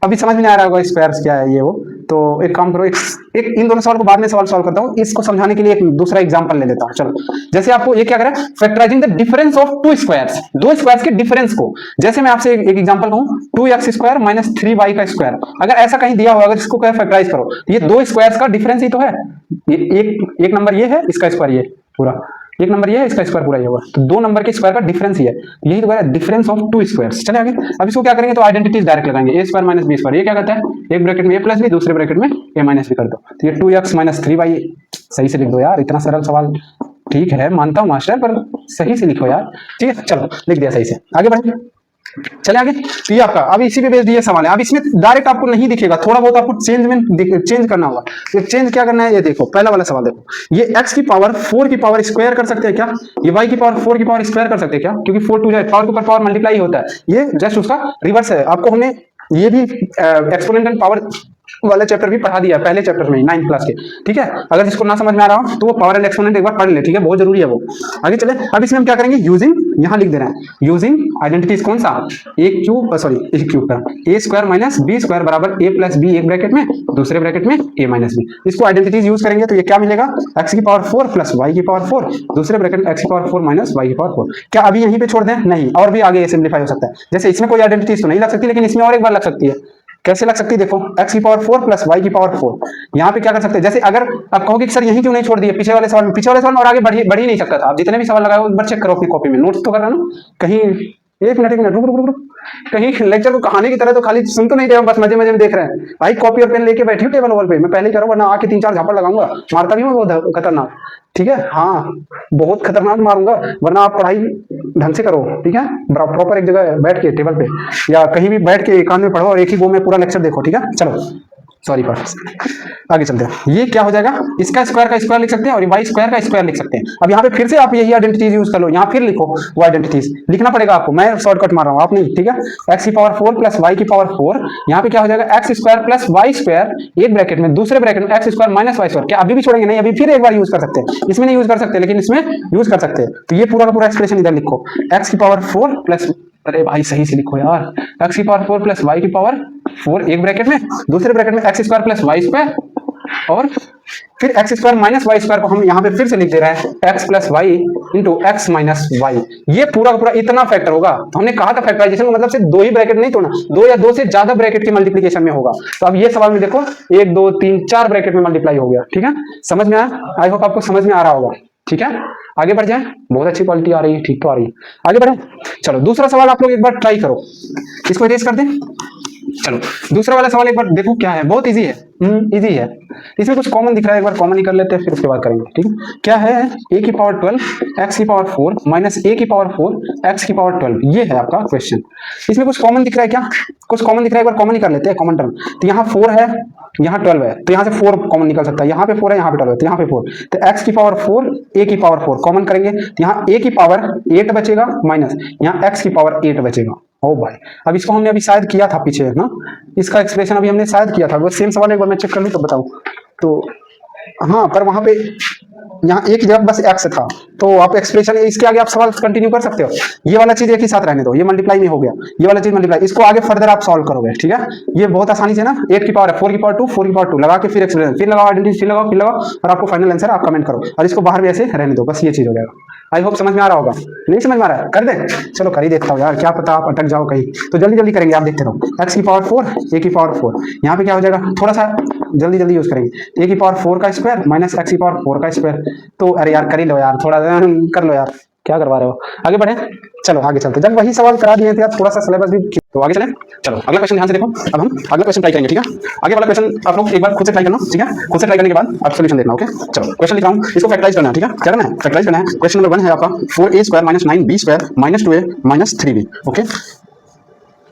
अभी समझ में नहीं आ रहा होगा स्क्वायर्स क्या है ये वो, तो एक काम करो, एक इन दोनों सवाल को बाद में सॉल्व करता हूँ, इसको समझाने के लिए एक दूसरा एग्जांपल ले लेता हूँ। चलो, जैसे आपको ये क्या कह रहा है, factorising the difference of to squares, दो स्क्वायर्स के डिफरेंस को। जैसे मैं आपसे एक एग्जांपल कहूँ, 2x स्क्वायर माइनस 3y का स्क्वायर, अगर ऐसा कहीं दिया हुआ, अगर इसको क्या फैक्टराइज करो, ये दो स्क्वायर्स का डिफरेंस ही तो है। एक नंबर ये है, इसका स्क्वायर ये पूरा, एक नंबर ये है, इसका स्क्वायर पूरा ये हुआ, तो दो नंबर के स्क्वायर का डिफरेंस ही है, यही तो है डिफरेंस ऑफ टू स्क्वायर्स। चले आगे, अब इसको क्या करेंगे, तो आइडेंटिटीज डायरेक्ट लगाएंगे, ए स्क्वायर माइनस बी स्क्वायर। ये क्या कहता है, एक ब्रैकेट में ए प्लस बी, दूसरे ब्रैकेट में ए माइनस बी कर दो, तो ये 2x माइनस 3y। सही से लिख दो यार, इतना सरल सवाल। ठीक है मानता हूँ मास्टर, पर सही से लिखो यार। ठीक है, चलो लिख दिया सही से, आगे बढ़े। चले आगे, तो ये आपका अब इसी पे बेस्ड ये सवाल है। अब इसमें डायरेक्ट आपको नहीं दिखेगा, थोड़ा बहुत आपको चेंज करना होगा। तो चेंज क्या करना है, ये देखो पहला वाला सवाल देखो, ये x की पावर 4 की पावर स्क्वायर कर सकते हैं क्या, ये y की पावर 4 की पावर स्क्वायर कर सकते हैं क्या, क्योंकि 4 2 पावर के ऊपर पावर मल्टीप्लाई होता है, ये जस्ट उसका रिवर्स है। आपको हमने ये भी एक्सपोनेंशियल पावर वाले चैप्टर भी पढ़ा दिया पहले चैप्टर में 9th क्लास के। ठीक है, अगर जिसको ना समझ में आ रहा हो तो वो पावर एंड एक्सपोनेंट एक बार पढ़ ले। ठीक है, बहुत जरूरी है वो। आगे चले, अब इसमें हम क्या करेंगे, यूजिंग, यहां लिख दे रहे हैं, यूजिंग आइडेंटिटीज कौन सा, ए क्यूब का ए स्क्वायर माइनस बी स्क्वायर बराबर ए प्लस बी, एक ब्रैकेट में, दूसरे ब्रैकेट में ए माइनस बी। इसको आइडेंटिटीज यूज करेंगे तो ये क्या मिलेगा, एक्स की पावर 4 प्लस वाई की पावर 4, दूसरे ब्रैकेट में एक्स की पावर 4 माइनस वाई की पावर 4। क्या अभी यहीं पे छोड़ दें, नहीं, और भी आगे सिंप्लीफाई हो सकता है। जैसे इसमें कोई आइडेंटिटीज तो नहीं लग सकती, लेकिन इसमें और एक बार लग सकती है। कैसे लग सकती है, देखो x की पावर 4 प्लस y की पावर 4, यहाँ पे क्या कर सकते हैं, जैसे अगर आप कहोगे कि सर यहीं क्यों नहीं छोड़ दिए, पीछे वाले सवाल में और आगे बढ़ ही नहीं सकता था। आप जितने भी सवाल लगाए एक बार चेक करो अपनी कॉपी में, नोट्स तो कर रहा ना कहीं। एक मिनट रुक, कहीं लेक्चर को कहानी की तरह तो खाली सुन तो नहीं रहे हो, बस मजे मजे में देख रहे हैं। भाई कॉपी और पेन लेके बैठी हो टेबल वॉल पे, मैं पहले ही करूँ, वरना आके 3-4 झापड़ लगाऊंगा, मारता भी हूँ बहुत खतरनाक। ठीक है, हाँ बहुत खतरनाक मारूंगा, वरना आप पढ़ाई ढंग से करो। ठीक है, प्रॉपर एक जगह बैठ के टेबल पे या कहीं भी बैठ के एकांत में पढ़ो और एक ही वो में पूरा लेक्चर देखो। ठीक है, चलो सॉरी पर आगे चलते हैं। ये क्या हो जाएगा, इसका स्क्वायर का स्क्वायर लिख सकते हैं और वाई स्क्वायर का स्क्वायर लिख सकते हैं। अब यहाँ पे फिर से आप यही आइडेंटिटीज यूज कर लो, यहाँ फिर लिखो वो आइडेंटिटीज, लिखना पड़ेगा आपको, मैं शॉर्टकट मार रहा हूँ, आप नहीं। ठीक है, एक्स की पावर 4 प्लस वाई की पावर 4, यहाँ पे क्या हो जाएगा, X square plus Y square, एक ब्रैकेट में, दूसरे ब्रैकेट में X square minus Y square. क्या अभी भी छोड़ेंगे, नहीं, अभी फिर एक बार यूज कर सकते हैं, इसमें नहीं यूज कर सकते लेकिन इसमें यूज कर सकते हैं। तो ये पूरा का पूरा एक्सप्रेशन इधर लिखो, एक्स की पावर 4 प्लस, अरे भाई सही से लिखो यार, एक्स की पावर 4 प्लस वाई की पावर 4, एक ब्रैकेट में, दूसरे ब्रैकेट में X square plus Y square, और फिर X square minus Y square को हम यहाँ पे फिर से लिख दे रहे हैं, X plus Y into X minus Y. ये पूरा का पूरा इतना फैक्टर होगा। तो हमने कहा था फैक्टराइजेशन का मतलब सिर्फ दो ही ब्रैकेट नहीं तोड़ना, दो या दो से ज्यादा ब्रैकेट की मल्टीप्लीकेशन में होगा। तो अब ये सवाल में देखो 1 2 3 4 ब्रैकेट में मल्टीप्लाई हो गया। ठीक है, समझ में आया, आई होप आपको समझ में आ रहा होगा। ठीक है, आगे बढ़ जाए, बहुत अच्छी क्वालिटी आ रही है, ठीक तो आ रही है। आगे बढ़े, चलो दूसरा सवाल आप लोग एक बार ट्राई करो, इसको इरेज कर दें। चलो दूसरा वाला सवाल एक बार देखो क्या है, बहुत इजी है, इजी है। इसमें कुछ कॉमन दिख रहा है, एक बार कॉमन ही कर लेते हैं, फिर उसके बाद करेंगे। ठीक है, क्या है, a की पावर 12 x की पावर 4 माइनस a की पावर 4 x की पावर 12, ये है आपका क्वेश्चन। इसमें कुछ कॉमन दिख रहा है क्या, कुछ कॉमन दिख रहा है, एक बार कॉमन ही कर लेते हैं, कॉमन टर्म। तो यहाँ 4 है, यहाँ 12 है, तो यहाँ से 4 कॉमन निकल सकता है, यहाँ पे 4 है, यहाँ पे 12 है, तो यहाँ पे 4, तो x की पावर 4 a की पावर 4 कॉमन करेंगे, तो यहाँ a की पावर 8 बचेगा माइनस यहाँ x की पावर 8 बचेगा। ओ भाई, अब इसको हमने अभी शायद किया था पीछे ना, इसका एक्सप्रेशन अभी हमने शायद किया था, वो सेम सवाल एक बार मैं चेक कर लूँ तो बताऊँ। तो हाँ, पर वहां पे यहाँ एक जगह बस एक्स था, तो आप एक्सप्रेशन इसके आगे आप सवाल कंटिन्यू कर सकते हो। ये वाला चीज एक ही साथ रहने दो, ये मल्टीप्लाई में हो गया, ये वाला चीज मल्टीप्लाई, इसको आगे फर्दर आप सॉल्व करोगे। ठीक है, ये बहुत आसानी से ना, 8 की पावर है, 4 की पावर 2 4 की पावर 2 लगा के फिर एक्सप्रेशन, फिर लगाओ आइडेंटिटी, फिर लगाओ और आपको फाइनल आंसर आप कमेंट करो, और इसको बाहर भी ऐसे रहने दो, बस ये चीज हो जाएगा। आई होप समझ में आ रहा होगा। नहीं समझ में आ रहा है, कर दे, चलो कर ही देता हूँ यार, क्या पता आप अटक जाओ कहीं। तो जल्दी जल्दी करेंगे, आप देखते रहो। एक्स की पावर 4 ए की पावर 4, यहाँ पे क्या हो जाएगा, थोड़ा सा जल्दी जल्दी यूज करेंगे। ए की पावर 4 का स्क्वायर माइनस एक्स की पावर 4 का स्क्वायर। तो अरे यार कर ही लो यार, थोड़ा कर लो यार, क्या करवा रहे हो। आगे बढ़े, चलो आगे चलते। जब वही सवाल करा दिए थे आप, थोड़ा सा सिलेबस भी, तो आगे चले। चलो अगला क्वेश्चन ध्यान से देखो। अब हम अगला क्वेश्चन ट्राई करेंगे, ठीक है। आगे वाला क्वेश्चन आप लोग एक बार खुद से ट्राई करना, ठीक है। खुद से ट्राई करने के बाद आप सोल्यूशन देखना, ओके। चलो क्वेश्चन लिख रहा हूँ, इसको फैक्टराइज करना है, ठीक है। क्या करना है, फैक्टराइज करना है। क्वेश्चन नंबर 1 है आपका 4a square minus 9b square minus 2a minus 3b, okay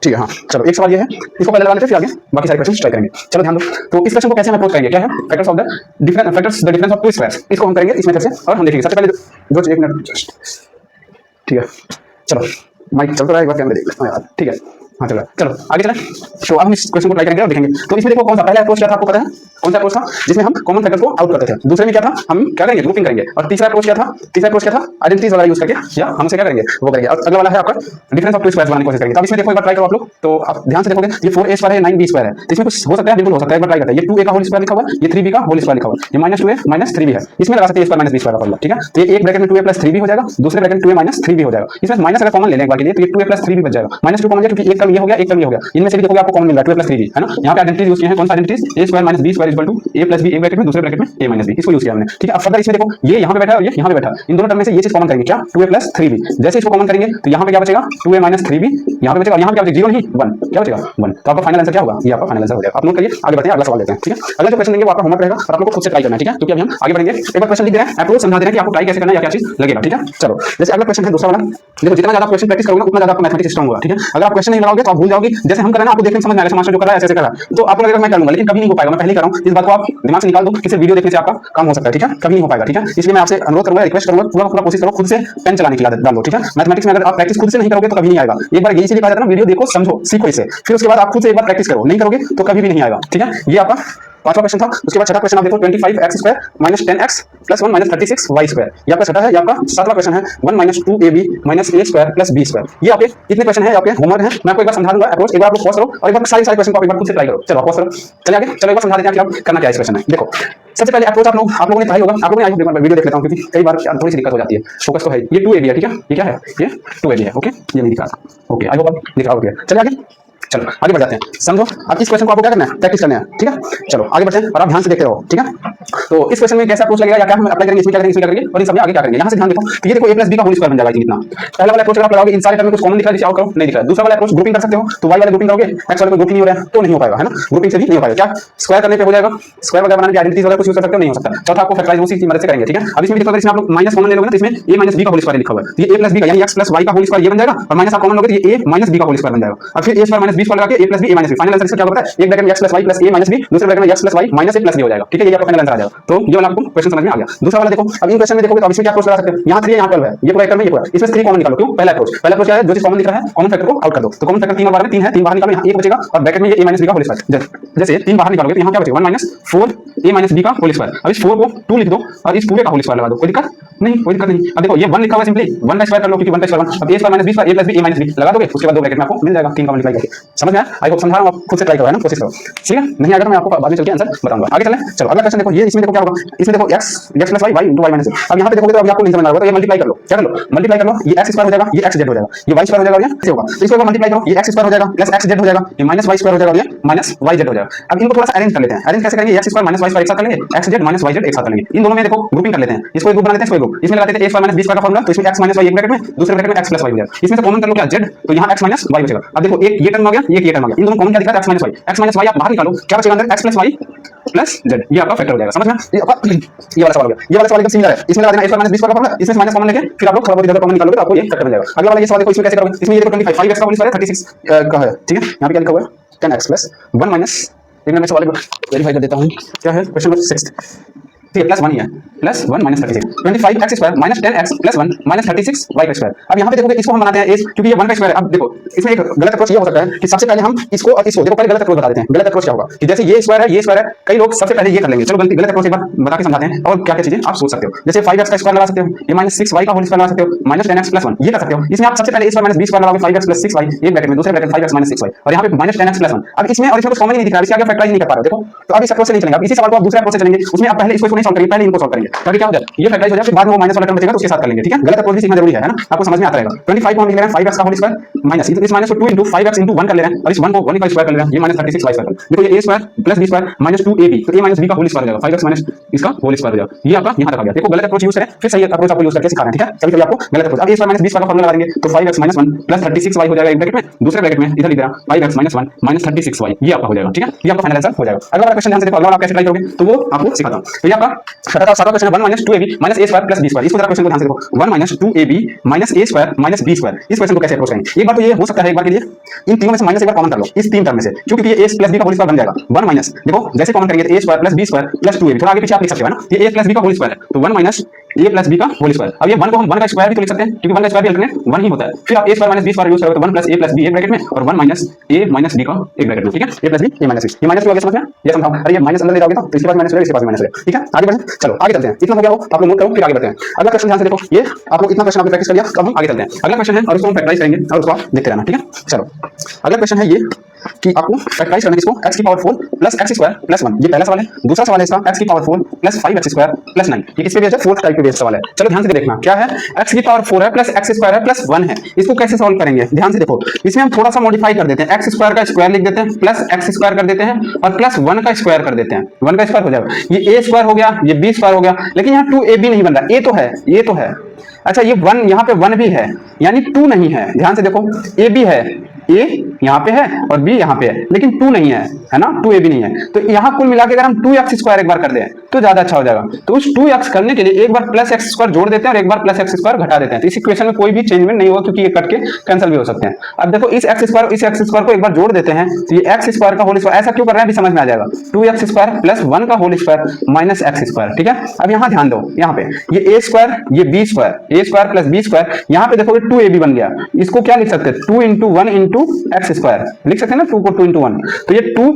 ठीक है। हाँ चलो, एक सवाल ये है, इसको पहले लगा लेते हैं, फिर आगे बाकी सारे क्वेश्चन ट्राई करेंगे। चलो ध्यान दो। तो इस क्वेश्चन को कैसे हम अप्रोच करेंगे, क्या है, factors of the difference of to squares. इसको हम करेंगे इस मेथड से, और हम देखेंगे सबसे पहले जो एक मिनट, ठीक है। चलो माइक चल रहा है, एक बार कैमरे देख लेते हैं यार, ठीक है। हाँ चलो चलो आगे चलें। तो अब हम इस क्वेश्चन को ट्राई करेंगे और देखेंगे। तो इसमें देखो कौन सा पहला अप्रोच क्या था, आपको पता है कौन सा अप्रोच था, जिसमें हम कॉमन फैक्टर को आउट करते थे। दूसरे में क्या था, हम क्या करेंगे, ग्रुपिंग करेंगे। और तीसरा अप्रोच क्या था, आइडेंटिटीज वगैरह यूज करके या हमसे क्या करेंगे वो करेंगे। और अगला वाला है आपका डिफरेंस ऑफ टू स्क्वायर्स बनाने की कोशिश करेंगे। तो अब इसमें देखो एक बार ट्राई करो आप लोग, तो आप ध्यान से देखोगे ये 4a स्क्वायर है 9b स्क्वायर है, तो इसमें कुछ हो सकता है, बिल्कुल हो सकता है। एक बार ट्राई करते हैं। ये 2a का होल स्क्वायर लिखा हुआ है, ये 3b का होल स्क्वायर लिखा हुआ है, ये माइनस 2a माइनस 3b है। इसमें लगा सकते हैं a square minus b square का फॉर्मूला, ठीक है। तो ये एक ब्रैकेट में 2a प्लस 3b हो जाएगा, दूसरे ब्रैकेट में 2a माइनस 3b हो जाएगा। इसमें माइनस अगर कॉमन ले लें एक बार के लिए, तो ये 2a प्लस 3b बच जाएगा। माइनस 2 कॉमन है क्योंकि एक टर्म ये हो गया, एक टर्म ये हो गया। इनमें से भी देखोगे आपको कॉमन मिल रहा है 2a प्लस 3b, है ना। यहाँ पे आइडेंटिटीज यूज किए हैं, कौन सा identities, a square minus b square equal to a plus b, एक ब्रैकेट में दूसरे ब्रैकेट में a माइनस b, इसको यूज किया हमने, ठीक है। अब फर्दर इसमें देखो ये यहाँ पे बैठा है और ये यहाँ पे बैठा है, इन दोनों टर्म में से ये चीज कॉमन करेंगे, क्या 2a प्लस 3b। जैसे इसको कॉमन करेंगे तो यहाँ पे क्या बचेगा, 2a माइनस 3b, यहाँ पे बचेगा, और यहाँ पे क्या बचेगा, 0 नहीं 1, क्या बचेगा 1। तो आपका फाइनल आंसर क्या होगा, ये आपका फाइनल आंसर हो जाएगा। आप नोट करिए, आगे बढ़ते हैं, अगला सवाल लेते हैं, ठीक है। अगला जो क्वेश्चन देंगे वो आपका होमवर्क रहेगा और आप लोगों को खुद से ट्राई करना है, ठीक है। क्योंकि अभी हम आगे बढ़ेंगे, एक बार क्वेश्चन लिख दे रहे हैं, अप्रोच समझा दे रहे हैं कि आपको ट्राई कैसे करना है या क्या चीज लगेगा, ठीक है। चलो जैसे अगला क्वेश्चन है दूसरा वाला, देखो जितना ज्यादा क्वेश्चन प्रैक्टिस करोगे उतना ज्यादा आपका मैथमेटिक्स स्ट्रांग होगा, ठीक है। अगर आप क्वेश्चन नहीं लगाओगे तो आप भूल जाओगे, जैसे हम कर रहे हैं आपको देखने में समझ में आएगा, मास्टर जो कर रहा है ऐसे कर रहा है, तो आपको लगेगा मैं कर लूंगा, लेकिन कभी नहीं हो पाएगा। मैं पहले ही कर रहा हूं, इस बात को आप दिमाग से निकाल दो, किसी वीडियो देखने से आपका काम हो सकता है, ठीक है। कभी नहीं हो पाएगा, ठीक है। इसलिए मैं आपसे अनुरोध करूंगा, रिक्वेस्ट करूंगा, पूरा कोशिश करो, खुद से पेन चलाने की आदत डालो, ठीक है। मैथमेटिक्स में अगर आप प्रैक्टिस खुद से नहीं करोगे तो कभी नहीं आएगा। एक बार इसीलिए कहा जाता है ना, वीडियो देखो, समझो, सीखो इसे, फिर उसके बाद आप खुद से एक बार प्रैक्टिस करो। नहीं करोगे तो कभी भी नहीं आएगा, ठीक है। ये आपका पांचवा क्वेश्चन था। उसके बाद छठा क्वेश्चन आप देखो 25x square minus 10x plus 1 minus 36y square, ये आपका छठा है। ये आपका सातवां क्वेश्चन है 1 minus 2ab minus a square plus b square. ये आपके कितने क्वेश्चन है, आपके होमवर्क है। मैं आपको एक बार समझा दूंगा अप्रोच, एक बार आप लोग पॉज करो और एक बार सारे क्वेश्चन को आप एक बार खुद से ट्राई करो। चलो पॉज करो, चलिए आगे, चलो एक बार समझा देते हैं कि आप करना क्या है इस क्वेश्चन में। देखो सबसे पहले अप्रोच आप लोगों ने पढ़ा होगा, आप लोगों ने आई वीडियो देख लेता हूं क्योंकि कई बार थोड़ी सी दिक्कत हो जाती है, फोकस तो है। ये 2ab है, ठीक है, ये क्या है, ये 2ab है, ओके, ये नहीं दिखा रहा, ओके, आई होप आप दिखा होगा। चलिए आगे, चलो आगे बढ़ जाते हैं। समझो अब इस क्वेश्चन को आपको क्या करना है, प्रैक्टिस करना है, ठीक है। चलो आगे बढ़ते हैं और आप ध्यान से देखते रहो, ठीक है। तो इस क्वेश्चन में कैसा अप्रोच लगेगा या क्या हम अप्लाई करेंगे, इसमें क्या करेंगे, इसमें क्या करेंगे और इन सब में आगे क्या करेंगे। यहाँ से ध्यान देखो, तो ये देखो a प्लस b का होल स्क्वायर बन जाएगा इतना। पहला वाला अप्रोच अगर आप लगाओगे, इन सारे टर्म में कुछ कॉमन दिख रहा है, करो नहीं दिख रहा है। दूसरा वाला अप्रोच ग्रुपिंग कर सकते हो, तो y वाले ग्रुपिंग करोगे, x वाले को ग्रुपिंग नहीं हो रहा है तो नहीं हो पाएगा, है ना। ग्रुपिंग से भी नहीं हो पाएगा, क्या स्क्वायर करने पे हो जाएगा, स्क्वायर वगैरह बनाने की आइडेंटिटीज वगैरह कुछ यूज कर सकते हो, नहीं हो सकता। चौथा आपको फैक्टराइज उसी की मदद से करेंगे, ठीक है। अब इसमें देखो, अगर इसमें आप लोग माइनस कॉमन ले लोगे ना, तो इसमें a माइनस b का होल स्क्वायर लिखा हुआ है, ये a प्लस b का यानी x प्लस y का होल स्क्वायर ये बन जाएगा, और माइनस आप कॉमन लोगे तो ये a माइनस b का होल स्क्वायर बन जाएगा। अब फिर a square minus b square लगा के a plus b a minus b, final answer इसका क्या होता है, एक ब्रैकेट में x plus y plus a minus b, दूसरे ब्रैकेट में x plus y minus a plus b हो जाएगा, ठीक है। ये आपका फाइनल आंसर आ जाएगा। तो ये वाला आपको क्वेश्चन समझ में आ गया। दूसरा वाला देखो, अब इन क्वेश्चन में देखोगे तो अब इसमें क्या अप्रोच लगा सकते हैं, यहाँ 3 है, यहाँ 12 है, ये पूरा एक टर्म में, ये पूरा, इसमें 3 कॉमन निकालो। क्यों, पहला अप्रोच क्या है, जो चीज कॉमन दिख रहा है कॉमन फैक्टर को आउट कर दो। तो कॉमन फैक्टर 3 और 12 में 3 है, 3 बाहर निकालो, यहाँ 1 बचेगा और ब्रैकेट में ये a माइनस b का होल स्क्वायर। जैसे 3 बाहर निकालोगे तो यहाँ क्या बचेगा 1 माइनस 4 a माइनस b का होल स्क्वायर। अब इस 4 को 2 लिख दो और इस पूरे का होल स्क्वायर लगा दो, कोई दिक्कत नहीं, कोई दिक्कत नहीं। अब देखो ये 1 लिखा हुआ है, सिंपली 1 का स्क्वायर कर लो, क्योंकि 1 का स्क्वायर 1। अब a square minus b square a plus b a minus b लगा दोगे, उसके बाद दो ब्रैकेट में आपको मिल जाएगा 3 का मल्टीप्लाई करके। समझ में आया, आई होप समझा रहा हूं, आप खुद से ट्राई करो, है ना, कोशिश करो, ठीक है। नहीं अगर मैं आपको बाद में चल के आंसर बताऊंगा। आगे चलें, चलो अगला क्वेश्चन देखो, ये इसमें देखो क्या होगा, इसमें देखो x plus y y into y minus. अब यहाँ पे देखोगे तो अभी आपको नहीं समझ में आ रहा, तो ये मल्टीप्लाई कर लो, क्या कर लो, मल्टीप्लाई कर लो, ये x स्क्वायर हो जाएगा, ये x z हो जाएगा, ये y स्क्वायर हो जाएगा, ये ऐसे होगा। तो इसको मल्टीप्लाई करो, ये x स्क्वायर हो जाएगा प्लस x z हो जाएगा, ये माइनस y स्क्वायर हो जाएगा और ये माइनस y z हो जाएगा। अब इनको थोड़ा सा अरेंज कर लेते हैं। अरेंज कैसे करेंगे, x square minus y square एक साथ कर लेंगे, x z minus y z एक साथ कर लेंगे। इन दोनों में देखो ग्रुपिंग कर लेते हैं, इसको एक ग्रुप बना लेते हैं, इसको एक ग्रुप, इसमें लगाते हैं a square minus b square का फॉर्मूला, तो इसमें x माइनस y एक ब्रैकेट में, दूसरे ब्रैकेट में x प्लस y हो जाएगा। इसमें से कॉमन कर लो क्या z, तो यहाँ x माइनस y बचेगा। अब देखो एक ये टर्म हो गया, ये टर्म हो गया, इन दोनों कॉमन क्या दिख रहा है, x माइनस y आप बाहर निकालो, क्या बचेगा अंदर, x plus y plus z, ये आपका फैक्टर हो जाएगा। समझ में, ये वाला सवाल हो गया। ये वाला सवाल एकदम सिमिलर है, इसमें लगा देना a square minus b square का फॉर्मूला, इसमें माइनस कॉमन लेके फिर आप लोग थोड़ा बहुत इधर कॉमन निकालोगे तो आपको ये फैक्टर मिल जाएगा। अगला वाला ये सवाल देखो, इसमें कैसे करोगे, इसमें ये देखो 25 5x का होल स्क्वायर 36 का है, ठीक है। यहाँ पे क्या लिखा हुआ है 10x प्लस 1 माइनस, एक मिनट में सवाल वेरीफाई कर देता हूँ, क्या है क्वेश्चन नंबर 6, ठीक है, प्लस 1 ही है, plus 1 minus 36 25x square minus 10x plus 1 minus 36y का स्क्वायर। अब यहाँ पे देखोगे इसको हम बनाते हैं क्योंकि ये 1 का स्क्वायर है। अब देखो इसमें एक गलत अप्रोच ये हो सकता है कि सबसे पहले हम इसको और इसको देखो, पहले गलत अप्रोच बता देते हैं। गलत अप्रोच क्या होगा कि जैसे ये स्क्वायर है, ये स्क्वायर है, कई लोग सबसे पहले ये कर लेंगे। चलो गलत अप्रोच एक बार बता के समझाते हैं और क्या क्या चीजें आप सोच सकते हो। जैसे 5x का स्क्वायर लगा सकते हो, ये माइनस 6y का होल स्क्वायर लगा सकते हो, माइनस 10x प्लस 1 ये कर सकते हो। इसमें आप सबसे पहले a square minus b square लगाओगे 5x प्लस 6y एक ब्रैकेट में, दूसरे ब्रैकेट 5x माइनस 6y और यहाँ पे माइनस 10x प्लस 1। अब इसमें और इसमें कुछ कॉमन ही नहीं दिख रहा है, इसके आगे फैक्टराइज नहीं कर पा रहे हो। देखो तो अब इस अप्रोच से नहीं चलेंगे, अब इसी सवाल को आप दूसरे अप्रोच से चलेंगे, उसमें आप पहले इसको नहीं सॉल्व करेंगे, पहले इनको सॉल्व करेंगे ताकि क्या हो जाए, ये फैक्टराइज हो जाए, फिर बाद में वो माइनस वाला टर्म बचेगा तो उसके साथ कर लेंगे। ठीक है, गलत अप्रोच भी सीखना जरूरी है ना, आपको समझ में आता रहेगा। 25 को हम लिख रहे हैं 5x का होल स्क्वायर माइनस इस माइनस को 2 into 5x into 1 कर ले रहे हैं और इस 1 को 1 का स्क्वायर कर ले रहे हैं, ये माइनस 36y स्क्वायर। देखो ये a square plus b square minus 2ab, तो a माइनस b का होल स्क्वायर हो जाएगा, 5x माइनस इसका होल स्क्वायर हो जाएगा। ये आपका यहां रखा गया। देखो गलत अप्रोच यूज करें, फिर सही अप्रोच आपको यूज करके सिखा रहे हैं। ठीक है, कभी-कभी आपको गलत अप्रोच। अब a square minus b square का फार्मूला लगा देंगे तो 5x माइनस 1 प्लस 36y हो जाएगा एक ब्रैकेट में, दूसरे ब्रैकेट में इधर लिख रहा 5x माइनस 1 माइनस 36y, ये आपका हो जाएगा। ठीक है, ये आपका फाइनल आंसर हो जाएगा। अगला वाला क्वेश्चन ध्यान से देखो, अगला वाला आप कैसे ट्राई करोगे तो वो आपको सिखाता हूं। तो ये आपका सातवां क्वेश्चन है 1 minus 2ab minus a square plus b square. इसको जरा क्वेश्चन को ध्यान से देखो, 1 minus 2ab minus a square minus b square. इस क्वेश्चन को कैसे अप्रोच करेंगे, एक बार तो ये हो सकता है, एक बार के लिए इन तीनों में से माइनस एक बार कॉमन कर लो, इस तीन टर्म में से, क्योंकि ये a प्लस b का होल स्क्वायर बन जाएगा। 1 माइनस देखो जैसे कॉमन करेंगे तो a square plus b square plus 2ab, थोड़ा आगे पीछे आप लिख सकते हो ना, ये a प्लस b का होल स्क्वायर है तो 1 माइनस a प्लस b का होल स्क्वायर। अब ये 1 को हम 1 का स्क्वायर भी तो लिख सकते हैं, क्योंकि 1 का स्क्वायर भी अल्टरनेट 1 ही होता है। फिर आप a square minus b square use करोगे तो 1 प्लस a प्लस b एक ब्रैकेट में और 1 माइनस a माइनस b का एक ब्रैकेट में। ठीक है, a plus b a minus b, ये माइनस क्यों आ गया समझ में? ये समझाओ। अरे ये माइनस अंदर ले जाओगे तो इसके पास माइनस रहेगा, इसके पास माइनस रहेगा। ठीक है, आगे बढ़ें, चलो आगे चलते हैं। इतना हो गया हो आप लोग नोट करो, फिर आगे बढ़ते हैं। अगला क्वेश्चन ध्यान से देखो, ये आप लोग इतना क्वेश्चन आपने प्रैक्टिस कर लिया, अब हम आगे चलते हैं। अगला क्वेश्चन है और उसको हम फैक्टराइज करेंगे और उसको आप देखते रहना। ठीक है, चलो अगला क्वेश्चन है ये कि आपको फैक्टराइज करना है इसको x की power 4 plus x square plus 1, ये पहला सवाल है। दूसरा सवाल है इसका x की power 4 plus 5x square plus 9, ये किस पे बेस्ड है? फोर्थ टाइप पे बेस्ड सवाल है। चलो ध्यान से देखना क्या है, x की पावर 4 है प्लस x स्क्वायर है प्लस 1 है, इसको कैसे सॉल्व करेंगे ध्यान से देखो। इसमें हम थोड़ा सा मॉडिफाई कर देते हैं, x स्क्वायर का स्क्वायर लिख देते हैं प्लस x स्क्वायर कर देते हैं और प्लस 1 का स्क्वायर कर देते हैं, 1 का स्क्वायर हो जाएगा, ये a स्क्वायर हो गया, ये b स्क्वायर हो गया, लेकिन यहाँ 2ab नहीं बन रहा, a तो है, ये तो है। अच्छा ये 1 यहाँ पे 1 भी है यानी 2 नहीं है, ध्यान से देखो a भी है, a यहाँ पे है और b यहाँ पे है, लेकिन 2 नहीं है ना, 2ab नहीं है। तो यहाँ कुल मिला के अगर हम 2x स्क्वायर एक बार कर दें तो ज्यादा अच्छा हो जाएगा। तो उस 2x करने के लिए एक बार प्लस x स्क्वायर जोड़ देते हैं और एक बार प्लस x स्क्वायर घटा देते हैं, तो इस इक्वेशन में कोई भी चेंजमेंट नहीं होगा क्योंकि ये कट के कैंसिल भी हो सकते हैं। अब देखो इस x स्क्वायर इस x स्क्वायर को एक बार जोड़ देते हैं तो ये x स्क्वायर का होल स्क्वायर, ऐसा क्यों कर रहे हैं अभी समझ में आ जाएगा, 2x स्क्वायर प्लस 1 का whole square minus x square. ठीक है, अब यहाँ ध्यान दो, यहाँ पे ये a स्क्वायर ये b square, a square plus b square, यहाँ पे देखोगे 2ab बन गया, इसको क्या लिख सकते हैं 2 into 1 into x स्क्वायर लिख सकते हैं ना, 2 को 2 into 1, तो ये 2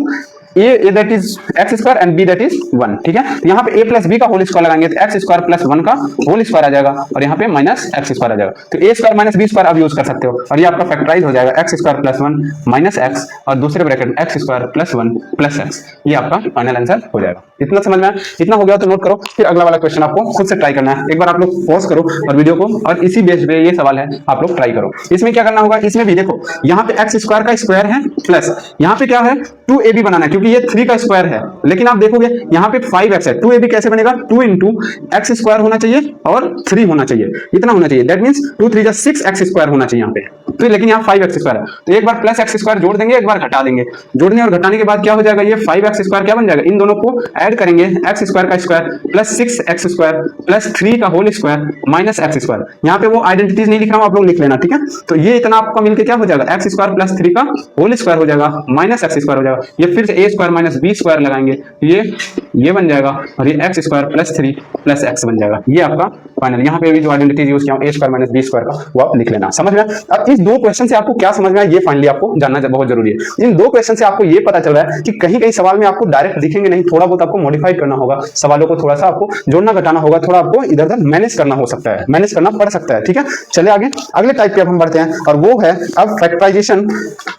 a that is x square and b that is 1। ठीक है, तो यहाँ पे a प्लस b का होल स्क्वायर लगाएंगे तो x स्क्वायर प्लस 1 का होल स्क्वायर आ जाएगा और यहाँ पे माइनस x स्क्वायर आ जाएगा, तो a square minus b square अब यूज कर सकते हो और ये आपका फैक्टराइज हो जाएगा x square plus 1 minus x और दूसरे ब्रैकेट में x square plus 1 plus x, ये आपका फाइनल आंसर हो जाएगा। इतना समझ में आया? इतना हो गया तो नोट करो, फिर अगला वाला क्वेश्चन आपको खुद से ट्राई करना है। एक बार आप लोग पॉज करो और वीडियो को, और इसी बेस पे ये सवाल है आप लोग ट्राई करो। इसमें क्या करना होगा, इसमें भी देखो यहाँ पे x स्क्वायर का स्क्वायर है प्लस यहाँ पे क्या है 2ab बनाना है क्योंकि ये 3 का स्क्वायर है, लेकिन आप देखोगे यहाँ पे 5x है, 2ab कैसे बनेगा 2 into x स्क्वायर होना चाहिए और 3 होना चाहिए, इतना होना चाहिए, दैट मींस 2 3 6x स्क्वायर होना चाहिए यहाँ पे, तो लेकिन यहाँ 5x स्क्वायर है, तो एक बार प्लस x स्क्वायर जोड़ देंगे एक बार घटा देंगे, जोड़ने और घटाने के बाद क्या हो जाएगा, ये 5x स्क्वायर क्या बन जाएगा, इन दोनों को ऐड करेंगे x स्क्वायर का square plus 6x square plus 3 का whole square minus x square. यहाँ पे वो आइडेंटिटीज नहीं लिख रहा हूँ, आप लोग लिख लेना। ठीक है, तो ये इतना आपका मिलकर क्या हो जाएगा x स्क्वायर प्लस 3 का होल स्क्वायर हो जाएगा माइनस x स्क्वायर हो जाएगा, ये फिर से a square minus b square लगाएंगे, ये बन जाएगा और ये x square plus 3 plus x बन जाएगा, ये आपका फाइनल। यहाँ पे भी जो आइडेंटिटीज यूज किया a square minus b square का वो आप लिख लेना। समझ में? अब इस दो क्वेश्चन से आपको क्या समझ में आया ये फाइनली आपको जानना बहुत जरूरी है। इन दो क्वेश्चन से आपको ये पता चल रहा है कि कहीं कहीं सवाल में आपको डायरेक्ट दिखेंगे नहीं, थोड़ा बहुत आपको मॉडिफाई करना होगा, सवालों को थोड़ा सा आपको जोड़ना घटाना होगा, थोड़ा आपको इधर उधर मैनेज करना हो सकता है, मैनेज करना पड़ सकता है। ठीक है, चले आगे अगले टाइप पे अब हम बढ़ते हैं और वो है अब factorization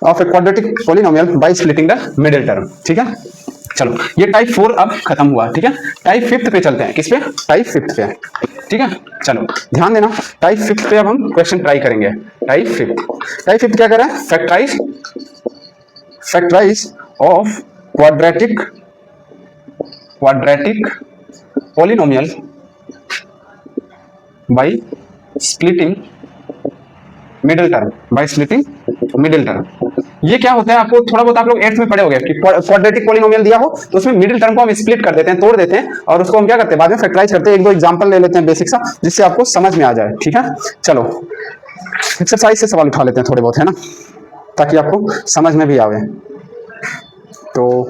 of a quadratic polynomial by splitting the middle term. ठीक है, चलो ये टाइप 4 अब खत्म हुआ। ठीक है, टाइप 5 पे चलते हैं। किस पे? टाइप 5 पे। ठीक है, चलो ध्यान देना, टाइप 5 पे अब हम क्वेश्चन ट्राई करेंगे। टाइप 5 क्या कर रहा है, factorize of quadratic polynomial by splitting middle term. ये क्या होता है, आपको थोड़ा बहुत आप लोग 8th में पढ़े होंगे कि क्वाड्रेटिक पॉलिनोमियल दिया हो तो उसमें मिडिल टर्म को हम स्प्लिट कर देते हैं, तोड़ देते हैं और उसको हम क्या करते हैं बाद में फैक्टराइज करते हैं। एक दो एग्जांपल ले लेते हैं बेसिक सा जिससे आपको समझ में आ जाए। ठीक है, चलो एक्सरसाइज से सवाल उठा लेते हैं थोड़े बहुत, है ना, ताकि आपको समझ में भी आवे। तो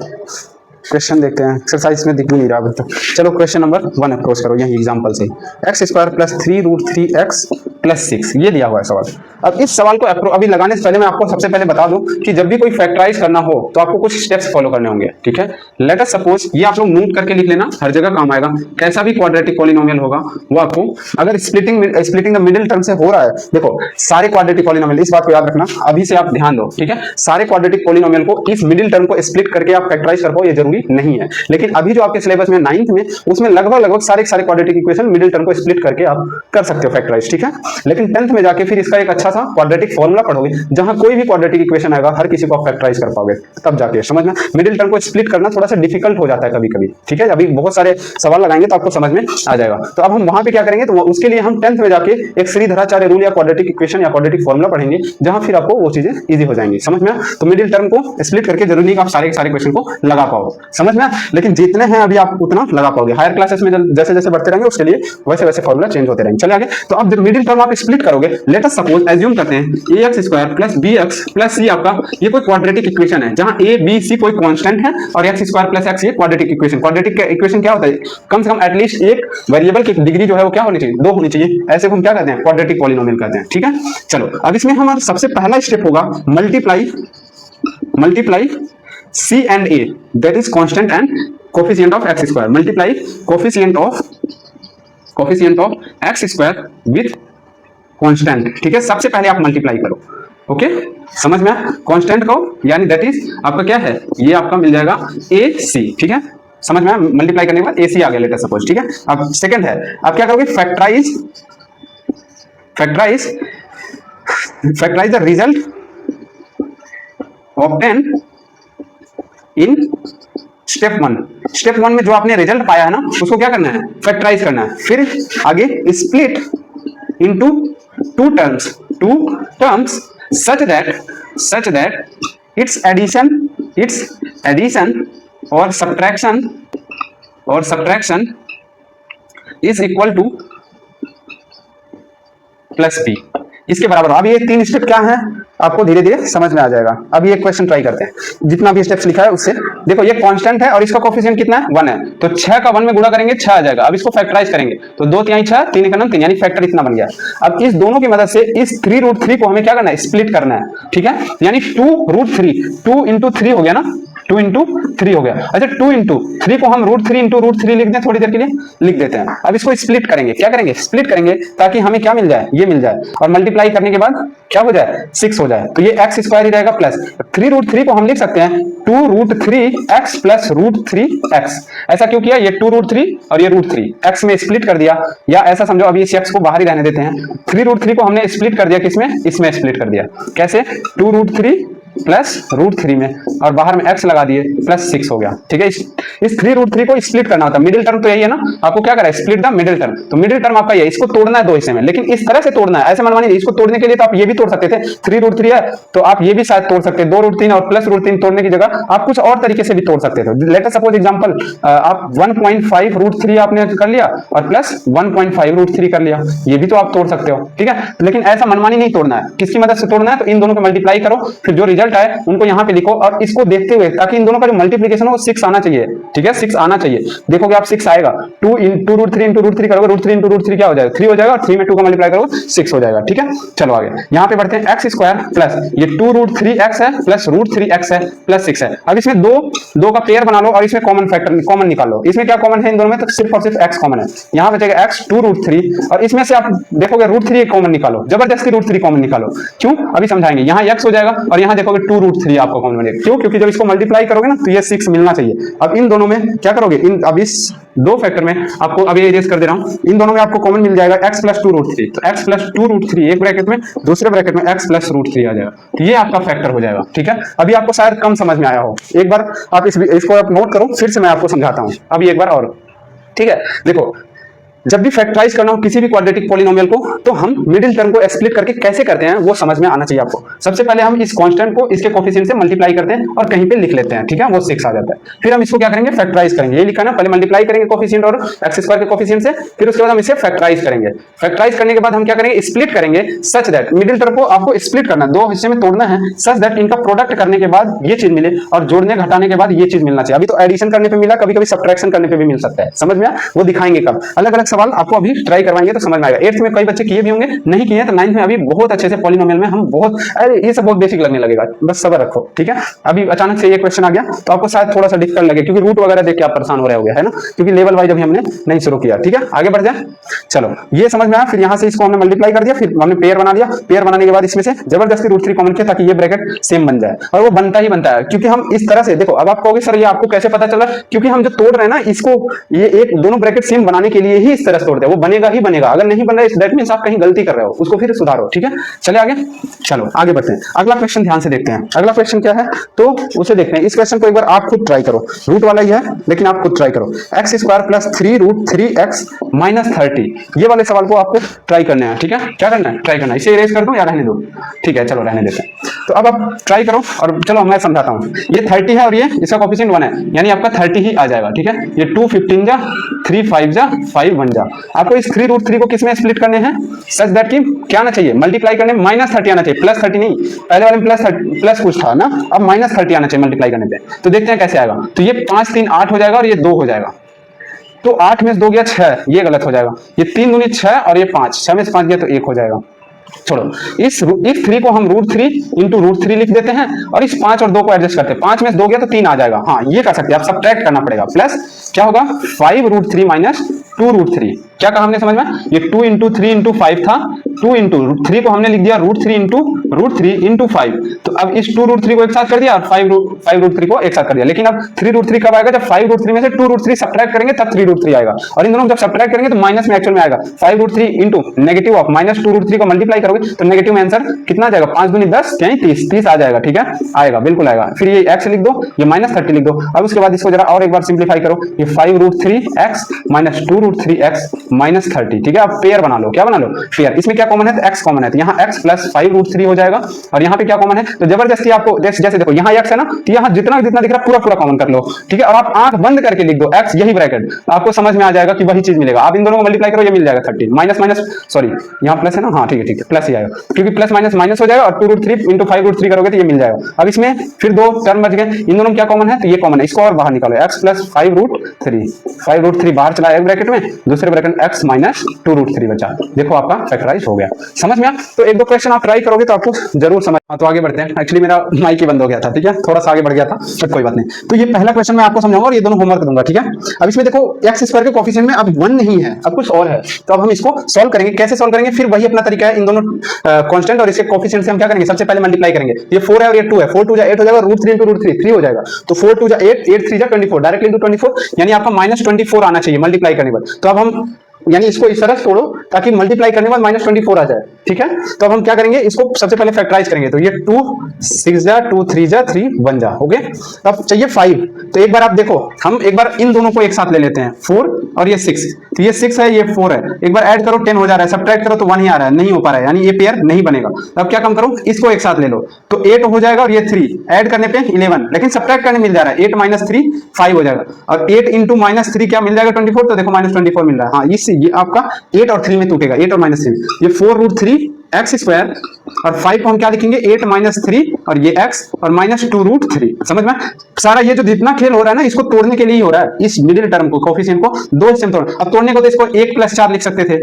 क्वेश्चन देखते हैं, एक्सरसाइज में दिख भी नहीं रहा अभी तक। चलो क्वेश्चन नंबर 1 अप्रोच करो यही एग्जांपल से। x² + 3√3x प्लस 6, ये दिया हुआ है सवाल। अब इस सवाल को अभी लगाने से पहले मैं आपको सबसे पहले बता दूं कि जब भी कोई फैक्टराइज करना हो तो आपको कुछ स्टेप्स फॉलो करने होंगे, ठीक है। लेट अस सपोज, ये आप लोग नोट करके लिख लेना, हर जगह काम आएगा। कैसा भी क्वाड्रेटिक पॉलिनोमियल होगा वो आपको, अगर स्प्लिटिंग द मिडिल टर्म से हो रहा है, देखो सारे क्वाड्रेटिक पॉलिनोमियल, इस बात को याद रखना, अभी से आप ध्यान दो, ठीक है। सारे क्वाड्रेटिक पॉलिनोमियल को इस मिडिल टर्म को स्प्लिट करके आप फैक्टराइज कर पाओ ये जरूरी नहीं है, लेकिन अभी जो आपके सिलेबस में 9th में, उसमें लगभग सारे क्वाड्रेटिक इक्वेशन मिडिल टर्म को स्प्लिट करके आप कर सकते हो फैक्टराइज, ठीक है। लेकिन 10th में जाके फिर इसका एक अच्छा सा क्वाड्रेटिक फॉर्मूला पढ़ोगे, जहां कोई भी क्वाड्रेटिक इक्वेशन आएगा हर किसी को आप फैक्टराइज कर पाओगे, तब जाके समझ में। मिडिल टर्म को स्प्लिट करना थोड़ा सा डिफिकल्ट हो जाता है कभी कभी, ठीक है। अभी बहुत सारे सवाल लगाएंगे तो आपको समझ में आ जाएगा। तो अब हम वहां पे क्या करेंगे, तो उसके लिए हम 10th में जाके एक श्रीधराचार्य रूल या क्वाड्रेटिक इक्वेशन या क्वाड्रेटिक फॉर्मूला पढ़ेंगे, जहां फिर आपको वो चीजें इजी हो जाएंगी, समझ में। तो मिडिल टर्म को स्प्लिट करके जरूरी नहीं कि आप सारे के सारे क्वेश्चन को लगा पाओ, समझ में, लेकिन जितने हैं अभी आप उतना लगा पाओगे। हायर क्लासेस में जैसे जैसे बढ़ते रहेंगे उसके लिए वैसे वैसे फॉर्मूला चेंज होते रहेंगे। चलिए आगे। तो अब मिडिल टर्म आप स्प्लिट करोगे, लेट अस सपोज एज्यूम करते हैं ax² plus bx plus c आपका ये कोई क्वाड्रेटिक इक्वेशन है, जहां a b c कोई कांस्टेंट है और x² प्लस x ये क्वाड्रेटिक इक्वेशन। क्वाड्रेटिक इक्वेशन क्या होता है, कम से कम एटलीस्ट एक वेरिएबल की डिग्री जो है वो क्या होनी चाहिए, 2 होनी चाहिए। ऐसे को हम क्या कहते हैं, क्वाड्रेटिक पॉलिनोमियल कहते हैं, ठीक है। चलो अब इसमें हमारा सबसे पहला स्टेप होगा multiply c and a, that is constant and coefficient of x², multiply coefficient of x² with constant, ठीक है। सबसे पहले आप मल्टीप्लाई करो, ओके, समझ में। कांस्टेंट को यानी दैट इज आपका क्या है, ये आपका मिल जाएगा ac, ठीक है, समझ में। मल्टीप्लाई करने के बाद ac आ गया, लेट अस सपोज, ठीक है। अब सेकंड है, आप क्या करोगे, factorize the result obtain in step 1। Step 1 में जो आपने रिजल्ट पाया है ना, उसको क्या करना है, फैक्टराइज करना है। फिर आगे split into two terms such that its addition or subtraction is equal to plus b, इसके बराबर। अब ये 3 स्टेप क्या है आपको धीरे धीरे समझ में आ जाएगा। अब ये क्वेश्चन ट्राई करते हैं, जितना भी स्टेप्स लिखा है उससे। देखो ये कांस्टेंट है और इसका कोफिशिएंट कितना है, 1 है, तो 6 का 1 में गुणा करेंगे 6 आ जाएगा। अब इसको फैक्टराइज करेंगे तो 2 3 6, 3 का 3, यानी फैक्टर इतना बन गया। अब इस दोनों की मदद से इस 3√3 को हमें क्या करना है, स्प्लिट करना है, ठीक है। यानी 2√3, 2 into 3 हो गया ना, 2 into 3 हो गया। अच्छा 2 into 3 को हम √3 into √3 लिख दें, थोड़ी देर के लिए लिख देते हैं। अब इसको स्प्लिट करेंगे, क्या करेंगे, स्प्लिट करेंगे, ताकि हमें क्या मिल जाए, ये मिल जाए, और मल्टीप्लाई करने के बाद क्या हो जाए, 6 हो जाए। तो ये x² ही रहेगा प्लस 3√3 को हम लिख सकते हैं 2√3x प्लस √3x। ऐसा क्यों किया, ये 2√3 और ये √3 x में स्प्लिट कर दिया, या ऐसा समझो अभी इस x को बाहर ही रहने देते हैं। 3√3 को हमने स्प्लिट कर दिया किसमें, इसमें स्प्लिट कर दिया। कैसे, 2√3 प्लस √3 में, और बाहर में x लगा दिए, प्लस 6 हो गया, ठीक है। इस 3√3 को स्प्लिट करना होता है। मिडिल टर्म तो यही है ना, आपको क्या करा है, स्प्लिट द मिडिल टर्म। तो मिडिल टर्म आपका ये, इसको तोड़ना है 2 हिस्से में, लेकिन इस तरह से तोड़ना है, ऐसे मनमानी नहीं। इसको तोड़ने के लिए तो आप ये भी तोड़ सकते थे, 3√3 है तो आप ये भी शायद तोड़ सकते, 2√3 और प्लस √3 तोड़ने की जगह आप कुछ और तरीके से भी तोड़ सकते थे। लेट अस सपोज एग्जांपल, आप 1.5√3 आपने कर लिया और प्लस 1.5√3 कर लिया, ये भी तो आप तोड़ सकते हो, ठीक है। लेकिन ऐसा मनमानी नहीं तोड़ना है, किसकी मदद से तोड़ना है, तो इन दोनों को मल्टीप्लाई करो, फिर जो रिजल्ट आए उनको यहाँ पे लिखो, और इसको देखते हुए, ताकि इन दोनों का जो मल्टीप्लिकेशन हो 6 आना चाहिए, ठीक है, 6 आना चाहिए। देखोगे आप 6 आएगा, 2√3 into √3 करोगे, √3 into √3 क्या हो जाएगा, 3 हो जाएगा, और 3 में 2 का मल्टीप्लाई करोगे 6 हो जाएगा, ठीक है। चलो आगे यहाँ पे बढ़ते हैं, x² प्लस ये 2√3x है प्लस √3x है प्लस 6 है। अब इसमें दो का पेयर बना लो और इसमें कॉमन फैक्टर कॉमन निकालो। इसमें क्या कॉमन है इन दोनों में, तो सिर्फ और सिर्फ x कॉमन है। यहाँ बचेगा x 2√3, और इसमें से आप देखोगे √3 कॉमन निकालो, जबरदस्ती √3 कॉमन निकालो। क्यों, अभी समझाएंगे। यहाँ x हो जाएगा और यहाँ देखोगे 2√3 आपको कॉमन मिलेगा। क्यों, क्योंकि जब इसको मल्टीप्लाई करोगे ना तो ये 6 मिलना चाहिए। अब इन दोनों में क्या करोगे, अब इस 2 फैक्टर में आपको, अभी इरेज कर दे रहा हूं, इन दोनों में आपको कॉमन मिल जाएगा x प्लस 2√3। तो x प्लस 2√3 एक ब्रैकेट में, दूसरे ब्रैकेट में x प्लस √3 आ जाएगा, तो ये आपका फैक्टर हो जाएगा, ठीक है। अभी आपको शायद कम समझ में आया हो, एक बार आप इसको आप नोट करो, फिर से मैं आपको समझाता हूं अभी एक बार और, ठीक है। देखो जब भी फैक्टराइज करना हो किसी भी क्वाड्रेटिक पॉलिनोमियल को, तो हम मिडिल टर्म को स्प्लिट करके कैसे करते हैं वो समझ में आना चाहिए आपको। सबसे पहले हम इस कांस्टेंट को इसके कोफिशिएंट से मल्टीप्लाई करते हैं और कहीं पे लिख लेते हैं, ठीक है, वो 6 आ जाता है। फिर हम इसको क्या करेंगे, फैक्टराइज करेंगे। ये लिखा ना, पहले मल्टीप्लाई करेंगे कोफिशिएंट और x² के कोफिशिएंट से, फिर उसके बाद हम इसे फैक्टराइज करेंगे। फैक्टराइज करने के बाद हम क्या करेंगे, स्प्लिट करेंगे, सच दैट मिडिल टर्म को आपको स्प्लिट करना है, 2 हिस्से में तोड़ना है, सच दैट इनका प्रोडक्ट करने के बाद ये चीज मिले और जोड़ने घटाने के बाद ये चीज मिलना चाहिए। अभी तो एडिशन करने पे मिला, कभी कभी सब्ट्रैक्शन करने पे भी मिल सकता है, समझ में, वो दिखाएंगे कब। अलग अलग सवाल आपको अभी ट्राई करवाएंगे तो समझ में आएगा। 8th में कई बच्चे किए भी होंगे, नहीं किए तो 9th में अभी बहुत अच्छे से पॉलिनोमियल में हम बहुत, अरे ये सब बहुत बेसिक लगने लगेगा, बस सब्र रखो, ठीक है। अभी अचानक से ये क्वेश्चन आ गया तो आपको शायद थोड़ा सा डिफिकल्ट लगे, क्योंकि रूट वगैरह देख के आप परेशान हो रहे होगे, है ना, क्योंकि लेवल वाइज अभी हमने नहीं शुरू किया, ठीक है। आगे बढ़ जाए, चलो ये समझ में आया। फिर यहाँ से इसको हमने मल्टीप्लाई कर दिया, फिर हमने पेयर बना दिया। पेयर बनाने के बाद इसमें से जबरदस्ती रूट 3 कॉमन किया ताकि ये ब्रैकेट सेम बन जाए, और वो बनता ही बनता है, क्योंकि हम इस तरह से देखो। अब आप कहोगे सर ये आपको कैसे पता चला, क्योंकि हम जो तोड़ रहे हैं ना इसको, ये एक दोनों ब्रैकेट सेम बनाने के लिए ही इस तरह से तोड़ते हैं, वो बनेगा ही बनेगा। अगर नहीं बन रहा है दैट मींस आप कहीं गलती कर रहे हो, उसको फिर सुधारो, ठीक है। चले आगे, चलो आगे बढ़ते हैं। अगला क्वेश्चन ध्यान से देखते हैं। अगला क्वेश्चन क्या है तो उसे देखते हैं। इस क्वेश्चन को एक बार आप खुद ट्राई करो, रूट वाला ही है लेकिन आप खुद ट्राई करो। x square plus 3 root 3x minus 30, ये वाले सवाल को आपको ट्राई करना है, ठीक है। क्या करना है, ट्राई करना है। इसे इरेज कर दूं या रहने दो, ठीक है, चलो रहने देते हैं। तो अब आप ट्राई करो, और चलो मैं समझाता हूं। ये 30 है और ये इसका कोएफिशिएंट 1 है, यानी आपका 30 ही आ जाएगा, ठीक है। ये 2 15 जा 3 5 जा 5 1 जा। आपको इस 3 रूट 3 को किस में स्प्लिट करने हैं, सच दैट कि क्या आना चाहिए, मल्टीप्लाई करने में -30 आना चाहिए, +30 नहीं। पहले वाले में प्लस कुछ था ना, अब -30 आना चाहिए मल्टीप्लाई करने पे। तो देखते हैं कैसे आएगा। तो ये 5 3 8 हो जाएगा और ये 2 हो जाएगा। तो 8 में से 2 गया 6, ये गलत हो जाएगा। ये 3 दूनी 6 और ये 5, 6 में से 5 गया तो 1 हो जाएगा। छोड़ो, इस 3 को हम रूट 3 इंटू रूट 3 लिख देते हैं, और इस 5 और 2 को एडजस्ट करते हैं। 5 में से 2 गया तो 3 आ जाएगा। हाँ ये कर सकते हैं आप, सब्ट्रैक्ट करना पड़ेगा। प्लस क्या होगा, 5 रूट 3 माइनस 2 रूट 3। क्या कहा हमने समझ में, ये 2 इंटू 3 इंटू 5 था, 2 इंटू रूट 3 को हमने लिख दिया रूट 3 इंटू रूट 3 इंटू 5। तो अब इस 2 रूट 3 को एक साथ कर दिया और 5 रूट 3 को एक साथ कर दिया। लेकिन अब 3 रूट 3 कब आएगा, जब 5 रूट 3 में से 2 रूट 3 सब्ट्रैक्ट करेंगे तब 3 रूट 3 आएगा। और इन दोनों जब सब्ट्रैक्ट करेंगे तो माइनस में एक्चुअल में आएगा। 5 root 3 into negative of minus 2 root 3 को मल्टीप्लाई करोगे तो नेगेटिव में आंसर कितना आ जाएगा, 5 दूनी 10 यानी 30 आ जाएगा, ठीक है, आएगा, बिल्कुल आएगा। फिर ये x लिख दो, ये -30 लिख दो। अब उसके बाद इसको जरा और एक बार सिंप्लीफाई करो, ये 5 root 3x minus 2 root 3x minus 30, ठीक है। अब पेयर बना लो, क्या बना लो, पेयर। इसमें क्या कॉमन है, तो x कॉमन है, तो यहाँ x प्लस 5 रूट 3 हो जाएगा। और यहाँ पे क्या कॉमन है, तो जबरदस्ती आपको जैसे देखो यहाँ x है ना, तो यहाँ जितना जितना दिख रहा है पूरा कॉमन कर लो, ठीक है। और आप आंख बंद करके लिख दो x, यही ब्रैकेट, आपको समझ में आ जाएगा कि वही चीज मिलेगा। आप इन दोनों को मल्टीप्लाई करो, ये मिल जाएगा 30 माइनस माइनस, सॉरी यहाँ प्लस है ना, हाँ ठीक है प्लस ही आएगा, क्योंकि प्लस माइनस माइनस हो जाएगा। और 2 रूट 3 इंटू 5 रूट 3 करोगे तो ये मिल जाएगा। अब इसमें फिर 2 टर्म बच गए, इन दोनों क्या कॉमन है, तो ये कॉमन है, इसको और बाहर निकालो, x प्लस 5 रूट 3, 5 रूट 3 बाहर चला एक ब्रैकेट में, दूसरे ब्रैकेट में x माइनस 2 रूट 3 बचा। देखो आपका फैक्टराइज हो गया, समझ में आ। तो एक दो क्वेश्चन आप ट्राई करोगे तो आपको जरूर समझ। तो आगे बढ़ते हैं। एक्चुअली मेरा माइक ही बंद हो गया था, ठीक है, थोड़ा सा आगे बढ़ गया था, बट कोई बात नहीं। तो ये पहला क्वेश्चन मैं आपको समझाऊंगा और ये दोनों होमवर्क दूंगा, ठीक है। अब इसमें देखो x स्क्वायर के कोएफिशिएंट में अब 1 नहीं है, अब कुछ और है। तो अब हम इसको सॉल्व करेंगे। कैसे सॉल्व करेंगे, फिर वही अपना तरीका है। इन दोनों कांस्टेंट और इसके कोएफिशिएंट से हम क्या करेंगे, सबसे पहले मल्टीप्लाई करेंगे। ये 4 है और ये 2 है, 4 2 जा 8 हो जाएगा, रूट 3 इंटू रूट 3 3 हो जाएगा। तो 4 2 जा 8, 8 3 जा 24, डायरेक्टली इंटू 24, यानी आपका -24 आना चाहिए मल्टीप्लाई करने के बाद। तो अब हम यानी इसको इस तरह तोड़ो ताकि मल्टीप्लाई करने के बाद -24 आ जाए, ठीक है। तो अब हम क्या करेंगे, इसको सबसे पहले फैक्टराइज करेंगे। तो ये 2 6 जा 2 3 जा 3 1 जा, ओके। अब चाहिए 5, तो एक बार आप देखो, हम एक बार इन दोनों को एक साथ ले लेते हैं, 4 और ये 6। तो ये 6 है, ये 4 है, एक बार ऐड करो 10 हो जा रहा है, सब्ट्रैक्ट करो तो 1 ही आ रहा है, नहीं हो पा रहा है, यानी ये पेयर नहीं बनेगा। अब क्या कम करो, इसको एक साथ ले लो, तो 8 हो जाएगा, और ये 3 ऐड करने पे 11, लेकिन सब्ट्रैक्ट करने मिल जा रहा है, 8 माइनस 3 5 हो जाएगा। और 8 इंटू -3 क्या मिल जाएगा, 24, तो देखो -24 मिल रहा है। हाँ इससे ये आपका 8 और 3 में टूटेगा, 8 और -3, ये 4 रूट 3 एक्स स्क्वायर, और 5 को हम क्या लिखेंगे, 8 माइनस 3 और ये x और -2 रूट 3। समझ में, सारा ये जो जितना खेल हो रहा है ना, इसको तोड़ने के लिए ही हो रहा है। इस मिडिल टर्म को, कोएफिशिएंट को 2 हिस्से में तोड़। अब तोड़ने को तो इसको 1 + 4 लिख सकते थे,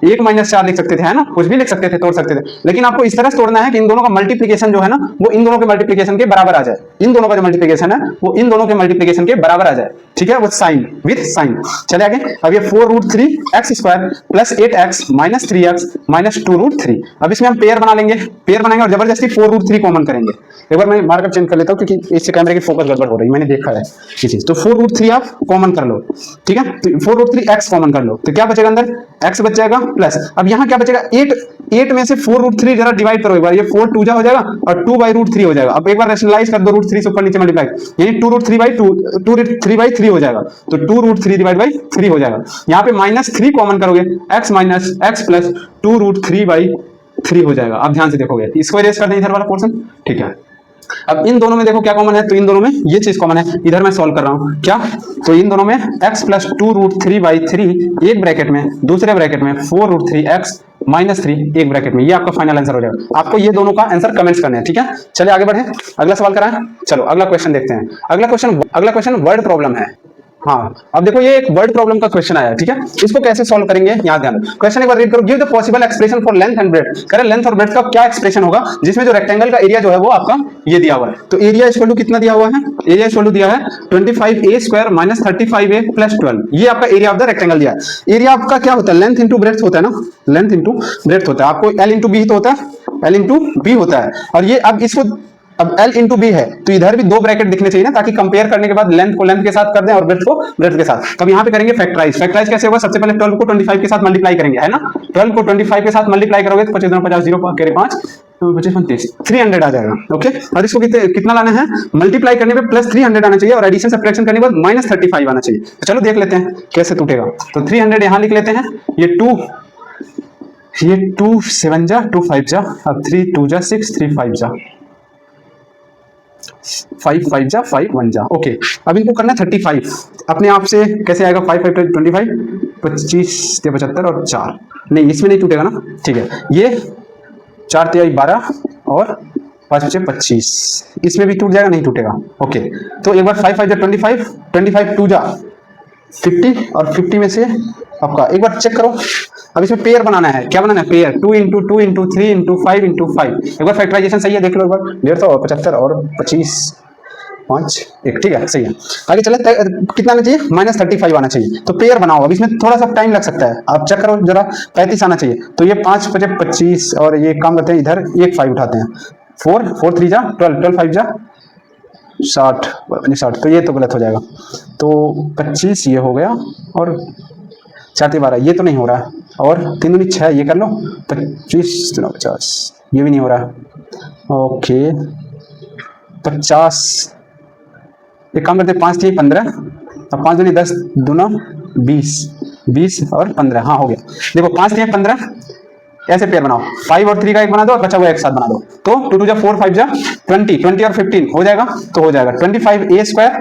1 - 4 लिख सकते थे, है ना, कुछ भी लिख सकते थे, तोड़ सकते थे। लेकिन आपको इस तरह से तोड़ना है कि इन दोनों का मल्टीप्लिकेशन जो है ना, वो इन दोनों के मल्टीप्लिकेशन के बराबर आ जाए। इन दोनों का जो मल्टीप्लिकेशन है वो इन दोनों के मल्टीप्लिकेशन के बराबर आ जाए, ठीक है, वो साइन विद साइन। चले आगे। अब ये 4 root 3 X square plus 8x minus 3x minus 2 root 3। अब इसमें हम पेयर बना लेंगे, पेयर बनाएंगे और जबरदस्ती 4 रूट 3 कॉमन करेंगे। एक बार मैं मार्कर चेंज कर लेता हूँ क्योंकि इससे कैमरे की फोकस गड़बड़ हो रही है, मैंने देखा है ये चीज। तो 4 रूट 3 आप कॉमन कर लो, ठीक है। तो 4 रूट 3 x कॉमन कर लो, तो क्या बचेगा अंदर, x बच जाएगा, प्लस अब यहाँ क्या बचेगा, 8 में से 4 रूट 3 जरा डिवाइड करो एक बार, ये 4 2 जा हो जाएगा और 2 बाई रूट 3 हो जाएगा। अब एक बार रैशनलाइज कर दो, रूट 3 से ऊपर नीचे मल्टीप्लाई, यानी 2 रूट 3 बाई 2 3 बाई 3 हो जाएगा। तो 2 रूट 3 डिवाइड बाई 3 हो जाएगा। यहाँ पे -3 कॉमन करोगे, x minus x plus 2 root 3 by 3 हो जाएगा। आप ध्यान से देखोगे, इसको इरेज कर दें इधर वाला पोर्शन, ठीक है। अब इन दोनों में देखो क्या कॉमन है, तो इन दोनों में ये चीज कॉमन है। इधर मैं सॉल्व कर रहा हूं क्या, तो इन दोनों में x प्लस 2 रूट 3 बाई 3 एक ब्रैकेट में, दूसरे ब्रैकेट में 4 रूट 3 x माइनस 3 एक ब्रैकेट में, ये आपका फाइनल आंसर हो जाएगा। आपको ये दोनों का आंसर कमेंट्स करने हैं, ठीक है। चलिए आगे बढ़े, अगला सवाल कराएं। चलो अगला क्वेश्चन देखते हैं। अगला क्वेश्चन वर्ड प्रॉब्लम है, हाँ, अब देखो ये एक वर्ड प्रॉब्लम का क्वेश्चन आया है, ठीक है। इसको कैसे सॉल्व करेंगे यहाँ ध्यान दो। क्वेश्चन एक बार रीड करो। Give the possible expression for length and breadth. कह रहे लेंथ और ब्रेड्थ का क्या एक्सप्रेशन होगा जिसमें जो रेक्टेंगल का एरिया जो है वो आपका ये दिया हुआ है। तो एरिया इक्वल टू कितना दिया हुआ है, एरिया इक्वल टू दिया है 25a square minus 35a plus 12। ये आपका एरिया ऑफ द रेक्टेंगल दिया है। एरिया आपका क्या होता है, लेंथ इंटू ब्रेड्थ होता है ना, लेंथ इंटू ब्रेड्थ होता है। आपको एल इंटू बी तो होता है, एल इंटू बी होता है। और ये अब इसको अब L इंटू बी है तो इधर भी दो ब्रैकेट दिखने चाहिए ना, ताकि कंपेयर करने के बाद लेंथ को लेंथ के साथ कर दें और ब्रेड्थ को ब्रेड्थ के साथ। तब यहाँ पे करेंगे फैक्टराइज। फैक्टराइज कैसे होगा, सबसे पहले 12 को 25 के साथ मल्टीप्लाई करेंगे, है ना। 12 को 25 के साथ मल्टीप्लाई करोगे तो 25 50 0 कह 5 25 35 300 आ जाएगा। ओके, और इसको कितना लाना है, मल्टीप्लाई करने पे प्लस 300 आना चाहिए और एडिशन सब्ट्रैक्शन करने के बाद माइनस 35 आना चाहिए। तो चलो देख लेते हैं कैसे टूटेगा। तो 300 यहाँ लिख लेते हैं, ये 2 7 जा 2 5 जा, अब 3 2 जा 6 3 5 जा 5 5 जा 5 1 जा। ओके, अब इनको करना है 35। अपने आप से कैसे आएगा, 5 5 25 25 75 और 4 नहीं, इसमें नहीं टूटेगा ना, ठीक है। ये 4 3 12 और 5 5 25, इसमें भी टूट जाएगा, नहीं टूटेगा। ओके, तो एक बार 5 5 जा 25 25 2 जा 50 और 50 में से आपका एक बार चेक करो। अब इसमें पेयर बनाना है, क्या बनाना है, pair 2 into 2 into 3 into 5 into 5। एक बार फैक्टराइजेशन सही है, देख लो एक बार, 150 75 और 25 5 1, ठीक है सही है। आगे चले, कितना आना चाहिए, माइनस 35 आना चाहिए। तो पेयर बनाओ। अब इसमें थोड़ा सा टाइम लग सकता है, आप चेक करो जरा, 35 आना चाहिए। तो ये 5 5 25 और ये काम करते हैं, इधर एक 5 उठाते हैं, 4 4 3 जा 12 12 5 जा 60, तो ये तो गलत हो जाएगा। तो 25 ये हो गया और 4 12, ये तो नहीं हो रहा, और 3 दूनी 6, ये कर लो 25 50, ये भी नहीं हो रहा। ओके 50, एक काम करते 5 3 15, अब 5 दूनी 10 दूना 20 20 और 15, हाँ हो गया। देखो 5 3 15, ऐसे पेयर बनाओ, 5 और 3 का एक बना दो और बचा हुआ एक साथ बना दो। तो 2 2 जा 4 5 जा 20 20 और 15 हो जाएगा, तो हो जाएगा 25a स्क्वायर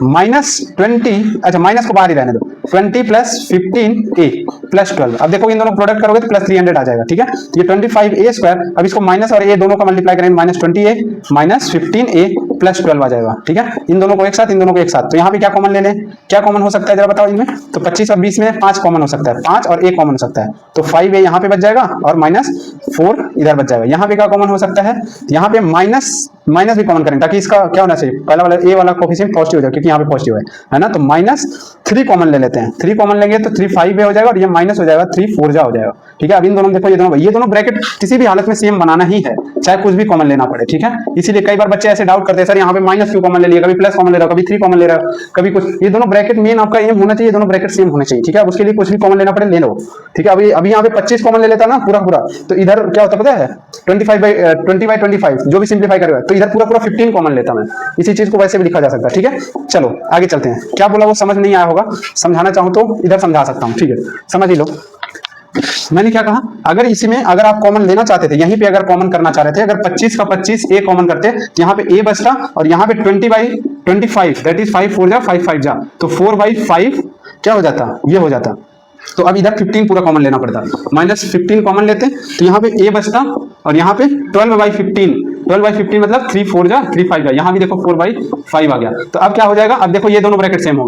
माइनस 20, अच्छा माइनस को बाहर ही रहने दो, 20 प्लस 15a प्लस 12। अब देखो इन दोनों प्रोडक्ट करोगे तो प्लस 300 आ जाएगा, ठीक है। तो ये 25a स्क्वायर, अब इसको माइनस और a दोनों का मल्टीप्लाई करेंगे, minus 20a minus 15a plus 12 आ जाएगा, ठीक है। इन दोनों को एक साथ, इन दोनों को एक साथ। तो यहाँ पे क्या कॉमन ले लें, क्या कॉमन हो सकता है जरा बताओ इनमें। तो 25 और 20 में 5 कॉमन हो सकता है, 5 और 1 कॉमन हो सकता है, तो 5a यहाँ पे बच जाएगा और माइनस 4 इधर बच जाएगा। यहाँ पे क्या कॉमन हो सकता है, यहाँ पे माइनस भी कॉमन करेंगे, ताकि इसका क्या होना चाहिए, पहला वाला a वाला कोफिशिएंट पॉजिटिव हो जाए, क्योंकि यहाँ पे पॉजिटिव है ना। तो माइनस 3 कॉमन ले लेते हैं, 3 कॉमन लेंगे तो 3 5a हो जाएगा और ये माइनस हो जाएगा 3 4 जा हो जाएगा, ठीक है। अब इन दोनों देखो, ये दोनों ब्रैकेट किसी भी हालत में सेम बनाना ही है, चाहे कुछ भी कॉमन लेना पड़े, ठीक है। इसीलिए कई बार बच्चे ऐसे डाउट करते हैं, सर यहाँ पे माइनस क्यों कॉमन ले लिया, कभी प्लस कॉमन ले रहा, कभी 3 कॉमन ले रहा, कभी कुछ। ये दोनों ब्रैकेट मेन आपका एम होना चाहिए, दोनों ब्रैकेट सेम होने चाहिए, ठीक है। उसके लिए कुछ भी कॉमन लेना पड़े ले लो, ठीक है। अभी यहाँ पे 25 कॉमन ले लेता ना पूरा, तो इधर क्या होता पता है, 20/25 जो भी सिंप्लीफाई करेगा, तो इधर पूरा 15 कॉमन लेता मैं। इसी चीज को वैसे भी लिखा जा सकता है, ठीक है। चलो आगे चलते हैं। क्या बोला वो समझ नहीं आया होगा, समझाना चाहूँ तो इधर समझा सकता हूँ, ठीक है, समझ ही लो। मैंने क्या कहा, अगर इसी में अगर आप कॉमन लेना चाहते थे, यहीं पे अगर कॉमन करना चाह रहे थे, अगर 25 का 25 a कॉमन करते तो यहाँ पे a बचता और यहाँ पे 20/25 दैट इज 5 4 जा 5 5 जा, तो 4/5 क्या हो जाता, ये हो जाता। तो अब इधर 15 पूरा कॉमन लेना पड़ता, माइनस 15 कॉमन लेते तो यहाँ पे a बचता और यहाँ पे 12/15 मतलब 3 4 जा 3 5 जा, यहाँ भी देखो 4/5 आ गया। तो अब क्या हो जाएगा, अब देखो ये दोनों ब्रैकेट सेम हो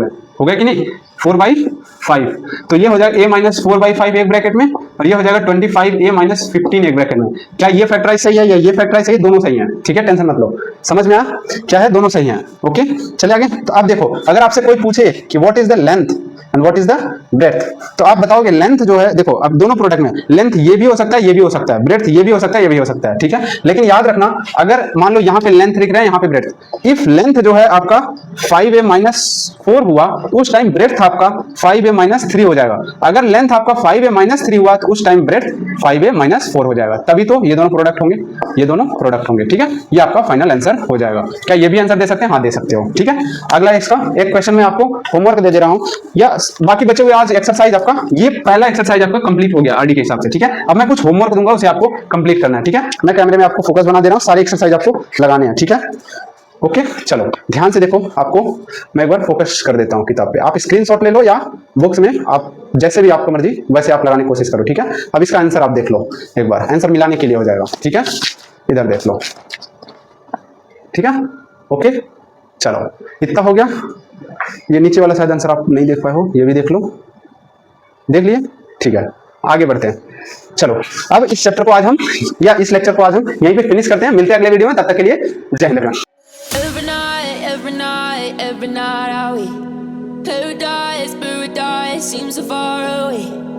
गए कि नहीं, 4/5, तो ये हो जाएगा a माइनस 4/5 एक ब्रैकेट में और ये हो जाएगा 25a माइनस 15 एक ब्रैकेट में। क्या ये फैक्टराइज सही है या ये फैक्टराइज सही है, दोनों सही है, ठीक है, टेंशन मत लो, समझ में आया क्या है, दोनों सही है। ओके चले आगे। तो आप देखो, अगर आपसे कोई पूछे कि what is the length and what is the breadth, तो आप बताओगे लेंथ जो है, देखो अब दोनों प्रोडक्ट में लेंथ ये भी हो सकता है, ये भी हो सकता है, ब्रेड्थ ये भी हो सकता है, ये भी हो सकता है, ठीक है। लेकिन याद रखना, अगर मान लो यहाँ पे लेंथ लिख रहे हैं, यहाँ पे ब्रेड्थ, इफ लेंथ जो है आपका 5a माइनस 4 हुआ तो उस टाइम ब्रेड्थ आपका 5a माइनस 3 हो जाएगा। अगर लेंथ आपका 5a माइनस 3 हुआ तो उस टाइम ब्रेड्थ 5a माइनस 4 हो जाएगा, तभी तो ये दोनों प्रोडक्ट होंगे, ये दोनों प्रोडक्ट होंगे, ठीक है। ये आपका फाइनल आंसर हो जाएगा। क्या ये भी आंसर दे सकते हैं, हाँ दे सकते हो, ठीक है। अगला इसका एक क्वेश्चन मैं आपको होमवर्क दे रहा हूँ, या बाकी बचे हुए आज एक्सरसाइज आपका, ये पहला एक्सरसाइज आपका कंप्लीट हो गया आरडी के हिसाब से, ठीक है। अब मैं कुछ होमवर्क दूंगा, उसे आपको कंप्लीट करना है, ठीक है। मैं कैमरे में आपको फोकस बना दे रहा हूँ, सारे एक्सरसाइज आपको लगाने हैं, ठीक है। ओके चलो ध्यान से देखो, आपको मैं एक बार फोकस कर देता हूँ किताब पे, आप स्क्रीनशॉट ले लो या बुक्स में, आप जैसे भी आपको मर्जी वैसे आप लगाने की कोशिश करो, ठीक है। अब इसका आंसर आप देख लो एक बार, आंसर मिलाने के लिए हो जाएगा, ठीक है, इधर देख लो, ठीक है। ओके चलो इतना हो गया। ये नीचे वाला शायद आंसर आप नहीं देख पाए हो, ये भी देख लो। देख लिए? ठीक है, आगे बढ़ते हैं। चलो अब इस चैप्टर को आज हम या इस लेक्चर को आज हम यहीं पे फिनिश करते हैं। मिलते हैं अगले वीडियो में, तब तक के लिए जय Hind. Every night, I we paradise, paradise seems so far away.